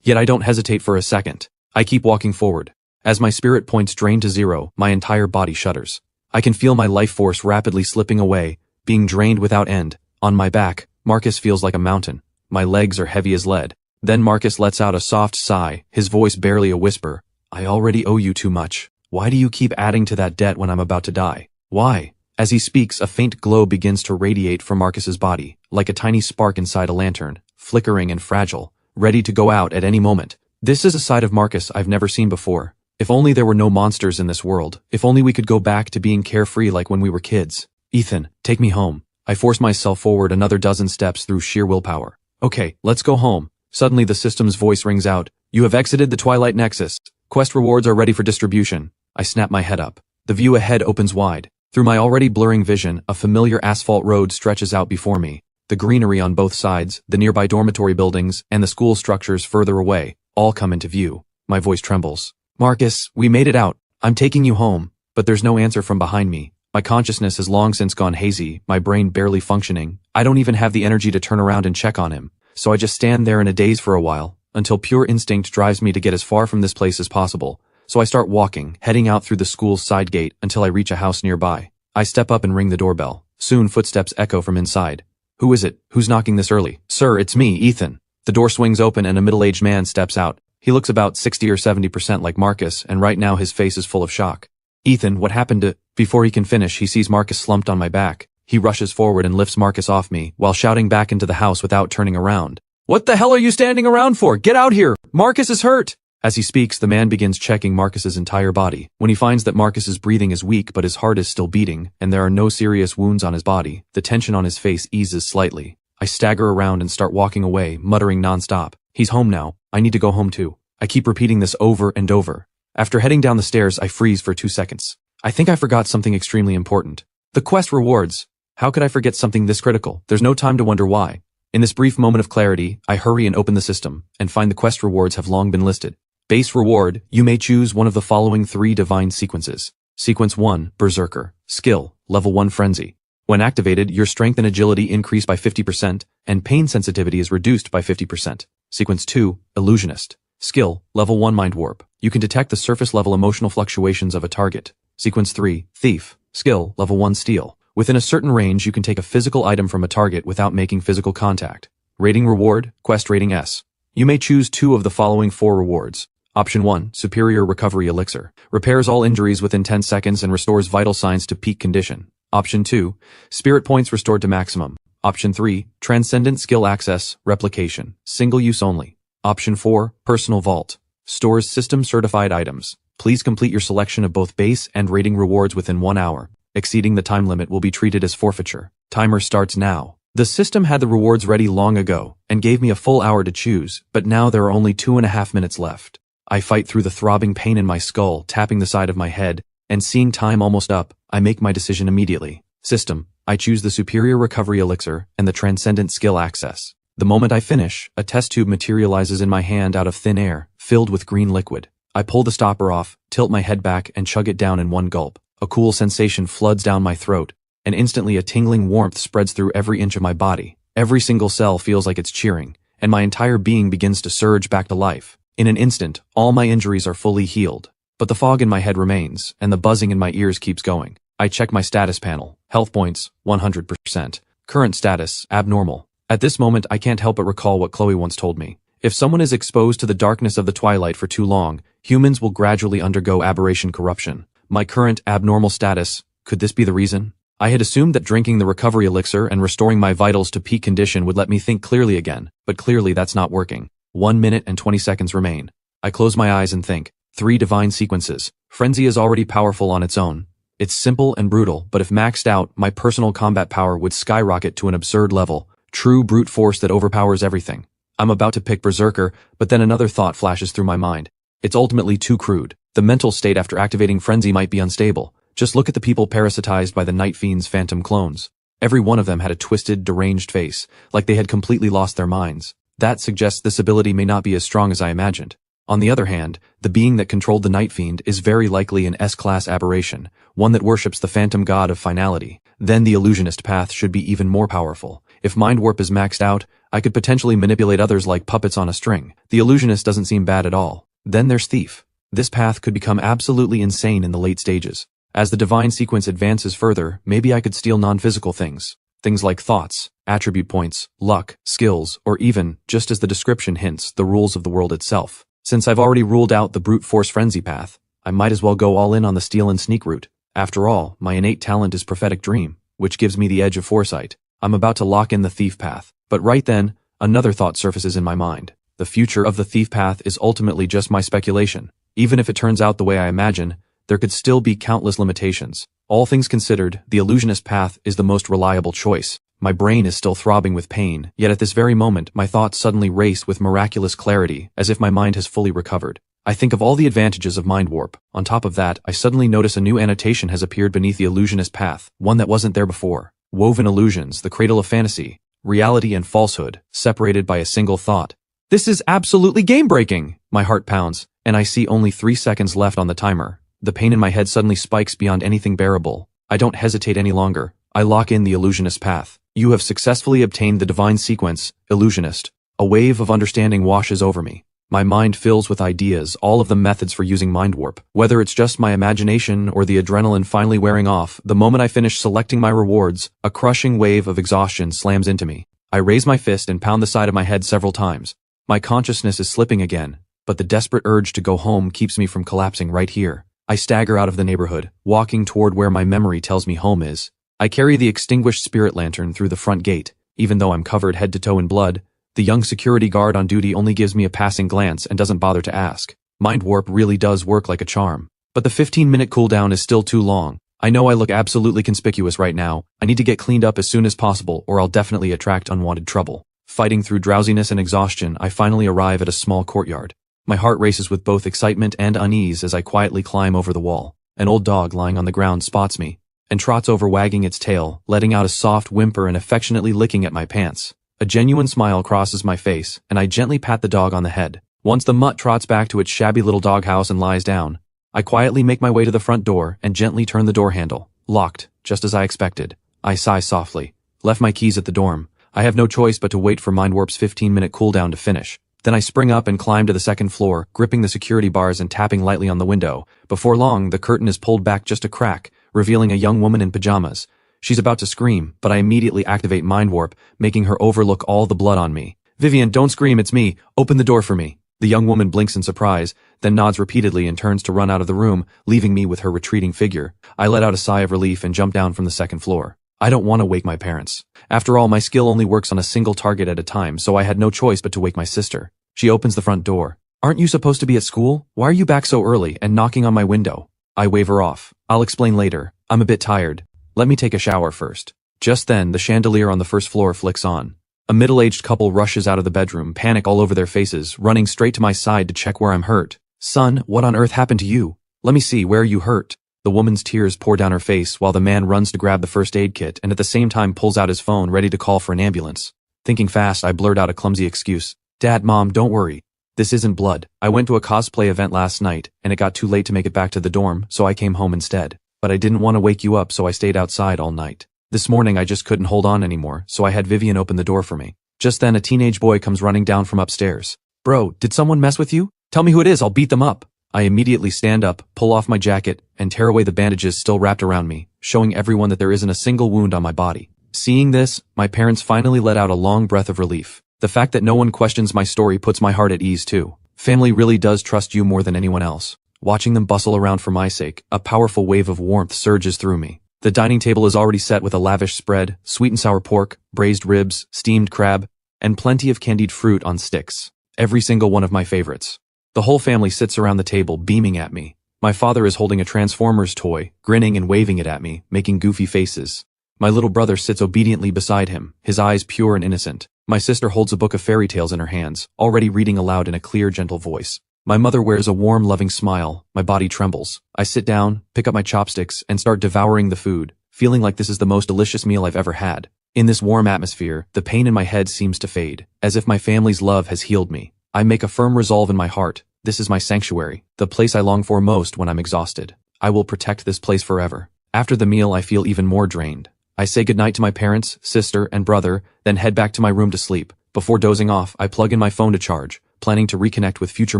Yet I don't hesitate for a second. I keep walking forward. As my spirit points drained to zero, my entire body shudders. I can feel my life force rapidly slipping away, being drained without end. On my back, Marcus feels like a mountain. My legs are heavy as lead. Then Marcus lets out a soft sigh, his voice barely a whisper. I already owe you too much. Why do you keep adding to that debt when I'm about to die? Why? As he speaks, a faint glow begins to radiate from Marcus's body, like a tiny spark inside a lantern, flickering and fragile, ready to go out at any moment. This is a side of Marcus I've never seen before. If only there were no monsters in this world. If only we could go back to being carefree like when we were kids. Ethan, take me home. I force myself forward another dozen steps through sheer willpower. Okay, let's go home. Suddenly the system's voice rings out. You have exited the Twilight Nexus. Quest rewards are ready for distribution. I snap my head up. The view ahead opens wide. Through my already blurring vision, a familiar asphalt road stretches out before me. The greenery on both sides, the nearby dormitory buildings, and the school structures further away, all come into view. My voice trembles. Marcus, we made it out. I'm taking you home. But there's no answer from behind me. My consciousness has long since gone hazy, my brain barely functioning. I don't even have the energy to turn around and check on him. So I just stand there in a daze for a while, until pure instinct drives me to get as far from this place as possible, So I start walking, heading out through the school's side gate until I reach a house nearby. I step up and ring the doorbell. Soon footsteps echo from inside. Who is it? Who's knocking this early? Sir, it's me, Ethan. The door swings open and a middle-aged man steps out. He looks about 60 or 70% like Marcus, and right now his face is full of shock. Ethan, what happened to... Before he can finish, he sees Marcus slumped on my back. He rushes forward and lifts Marcus off me, while shouting back into the house without turning around. What the hell are you standing around for? Get out here! Marcus is hurt! As he speaks, the man begins checking Marcus's entire body. When he finds that Marcus's breathing is weak but his heart is still beating, and there are no serious wounds on his body, the tension on his face eases slightly. I stagger around and start walking away, muttering nonstop. He's home now. I need to go home too. I keep repeating this over and over. After heading down the stairs, I freeze for 2 seconds. I think I forgot something extremely important. The quest rewards. How could I forget something this critical? There's no time to wonder why. In this brief moment of clarity, I hurry and open the system, and find the quest rewards have long been listed. Base reward, you may choose one of the following 3 divine sequences. Sequence 1, Berserker. Skill, level 1 Frenzy. When activated, your strength and agility increase by 50%, and pain sensitivity is reduced by 50%. Sequence 2, Illusionist. Skill, level 1 Mind Warp. You can detect the surface-level emotional fluctuations of a target. Sequence 3, Thief. Skill, level 1 Steal. Within a certain range, you can take a physical item from a target without making physical contact. Rating reward, quest rating S. You may choose 2 of the following 4 rewards. Option 1, Superior Recovery Elixir. Repairs all injuries within 10 seconds and restores vital signs to peak condition. Option 2, Spirit Points restored to maximum. Option 3, Transcendent Skill Access, Replication, single use only. Option 4, Personal Vault. Stores system-certified items. Please complete your selection of both base and rating rewards within 1 hour. Exceeding the time limit will be treated as forfeiture. Timer starts now. The system had the rewards ready long ago, and gave me a full hour to choose, but now there are only 2.5 minutes left. I fight through the throbbing pain in my skull, tapping the side of my head, and seeing time almost up, I make my decision immediately. System, I choose the Superior Recovery Elixir and the Transcendent Skill Access. The moment I finish, a test tube materializes in my hand out of thin air, filled with green liquid. I pull the stopper off, tilt my head back, and chug it down in one gulp. A cool sensation floods down my throat, and instantly a tingling warmth spreads through every inch of my body. Every single cell feels like it's cheering, and my entire being begins to surge back to life. In an instant, all my injuries are fully healed. But the fog in my head remains, and the buzzing in my ears keeps going. I check my status panel. Health points, 100%. Current status, abnormal. At this moment, I can't help but recall what Chloe once told me. If someone is exposed to the darkness of the twilight for too long, humans will gradually undergo aberration corruption. My current abnormal status, could this be the reason? I had assumed that drinking the recovery elixir and restoring my vitals to peak condition would let me think clearly again, but clearly that's not working. 1 minute and 20 seconds remain. I close my eyes and think. 3 divine sequences. Frenzy is already powerful on its own. It's simple and brutal, but if maxed out, my personal combat power would skyrocket to an absurd level. True brute force that overpowers everything. I'm about to pick Berserker, but then another thought flashes through my mind. It's ultimately too crude. The mental state after activating Frenzy might be unstable. Just look at the people parasitized by the Night Fiend's phantom clones. Every one of them had a twisted, deranged face, like they had completely lost their minds. That suggests this ability may not be as strong as I imagined. On the other hand, the being that controlled the Night Fiend is very likely an S-class aberration, one that worships the phantom god of finality. Then the illusionist path should be even more powerful. If Mind Warp is maxed out, I could potentially manipulate others like puppets on a string. The illusionist doesn't seem bad at all. Then there's Thief. This path could become absolutely insane in the late stages. As the divine sequence advances further, maybe I could steal non-physical things. Things like thoughts, attribute points, luck, skills, or even, just as the description hints, the rules of the world itself. Since I've already ruled out the brute force frenzy path, I might as well go all in on the steal and sneak route. After all, my innate talent is prophetic dream, which gives me the edge of foresight. I'm about to lock in the thief path. But right then, another thought surfaces in my mind. The future of the thief path is ultimately just my speculation. Even if it turns out the way I imagine, there could still be countless limitations. All things considered, the illusionist path is the most reliable choice. My brain is still throbbing with pain, yet at this very moment, my thoughts suddenly race with miraculous clarity, as if my mind has fully recovered. I think of all the advantages of Mind Warp. On top of that, I suddenly notice a new annotation has appeared beneath the illusionist path, one that wasn't there before. Woven illusions, the cradle of fantasy, reality and falsehood, separated by a single thought. This is absolutely game-breaking! My heart pounds, and I see only 3 seconds left on the timer. The pain in my head suddenly spikes beyond anything bearable. I don't hesitate any longer. I lock in the illusionist path. You have successfully obtained the divine sequence, illusionist. A wave of understanding washes over me. My mind fills with ideas, all of the methods for using mind warp. Whether it's just my imagination or the adrenaline finally wearing off, the moment I finish selecting my rewards, a crushing wave of exhaustion slams into me. I raise my fist and pound the side of my head several times. My consciousness is slipping again, but the desperate urge to go home keeps me from collapsing right here. I stagger out of the neighborhood, walking toward where my memory tells me home is. I carry the extinguished spirit lantern through the front gate. Even though I'm covered head to toe in blood, the young security guard on duty only gives me a passing glance and doesn't bother to ask. Mind warp really does work like a charm. But the 15-minute cooldown is still too long. I know I look absolutely conspicuous right now. I need to get cleaned up as soon as possible or I'll definitely attract unwanted trouble. Fighting through drowsiness and exhaustion, I finally arrive at a small courtyard. My heart races with both excitement and unease as I quietly climb over the wall. An old dog lying on the ground spots me and trots over wagging its tail, letting out a soft whimper and affectionately licking at my pants. A genuine smile crosses my face, and I gently pat the dog on the head. Once the mutt trots back to its shabby little doghouse and lies down, I quietly make my way to the front door and gently turn the door handle. Locked, just as I expected. I sigh softly. Left my keys at the dorm. I have no choice but to wait for Mind Warp's 15-minute cooldown to finish. Then I spring up and climb to the second floor, gripping the security bars and tapping lightly on the window. Before long, the curtain is pulled back just a crack, revealing a young woman in pajamas. She's about to scream, but I immediately activate Mind Warp, making her overlook all the blood on me. "Vivian, don't scream, it's me. Open the door for me." The young woman blinks in surprise, then nods repeatedly and turns to run out of the room, leaving me with her retreating figure. I let out a sigh of relief and jump down from the second floor. I don't want to wake my parents. After all, my skill only works on a single target at a time, so I had no choice but to wake my sister. She opens the front door. "Aren't you supposed to be at school? Why are you back so early and knocking on my window?" I wave her off. "I'll explain later. I'm a bit tired. Let me take a shower first." Just then, the chandelier on the first floor flicks on. A middle-aged couple rushes out of the bedroom, panic all over their faces, running straight to my side to check where I'm hurt. "Son, what on earth happened to you? Let me see, where are you hurt?" The woman's tears pour down her face while the man runs to grab the first aid kit and at the same time pulls out his phone ready to call for an ambulance. Thinking fast, I blurt out a clumsy excuse. "Dad, Mom, don't worry. This isn't blood. I went to a cosplay event last night, and it got too late to make it back to the dorm, so I came home instead. But I didn't want to wake you up, so I stayed outside all night. This morning I just couldn't hold on anymore, so I had Vivian open the door for me." Just then a teenage boy comes running down from upstairs. "Bro, did someone mess with you? Tell me who it is, I'll beat them up." I immediately stand up, pull off my jacket, and tear away the bandages still wrapped around me, showing everyone that there isn't a single wound on my body. Seeing this, my parents finally let out a long breath of relief. The fact that no one questions my story puts my heart at ease too. Family really does trust you more than anyone else. Watching them bustle around for my sake, a powerful wave of warmth surges through me. The dining table is already set with a lavish spread, sweet and sour pork, braised ribs, steamed crab, and plenty of candied fruit on sticks. Every single one of my favorites. The whole family sits around the table, beaming at me. My father is holding a Transformers toy, grinning and waving it at me, making goofy faces. My little brother sits obediently beside him, his eyes pure and innocent. My sister holds a book of fairy tales in her hands, already reading aloud in a clear, gentle voice. My mother wears a warm, loving smile. My body trembles. I sit down, pick up my chopsticks, and start devouring the food, feeling like this is the most delicious meal I've ever had. In this warm atmosphere, the pain in my head seems to fade, as if my family's love has healed me. I make a firm resolve in my heart. This is my sanctuary, the place I long for most when I'm exhausted. I will protect this place forever. After the meal, I feel even more drained. I say goodnight to my parents, sister, and brother, then head back to my room to sleep. Before dozing off, I plug in my phone to charge, planning to reconnect with future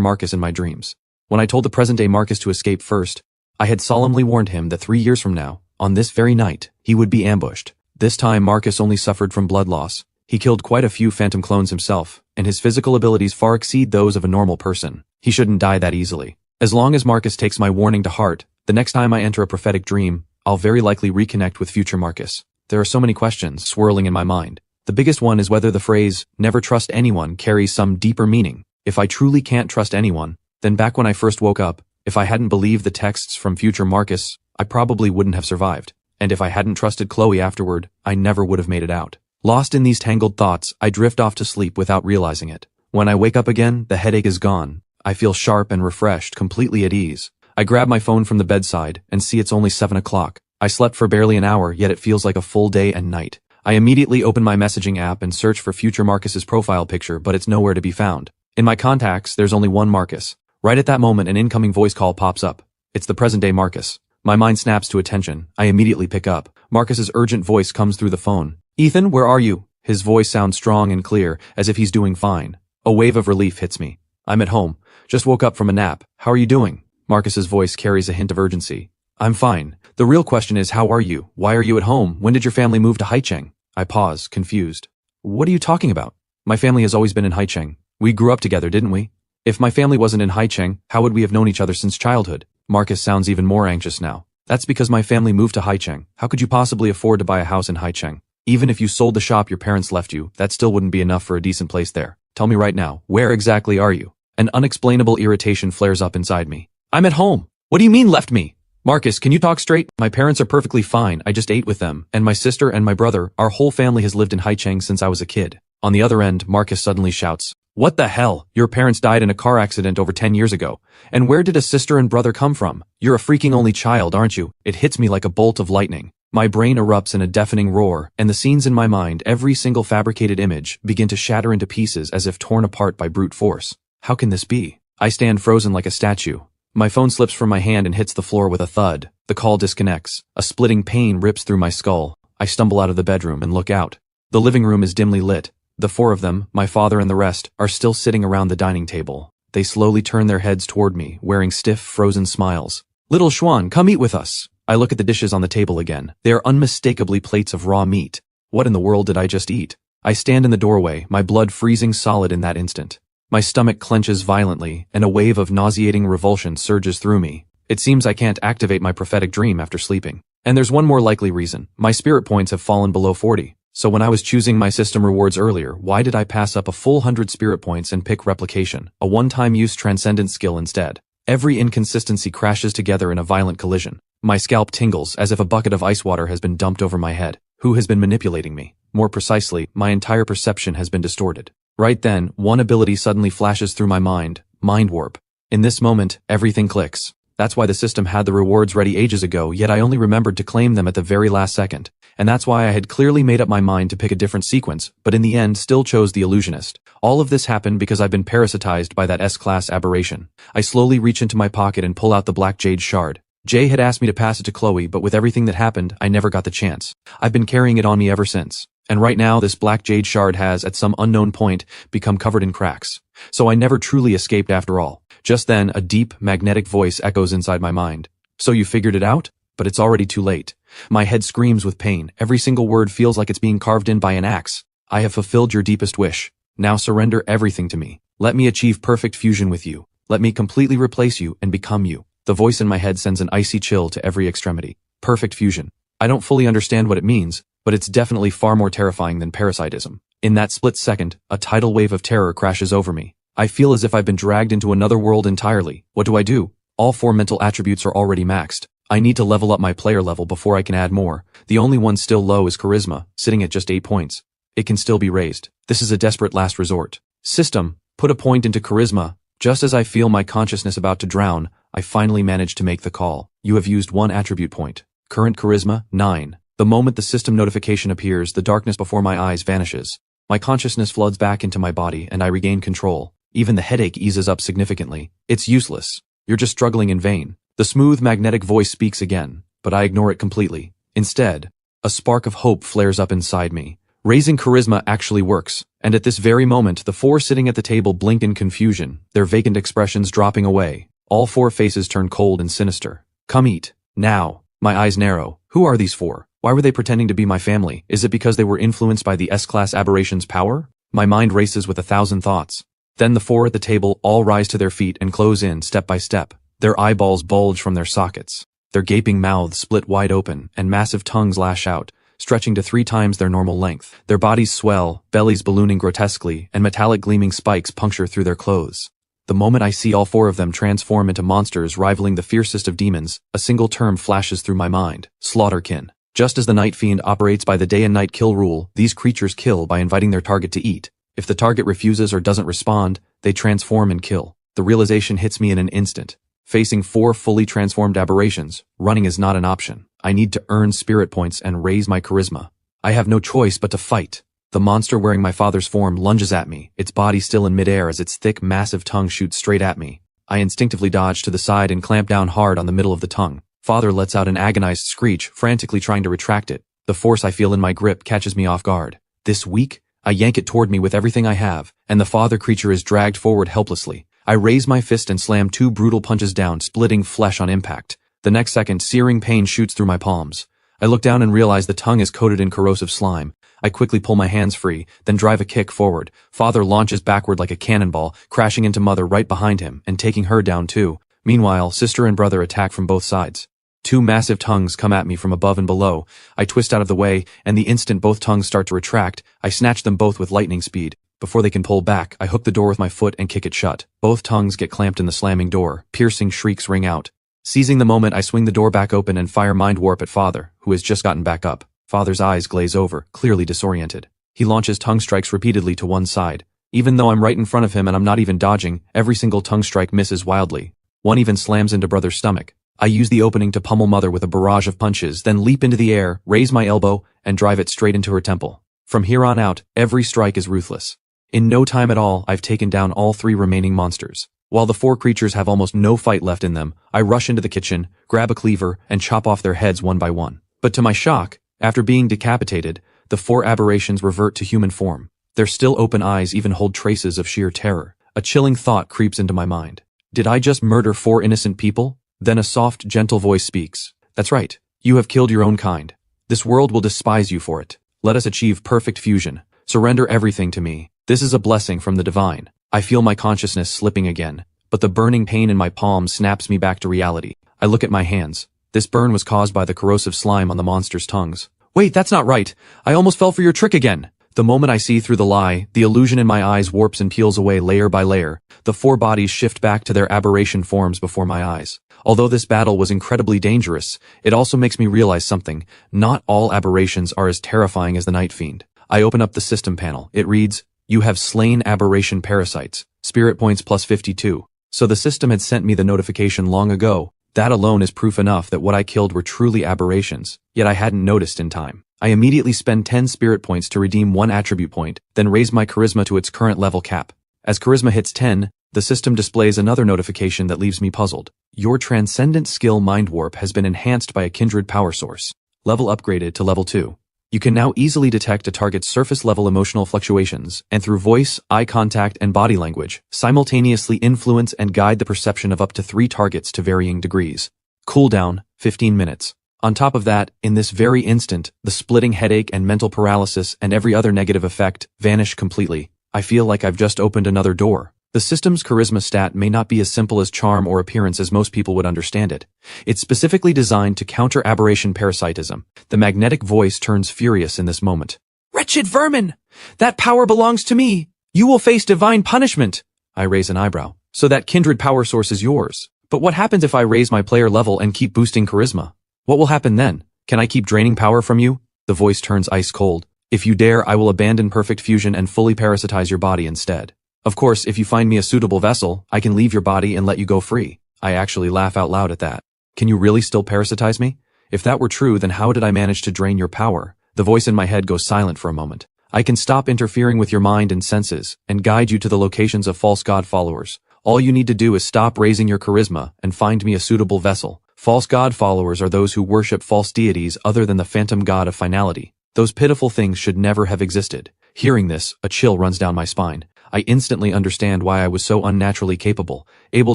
Marcus in my dreams. When I told the present-day Marcus to escape first, I had solemnly warned him that 3 years from now, on this very night, he would be ambushed. This time, Marcus only suffered from blood loss. He killed quite a few phantom clones himself, and his physical abilities far exceed those of a normal person. He shouldn't die that easily. As long as Marcus takes my warning to heart, the next time I enter a prophetic dream, I'll very likely reconnect with future Marcus. There are so many questions swirling in my mind. The biggest one is whether the phrase, "never trust anyone," carries some deeper meaning. If I truly can't trust anyone, then back when I first woke up, if I hadn't believed the texts from future Marcus, I probably wouldn't have survived. And if I hadn't trusted Chloe afterward, I never would have made it out. Lost in these tangled thoughts, I drift off to sleep without realizing it. When I wake up again, the headache is gone. I feel sharp and refreshed, completely at ease. I grab my phone from the bedside and see it's only 7 o'clock. I slept for barely an hour, yet it feels like a full day and night. I immediately open my messaging app and search for future Marcus's profile picture, but it's nowhere to be found. In my contacts, there's only one Marcus. Right at that moment, an incoming voice call pops up. It's the present-day Marcus. My mind snaps to attention. I immediately pick up. Marcus's urgent voice comes through the phone. "Ethan, where are you?" His voice sounds strong and clear, as if he's doing fine. A wave of relief hits me. I'm at home. Just woke up from a nap. How are you doing? Marcus's voice carries a hint of urgency. I'm fine. The real question is, how are you? Why are you at home? When did your family move to Haicheng? I pause, confused. What are you talking about? My family has always been in Haicheng. We grew up together, didn't we? If my family wasn't in Haicheng, how would we have known each other since childhood? Marcus sounds even more anxious now. That's because my family moved to Haicheng. How could you possibly afford to buy a house in Haicheng? Even if you sold the shop your parents left you, that still wouldn't be enough for a decent place there. Tell me right now, where exactly are you? An unexplainable irritation flares up inside me. I'm at home. What do you mean left me? Marcus, can you talk straight? My parents are perfectly fine. I just ate with them, and my sister and my brother, our whole family has lived in Haicheng since I was a kid. On the other end, Marcus suddenly shouts, What the hell? Your parents died in a car accident over 10 years ago. And where did a sister and brother come from? You're a freaking only child, aren't you? It hits me like a bolt of lightning. My brain erupts in a deafening roar, and the scenes in my mind, every single fabricated image, begin to shatter into pieces as if torn apart by brute force. How can this be? I stand frozen like a statue. My phone slips from my hand and hits the floor with a thud. The call disconnects. A splitting pain rips through my skull. I stumble out of the bedroom and look out. The living room is dimly lit. The four of them, my father and the rest, are still sitting around the dining table. They slowly turn their heads toward me, wearing stiff, frozen smiles. Little Xuan, come eat with us. I look at the dishes on the table again. They are unmistakably plates of raw meat. What in the world did I just eat? I stand in the doorway, my blood freezing solid in that instant. My stomach clenches violently, and a wave of nauseating revulsion surges through me. It seems I can't activate my prophetic dream after sleeping. And there's one more likely reason. My spirit points have fallen below 40. So when I was choosing my system rewards earlier, why did I pass up a full 100 spirit points and pick replication, a one-time use transcendent skill instead? Every inconsistency crashes together in a violent collision. My scalp tingles as if a bucket of ice water has been dumped over my head. Who has been manipulating me? More precisely, my entire perception has been distorted. Right then, one ability suddenly flashes through my mind, mind warp. In this moment, everything clicks. That's why the system had the rewards ready ages ago, yet I only remembered to claim them at the very last second. And that's why I had clearly made up my mind to pick a different sequence, but in the end still chose the illusionist. All of this happened because I've been parasitized by that S-class aberration. I slowly reach into my pocket and pull out the black jade shard. Jay had asked me to pass it to Chloe, but with everything that happened, I never got the chance. I've been carrying it on me ever since. And right now, this black jade shard has, at some unknown point, become covered in cracks. So I never truly escaped after all. Just then, a deep, magnetic voice echoes inside my mind. So you figured it out? But it's already too late. My head screams with pain. Every single word feels like it's being carved in by an axe. I have fulfilled your deepest wish. Now surrender everything to me. Let me achieve perfect fusion with you. Let me completely replace you and become you. The voice in my head sends an icy chill to every extremity. Perfect fusion. I don't fully understand what it means, but it's definitely far more terrifying than parasitism. In that split second, a tidal wave of terror crashes over me. I feel as if I've been dragged into another world entirely. What do? All 4 mental attributes are already maxed. I need to level up my player level before I can add more. The only one still low is charisma, sitting at just 8 points. It can still be raised. This is a desperate last resort. System, put a point into charisma. Just as I feel my consciousness about to drown, I finally manage to make the call. You have used 1 attribute point. Current charisma, 9. The moment the system notification appears, the darkness before my eyes vanishes. My consciousness floods back into my body and I regain control. Even the headache eases up significantly. It's useless. You're just struggling in vain. The smooth magnetic voice speaks again, but I ignore it completely. Instead, a spark of hope flares up inside me. Raising charisma actually works, and at this very moment the 4 sitting at the table blink in confusion, their vacant expressions dropping away. All 4 faces turn cold and sinister. Come eat. Now. My eyes narrow. Who are these 4? Why were they pretending to be my family? Is it because they were influenced by the S-class aberration's power? My mind races with 1,000 thoughts. Then the 4 at the table all rise to their feet and close in step by step. Their eyeballs bulge from their sockets. Their gaping mouths split wide open, and massive tongues lash out, stretching to 3 times their normal length. Their bodies swell, bellies ballooning grotesquely, and metallic gleaming spikes puncture through their clothes. The moment I see all 4 of them transform into monsters rivaling the fiercest of demons, a single term flashes through my mind: slaughterkin. Just as the Night Fiend operates by the day and night kill rule, these creatures kill by inviting their target to eat. If the target refuses or doesn't respond, they transform and kill. The realization hits me in an instant. Facing 4 fully transformed aberrations, running is not an option. I need to earn spirit points and raise my charisma. I have no choice but to fight. The monster wearing my father's form lunges at me, its body still in midair as its thick, massive tongue shoots straight at me. I instinctively dodge to the side and clamp down hard on the middle of the tongue. Father lets out an agonized screech, frantically trying to retract it. The force I feel in my grip catches me off guard. This weak, I yank it toward me with everything I have, and the father creature is dragged forward helplessly. I raise my fist and slam 2 brutal punches down, splitting flesh on impact. The next second, searing pain shoots through my palms. I look down and realize the tongue is coated in corrosive slime. I quickly pull my hands free, then drive a kick forward. Father launches backward like a cannonball, crashing into Mother right behind him, and taking her down too. Meanwhile, sister and brother attack from both sides. 2 massive tongues come at me from above and below. I twist out of the way, and the instant both tongues start to retract, I snatch them both with lightning speed. Before they can pull back, I hook the door with my foot and kick it shut. Both tongues get clamped in the slamming door. Piercing shrieks ring out. Seizing the moment, I swing the door back open and fire Mind Warp at Father, who has just gotten back up. Father's eyes glaze over, clearly disoriented. He launches tongue strikes repeatedly to one side. Even though I'm right in front of him and I'm not even dodging, every single tongue strike misses wildly. One even slams into Brother's stomach. I use the opening to pummel Mother with a barrage of punches, then leap into the air, raise my elbow, and drive it straight into her temple. From here on out, every strike is ruthless. In no time at all, I've taken down all 3 remaining monsters. While the 4 creatures have almost no fight left in them, I rush into the kitchen, grab a cleaver, and chop off their heads one by one. But to my shock, after being decapitated, the 4 aberrations revert to human form. Their still open eyes even hold traces of sheer terror. A chilling thought creeps into my mind. Did I just murder 4 innocent people? Then a soft, gentle voice speaks. That's right. You have killed your own kind. This world will despise you for it. Let us achieve perfect fusion. Surrender everything to me. This is a blessing from the divine. I feel my consciousness slipping again, but the burning pain in my palms snaps me back to reality. I look at my hands. This burn was caused by the corrosive slime on the monster's tongues. Wait, that's not right. I almost fell for your trick again. The moment I see through the lie, the illusion in my eyes warps and peels away layer by layer. The 4 bodies shift back to their aberration forms before my eyes. Although this battle was incredibly dangerous, it also makes me realize something. Not all aberrations are as terrifying as the Night Fiend. I open up the system panel. It reads, "You have slain aberration parasites. Spirit points plus 52. So the system had sent me the notification long ago. That alone is proof enough that what I killed were truly aberrations, yet I hadn't noticed in time. I immediately spend 10 spirit points to redeem 1 attribute point, then raise my charisma to its current level cap. As charisma hits 10, the system displays another notification that leaves me puzzled. Your transcendent skill Mind Warp has been enhanced by a kindred power source. Level upgraded to level 2. You can now easily detect a target's surface-level emotional fluctuations, and through voice, eye contact, and body language, simultaneously influence and guide the perception of up to 3 targets to varying degrees. Cooldown, 15 minutes. On top of that, in this very instant, the splitting headache and mental paralysis and every other negative effect vanish completely. I feel like I've just opened another door. The system's charisma stat may not be as simple as charm or appearance as most people would understand it. It's specifically designed to counter aberration parasitism. The magnetic voice turns furious in this moment. Wretched vermin! That power belongs to me! You will face divine punishment! I raise an eyebrow. So that kindred power source is yours. But what happens if I raise my player level and keep boosting charisma? What will happen then? Can I keep draining power from you? The voice turns ice cold. If you dare, I will abandon perfect fusion and fully parasitize your body instead. Of course, if you find me a suitable vessel, I can leave your body and let you go free. I actually laugh out loud at that. Can you really still parasitize me? If that were true, then how did I manage to drain your power? The voice in my head goes silent for a moment. I can stop interfering with your mind and senses, and guide you to the locations of false god followers. All you need to do is stop raising your charisma, and find me a suitable vessel. False god followers are those who worship false deities other than the phantom god of finality. Those pitiful things should never have existed. Hearing this, a chill runs down my spine. I instantly understand why I was so unnaturally capable, able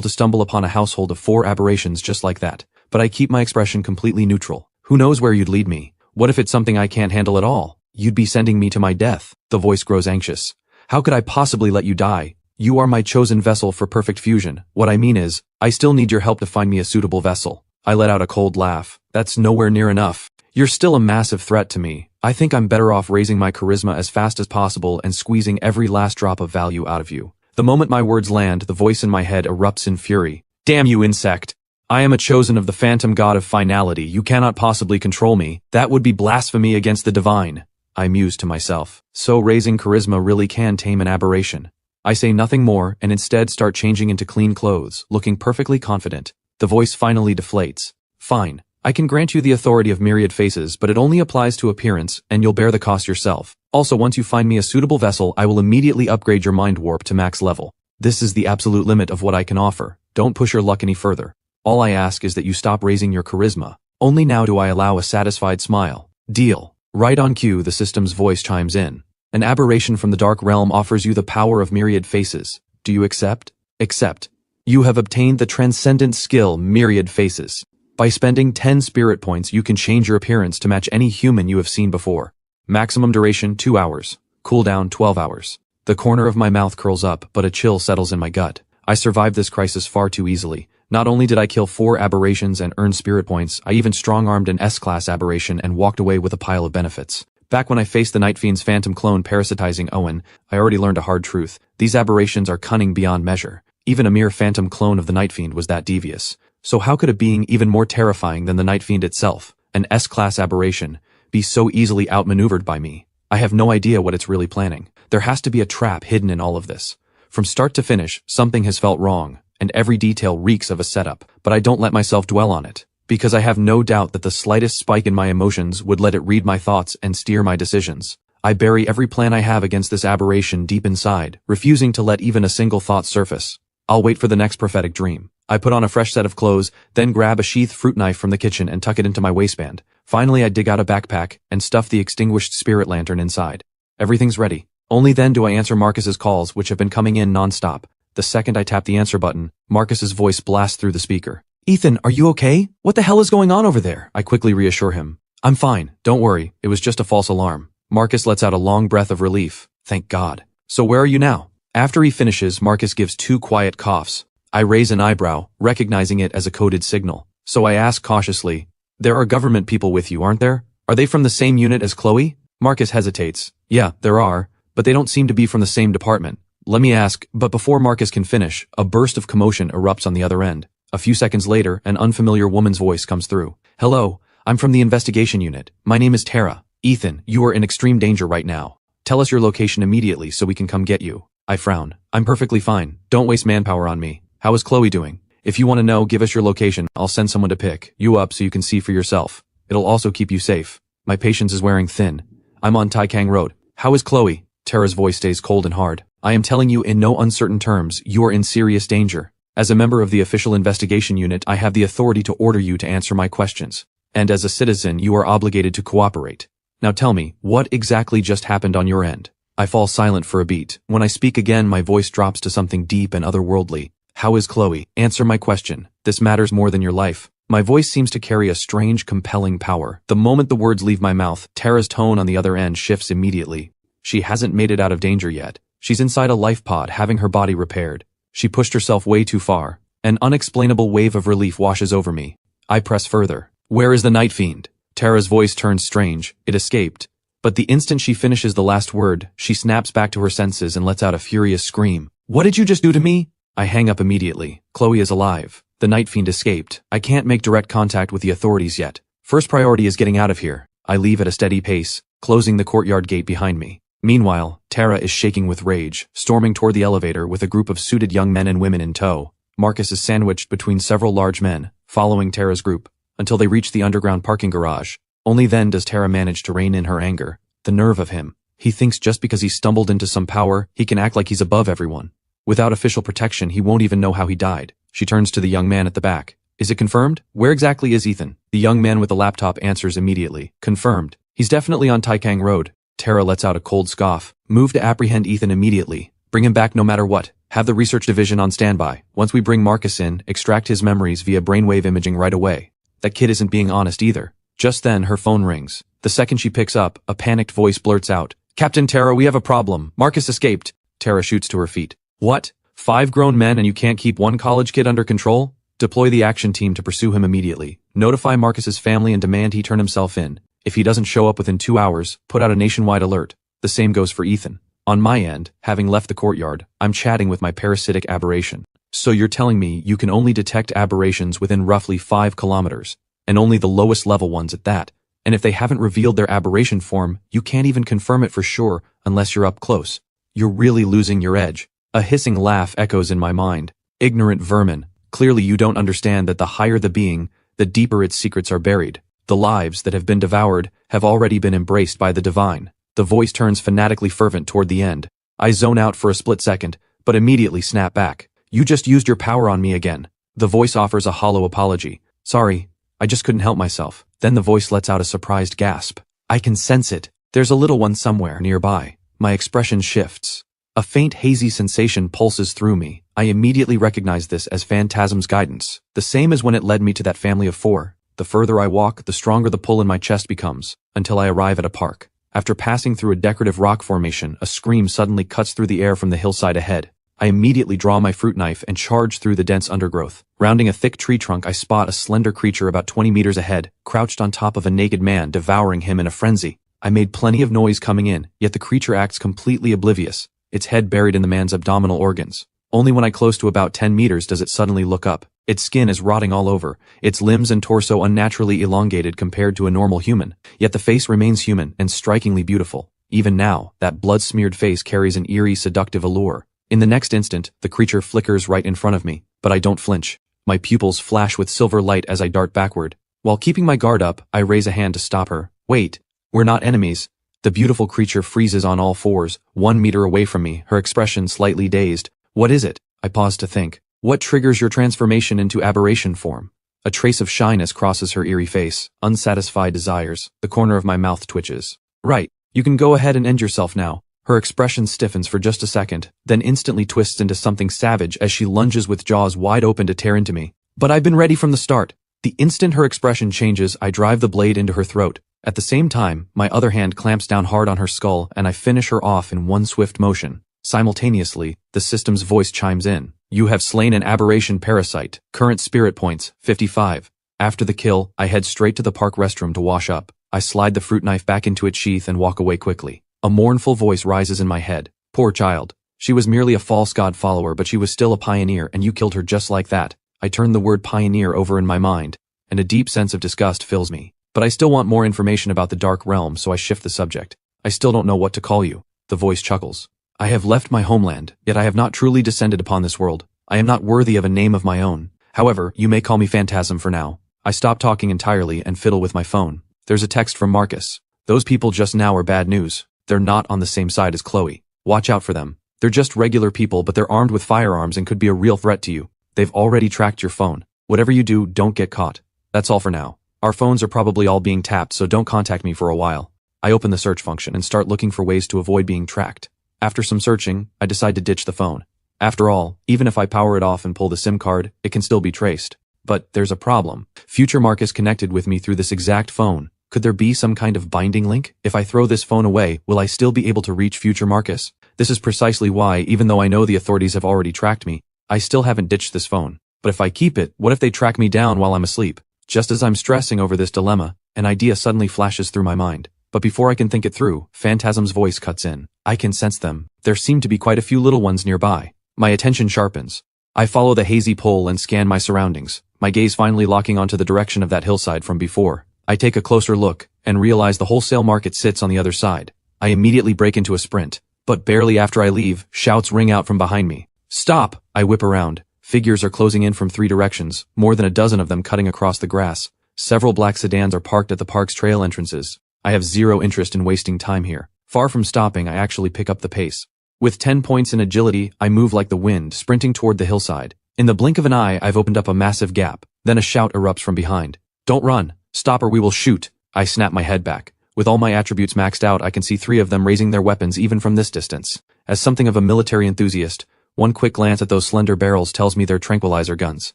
to stumble upon a household of 4 aberrations just like that. But I keep my expression completely neutral. Who knows where you'd lead me? What if it's something I can't handle at all? You'd be sending me to my death. The voice grows anxious. How could I possibly let you die? You are my chosen vessel for perfect fusion. What I mean is, I still need your help to find me a suitable vessel. I let out a cold laugh. That's nowhere near enough. You're still a massive threat to me. I think I'm better off raising my charisma as fast as possible and squeezing every last drop of value out of you. The moment my words land, the voice in my head erupts in fury. Damn you, insect! I am a chosen of the phantom god of finality. You cannot possibly control me. That would be blasphemy against the divine. I muse to myself. So raising charisma really can tame an aberration. I say nothing more and instead start changing into clean clothes, looking perfectly confident. The voice finally deflates. Fine. I can grant you the authority of myriad faces, but it only applies to appearance, and you'll bear the cost yourself. Also, once you find me a suitable vessel, I will immediately upgrade your mind warp to max level. This is the absolute limit of what I can offer. Don't push your luck any further. All I ask is that you stop raising your charisma. Only now do I allow a satisfied smile. Deal. Right on cue, the system's voice chimes in. An aberration from the dark realm offers you the power of myriad faces. Do you accept? Except, you have obtained the transcendent skill Myriad Faces. By spending 10 spirit points you can change your appearance to match any human you have seen before. Maximum duration 2 hours. Cooldown 12 hours. The corner of my mouth curls up, but a chill settles in my gut. I survived this crisis far too easily. Not only did I kill 4 aberrations and earn spirit points, I even strong-armed an S-class aberration and walked away with a pile of benefits. Back when I faced the Night Fiend's phantom clone parasitizing Owen, I already learned a hard truth. These aberrations are cunning beyond measure. Even a mere phantom clone of the Night Fiend was that devious. So how could a being even more terrifying than the Night Fiend itself, an S-class aberration, be so easily outmaneuvered by me? I have no idea what it's really planning. There has to be a trap hidden in all of this. From start to finish, something has felt wrong, and every detail reeks of a setup, but I don't let myself dwell on it, because I have no doubt that the slightest spike in my emotions would let it read my thoughts and steer my decisions. I bury every plan I have against this aberration deep inside, refusing to let even a single thought surface. I'll wait for the next prophetic dream. I put on a fresh set of clothes, then grab a sheath fruit knife from the kitchen and tuck it into my waistband. Finally, I dig out a backpack and stuff the extinguished spirit lantern inside. Everything's ready. Only then do I answer Marcus's calls, which have been coming in non-stop. The second I tap the answer button, Marcus's voice blasts through the speaker. "Ethan, are you okay? What the hell is going on over there?" I quickly reassure him. "I'm fine. Don't worry. It was just a false alarm." Marcus lets out a long breath of relief. Thank God. "So where are you now?" After he finishes, Marcus gives 2 quiet coughs. I raise an eyebrow, recognizing it as a coded signal. So I ask cautiously, "There are government people with you, aren't there? Are they from the same unit as Chloe?" Marcus hesitates. "Yeah, there are, but they don't seem to be from the same department." Let me ask, but before Marcus can finish, a burst of commotion erupts on the other end. A few seconds later, an unfamiliar woman's voice comes through. "Hello, I'm from the investigation unit. My name is Tara. Ethan, you are in extreme danger right now. Tell us your location immediately so we can come get you." I frown. "I'm perfectly fine. Don't waste manpower on me. How is Chloe doing? If you want to know, give us your location. I'll send someone to pick you up so you can see for yourself. It'll also keep you safe." My patience is wearing thin. I'm on Taikang Road. "How is Chloe?" Tara's voice stays cold and hard. "I am telling you in no uncertain terms, you are in serious danger. As a member of the official investigation unit, I have the authority to order you to answer my questions. And as a citizen, you are obligated to cooperate. Now tell me, what exactly just happened on your end?" I fall silent for a beat. When I speak again, my voice drops to something deep and otherworldly. "How is Chloe? Answer my question. This matters more than your life." My voice seems to carry a strange, compelling power. The moment the words leave my mouth, Tara's tone on the other end shifts immediately. She hasn't made it out of danger yet. She's inside a life pod, having her body repaired. She pushed herself way too far. An unexplainable wave of relief washes over me. I press further. "Where is the Night Fiend?" Tara's voice turns strange. It escaped. But the instant she finishes the last word, she snaps back to her senses and lets out a furious scream. "What did you just do to me?" I hang up immediately. Chloe is alive. The Night Fiend escaped. I can't make direct contact with the authorities yet. First priority is getting out of here. I leave at a steady pace, closing the courtyard gate behind me. Meanwhile, Tara is shaking with rage, storming toward the elevator with a group of suited young men and women in tow. Marcus is sandwiched between several large men, following Tara's group, until they reach the underground parking garage. Only then does Tara manage to rein in her anger. The nerve of him. He thinks just because he stumbled into some power, he can act like he's above everyone. Without official protection, he won't even know how he died. She turns to the young man at the back. "Is it confirmed? Where exactly is Ethan?" The young man with the laptop answers immediately. "Confirmed. He's definitely on Taikang Road." Tara lets out a cold scoff. "Move to apprehend Ethan immediately. Bring him back no matter what. Have the research division on standby. Once we bring Marcus in, extract his memories via brainwave imaging right away." That kid isn't being honest either. Just then, her phone rings. The second she picks up, a panicked voice blurts out, "Captain Tara, we have a problem. Marcus escaped." Tara shoots to her feet. "What? 5 grown men and you can't keep one college kid under control? Deploy the action team to pursue him immediately. Notify Marcus's family and demand he turn himself in. If he doesn't show up within 2 hours, put out a nationwide alert. The same goes for Ethan." On my end, having left the courtyard, I'm chatting with my parasitic aberration. "So you're telling me you can only detect aberrations within roughly 5 kilometers, and only the lowest level ones at that. And if they haven't revealed their aberration form, you can't even confirm it for sure unless you're up close. You're really losing your edge." A hissing laugh echoes in my mind. "Ignorant vermin. Clearly you don't understand that the higher the being, the deeper its secrets are buried. The lives that have been devoured have already been embraced by the divine." The voice turns fanatically fervent toward the end. I zone out for a split second, but immediately snap back. "You just used your power on me again." The voice offers a hollow apology. "Sorry, I just couldn't help myself." Then the voice lets out a surprised gasp. I can sense it. There's a little one somewhere nearby. My expression shifts. A faint hazy sensation pulses through me. I immediately recognized this as Phantasm's guidance, the same as when it led me to that family of 4. The further I walk, the stronger the pull in my chest becomes, until I arrive at a park. After passing through a decorative rock formation, a scream suddenly cuts through the air from the hillside ahead. I immediately draw my fruit knife and charge through the dense undergrowth. Rounding a thick tree trunk, I spot a slender creature about 20 meters ahead, crouched on top of a naked man, devouring him in a frenzy. I made plenty of noise coming in, yet the creature acts completely oblivious, its head buried in the man's abdominal organs. Only when I close to about 10 meters does it suddenly look up. Its skin is rotting all over, its limbs and torso unnaturally elongated compared to a normal human, yet the face remains human and strikingly beautiful. Even now, that blood-smeared face carries an eerie, seductive allure. In the next instant, the creature flickers right in front of me, but I don't flinch. My pupils flash with silver light as I dart backward. While keeping my guard up, I raise a hand to stop her. Wait, we're not enemies. The beautiful creature freezes on all fours, 1 meter away from me, her expression slightly dazed. What is it? I pause to think. What triggers your transformation into aberration form? A trace of shyness crosses her eerie face, unsatisfied desires. The corner of my mouth twitches. Right, you can go ahead and end yourself now. Her expression stiffens for just a second, then instantly twists into something savage as she lunges with jaws wide open to tear into me. But I've been ready from the start. The instant her expression changes, I drive the blade into her throat. At the same time, my other hand clamps down hard on her skull and I finish her off in one swift motion. Simultaneously, the system's voice chimes in. You have slain an aberration parasite. Current spirit points, 55. After the kill, I head straight to the park restroom to wash up. I slide the fruit knife back into its sheath and walk away quickly. A mournful voice rises in my head. Poor child. She was merely a false god follower, but she was still a pioneer, and you killed her just like that. I turn the word pioneer over in my mind, and a deep sense of disgust fills me. But I still want more information about the Dark Realm, so I shift the subject. I still don't know what to call you. The voice chuckles. I have left my homeland, yet I have not truly descended upon this world. I am not worthy of a name of my own. However, you may call me Phantasm for now. I stop talking entirely and fiddle with my phone. There's a text from Marcus. Those people just now are bad news. They're not on the same side as Chloe. Watch out for them. They're just regular people, but they're armed with firearms and could be a real threat to you. They've already tracked your phone. Whatever you do, don't get caught. That's all for now. Our phones are probably all being tapped, so don't contact me for a while. I open the search function and start looking for ways to avoid being tracked. After some searching, I decide to ditch the phone. After all, even if I power it off and pull the SIM card, it can still be traced. But there's a problem. Future Marcus connected with me through this exact phone. Could there be some kind of binding link? If I throw this phone away, will I still be able to reach Future Marcus? This is precisely why, even though I know the authorities have already tracked me, I still haven't ditched this phone. But if I keep it, what if they track me down while I'm asleep? Just as I'm stressing over this dilemma, an idea suddenly flashes through my mind. But before I can think it through, Phantasm's voice cuts in. I can sense them. There seem to be quite a few little ones nearby. My attention sharpens. I follow the hazy pole and scan my surroundings, my gaze finally locking onto the direction of that hillside from before. I take a closer look and realize the wholesale market sits on the other side. I immediately break into a sprint, but barely after I leave, shouts ring out from behind me. Stop! I whip around. Figures are closing in from 3 directions, more than a dozen of them cutting across the grass. Several black sedans are parked at the park's trail entrances. I have zero interest in wasting time here. Far from stopping, I actually pick up the pace. With 10 points in agility, I move like the wind, sprinting toward the hillside. In the blink of an eye, I've opened up a massive gap. Then a shout erupts from behind. Don't run! Stop or we will shoot! I snap my head back. With all my attributes maxed out, I can see 3 of them raising their weapons even from this distance. As something of a military enthusiast, one quick glance at those slender barrels tells me they're tranquilizer guns.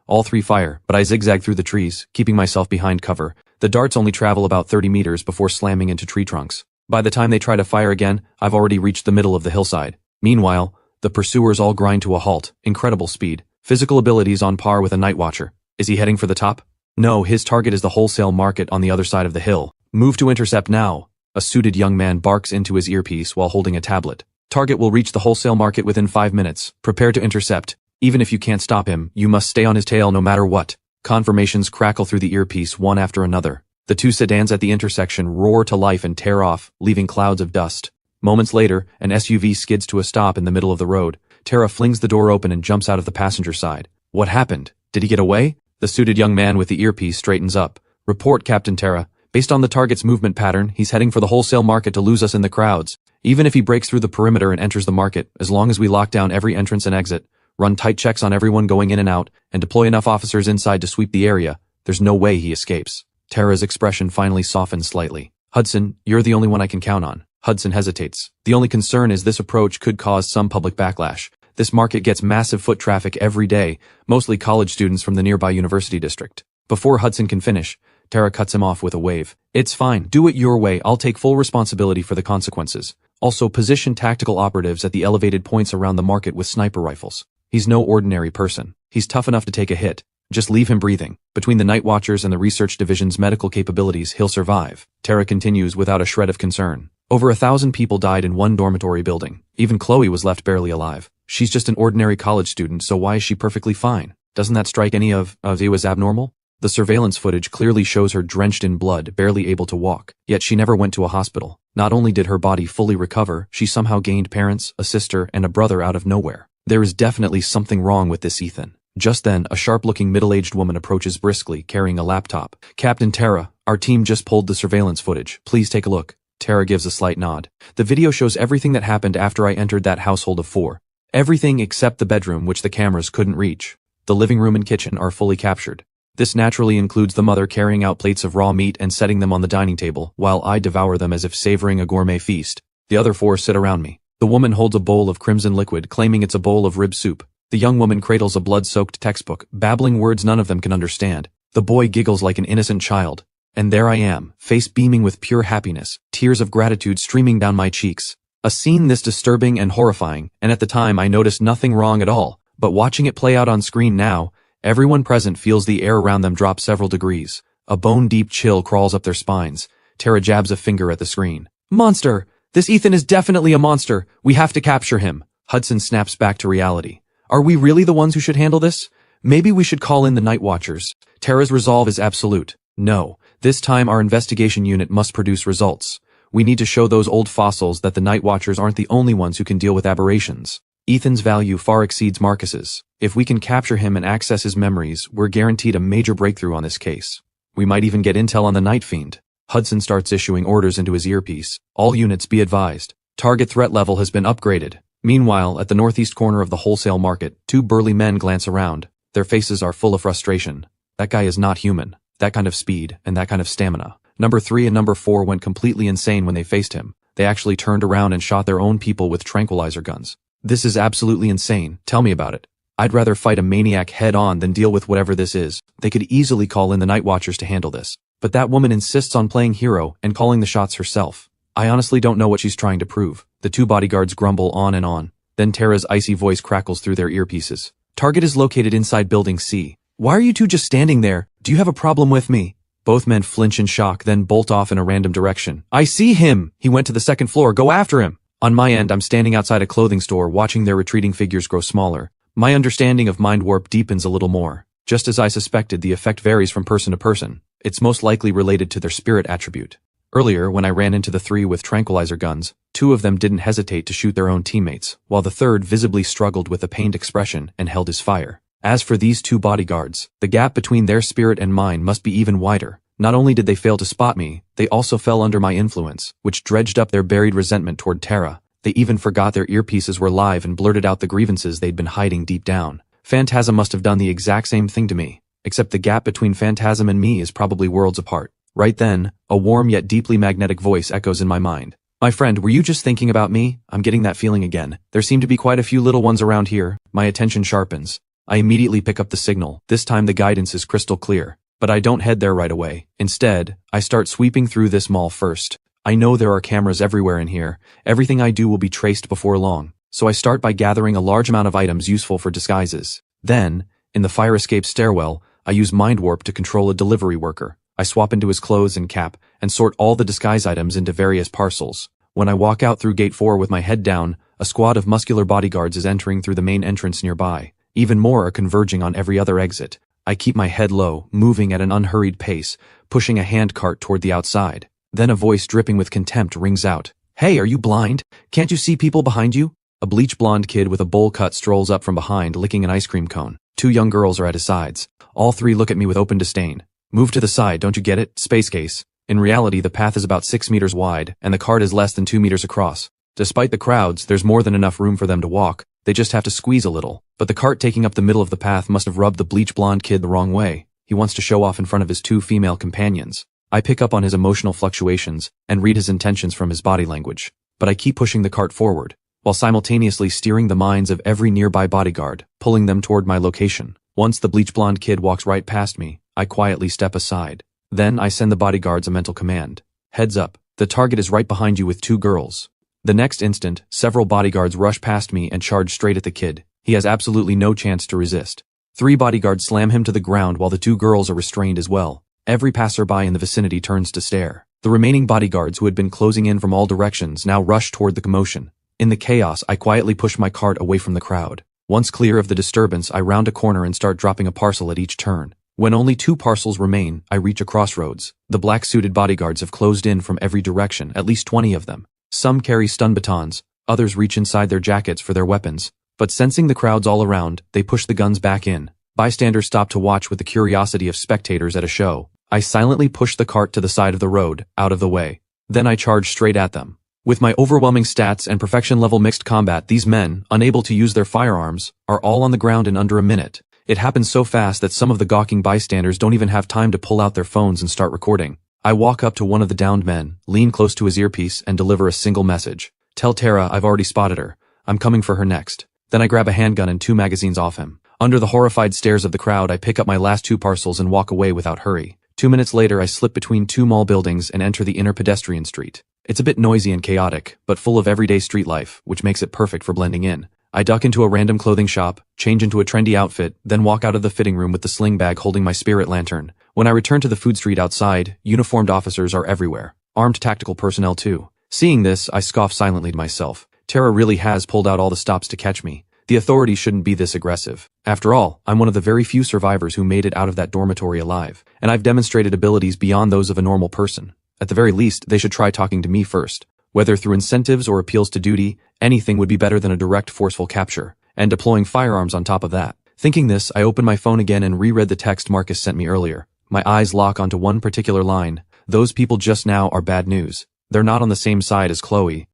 All 3 fire, but I zigzag through the trees, keeping myself behind cover. The darts only travel about 30 meters before slamming into tree trunks. By the time they try to fire again, I've already reached the middle of the hillside. Meanwhile, the pursuers all grind to a halt, incredible speed. Physical abilities on par with a night watcher. Is he heading for the top? No, his target is the wholesale market on the other side of the hill. Move to intercept now. A suited young man barks into his earpiece while holding a tablet. Target will reach the wholesale market within 5 minutes. Prepare to intercept. Even if you can't stop him, you must stay on his tail no matter what. Confirmations crackle through the earpiece one after another. The 2 sedans at the intersection roar to life and tear off, leaving clouds of dust. Moments later, an SUV skids to a stop in the middle of the road. Tara flings the door open and jumps out of the passenger side. What happened? Did he get away? The suited young man with the earpiece straightens up. Report, Captain Tara. Based on the target's movement pattern, he's heading for the wholesale market to lose us in the crowds. Even if he breaks through the perimeter and enters the market, as long as we lock down every entrance and exit, run tight checks on everyone going in and out, and deploy enough officers inside to sweep the area, there's no way he escapes. Tara's expression finally softens slightly. Hudson, you're the only one I can count on. Hudson hesitates. The only concern is this approach could cause some public backlash. This market gets massive foot traffic every day, mostly college students from the nearby university district. Before Hudson can finish, Tara cuts him off with a wave. It's fine, do it your way, I'll take full responsibility for the consequences. Also, position tactical operatives at the elevated points around the market with sniper rifles. He's no ordinary person. He's tough enough to take a hit. Just leave him breathing. Between the Night Watchers and the Research Division's medical capabilities, he'll survive. Tara continues without a shred of concern. Over 1,000 people died in one dormitory building. Even Chloe was left barely alive. She's just an ordinary college student, so why is she perfectly fine? Doesn't that strike any of you as abnormal? The surveillance footage clearly shows her drenched in blood, barely able to walk. Yet she never went to a hospital. Not only did her body fully recover, she somehow gained parents, a sister, and a brother out of nowhere. There is definitely something wrong with this Ethan. Just then, a sharp-looking middle-aged woman approaches briskly, carrying a laptop. Captain Tara, our team just pulled the surveillance footage. Please take a look. Tara gives a slight nod. The video shows everything that happened after I entered that household of 4. Everything except the bedroom, which the cameras couldn't reach. The living room and kitchen are fully captured. This naturally includes the mother carrying out plates of raw meat and setting them on the dining table, while I devour them as if savoring a gourmet feast. The other 4 sit around me. The woman holds a bowl of crimson liquid, claiming it's a bowl of rib soup. The young woman cradles a blood-soaked textbook, babbling words none of them can understand. The boy giggles like an innocent child. And there I am, face beaming with pure happiness, tears of gratitude streaming down my cheeks. A scene this disturbing and horrifying, and at the time I noticed nothing wrong at all, but watching it play out on screen now, everyone present feels the air around them drop several degrees. A bone-deep chill crawls up their spines. Tara jabs a finger at the screen. Monster! This Ethan is definitely a monster! We have to capture him! Hudson snaps back to reality. Are we really the ones who should handle this? Maybe we should call in the Night Watchers. Tara's resolve is absolute. No, this time our investigation unit must produce results. We need to show those old fossils that the Night Watchers aren't the only ones who can deal with aberrations. Ethan's value far exceeds Marcus's. If we can capture him and access his memories, we're guaranteed a major breakthrough on this case. We might even get intel on the Night Fiend. Hudson starts issuing orders into his earpiece. All units be advised. Target threat level has been upgraded. Meanwhile, at the northeast corner of the wholesale market, 2 burly men glance around. Their faces are full of frustration. That guy is not human. That kind of speed, and that kind of stamina. Number 3 and number 4 went completely insane when they faced him. They actually turned around and shot their own people with tranquilizer guns. This is absolutely insane. Tell me about it. I'd rather fight a maniac head-on than deal with whatever this is. They could easily call in the Night Watchers to handle this. But that woman insists on playing hero and calling the shots herself. I honestly don't know what she's trying to prove. The 2 bodyguards grumble on and on. Then Tara's icy voice crackles through their earpieces. Target is located inside Building C. Why are you 2 just standing there? Do you have a problem with me? Both men flinch in shock, then bolt off in a random direction. I see him! He went to the 2nd floor. Go after him! On my end, I'm standing outside a clothing store, watching their retreating figures grow smaller. My understanding of mind warp deepens a little more. Just as I suspected, the effect varies from person to person. It's most likely related to their spirit attribute. Earlier, when I ran into the 3 with tranquilizer guns, 2 of them didn't hesitate to shoot their own teammates, while the 3rd visibly struggled with a pained expression and held his fire. As for these 2 bodyguards, the gap between their spirit and mine must be even wider. Not only did they fail to spot me, they also fell under my influence, which dredged up their buried resentment toward Tara. They even forgot their earpieces were live and blurted out the grievances they'd been hiding deep down. Phantasm must have done the exact same thing to me, except the gap between Phantasm and me is probably worlds apart. Right then, a warm yet deeply magnetic voice echoes in my mind. My friend, were you just thinking about me? I'm getting that feeling again. There seem to be quite a few little ones around here. My attention sharpens. I immediately pick up the signal. This time the guidance is crystal clear. But I don't head there right away. Instead, I start sweeping through this mall first. I know there are cameras everywhere in here. Everything I do will be traced before long. So I start by gathering a large amount of items useful for disguises. Then, in the fire escape stairwell, I use mind warp to control a delivery worker. I swap into his clothes and cap, and sort all the disguise items into various parcels. When I walk out through Gate 4 with my head down, a squad of muscular bodyguards is entering through the main entrance nearby. Even more are converging on every other exit. I keep my head low, moving at an unhurried pace, pushing a handcart toward the outside. Then a voice dripping with contempt rings out. Hey, are you blind? Can't you see people behind you? A bleach blonde kid with a bowl cut strolls up from behind, licking an ice cream cone. 2 young girls are at his sides. All 3 look at me with open disdain. Move to the side, don't you get it? Space case. In reality, the path is about 6 meters wide, and the cart is less than 2 meters across. Despite the crowds, there's more than enough room for them to walk. They just have to squeeze a little. But the cart taking up the middle of the path must have rubbed the bleach blonde kid the wrong way. He wants to show off in front of his 2 female companions. I pick up on his emotional fluctuations and read his intentions from his body language. But I keep pushing the cart forward. while simultaneously steering the minds of every nearby bodyguard, pulling them toward my location. Once the bleach-blonde kid walks right past me, I quietly step aside. Then I send the bodyguards a mental command. Heads up, the target is right behind you with 2 girls. The next instant, several bodyguards rush past me and charge straight at the kid. He has absolutely no chance to resist. 3 bodyguards slam him to the ground while the 2 girls are restrained as well. Every passerby in the vicinity turns to stare. The remaining bodyguards who had been closing in from all directions now rush toward the commotion. In the chaos, I quietly push my cart away from the crowd. Once clear of the disturbance, I round a corner and start dropping a parcel at each turn. When only 2 parcels remain, I reach a crossroads. The black-suited bodyguards have closed in from every direction, at least 20 of them. Some carry stun batons, others reach inside their jackets for their weapons. But sensing the crowds all around, they push the guns back in. Bystanders stop to watch with the curiosity of spectators at a show. I silently push the cart to the side of the road, out of the way. Then I charge straight at them. With my overwhelming stats and perfection level mixed combat, these men, unable to use their firearms, are all on the ground in under a minute. It happens so fast that some of the gawking bystanders don't even have time to pull out their phones and start recording. I walk up to one of the downed men, lean close to his earpiece, and deliver a single message. Tell Tara I've already spotted her. I'm coming for her next. Then I grab a handgun and 2 magazines off him. Under the horrified stares of the crowd, I pick up my last 2 parcels and walk away without hurry. 2 minutes later, I slip between 2 mall buildings and enter the inner pedestrian street. It's a bit noisy and chaotic, but full of everyday street life, which makes it perfect for blending in. I duck into a random clothing shop, change into a trendy outfit, then walk out of the fitting room with the sling bag holding my spirit lantern. When I return to the food street outside, uniformed officers are everywhere. Armed tactical personnel too. Seeing this, I scoff silently to myself. Tara really has pulled out all the stops to catch me. The authorities shouldn't be this aggressive. After all, I'm one of the very few survivors who made it out of that dormitory alive, and I've demonstrated abilities beyond those of a normal person. At the very least, they should try talking to me first. Whether through incentives or appeals to duty, anything would be better than a direct forceful capture, and deploying firearms on top of that. Thinking this, I open my phone again and reread the text Marcus sent me earlier. My eyes lock onto one particular line. Those people just now are bad news. They're not on the same side as Chloe.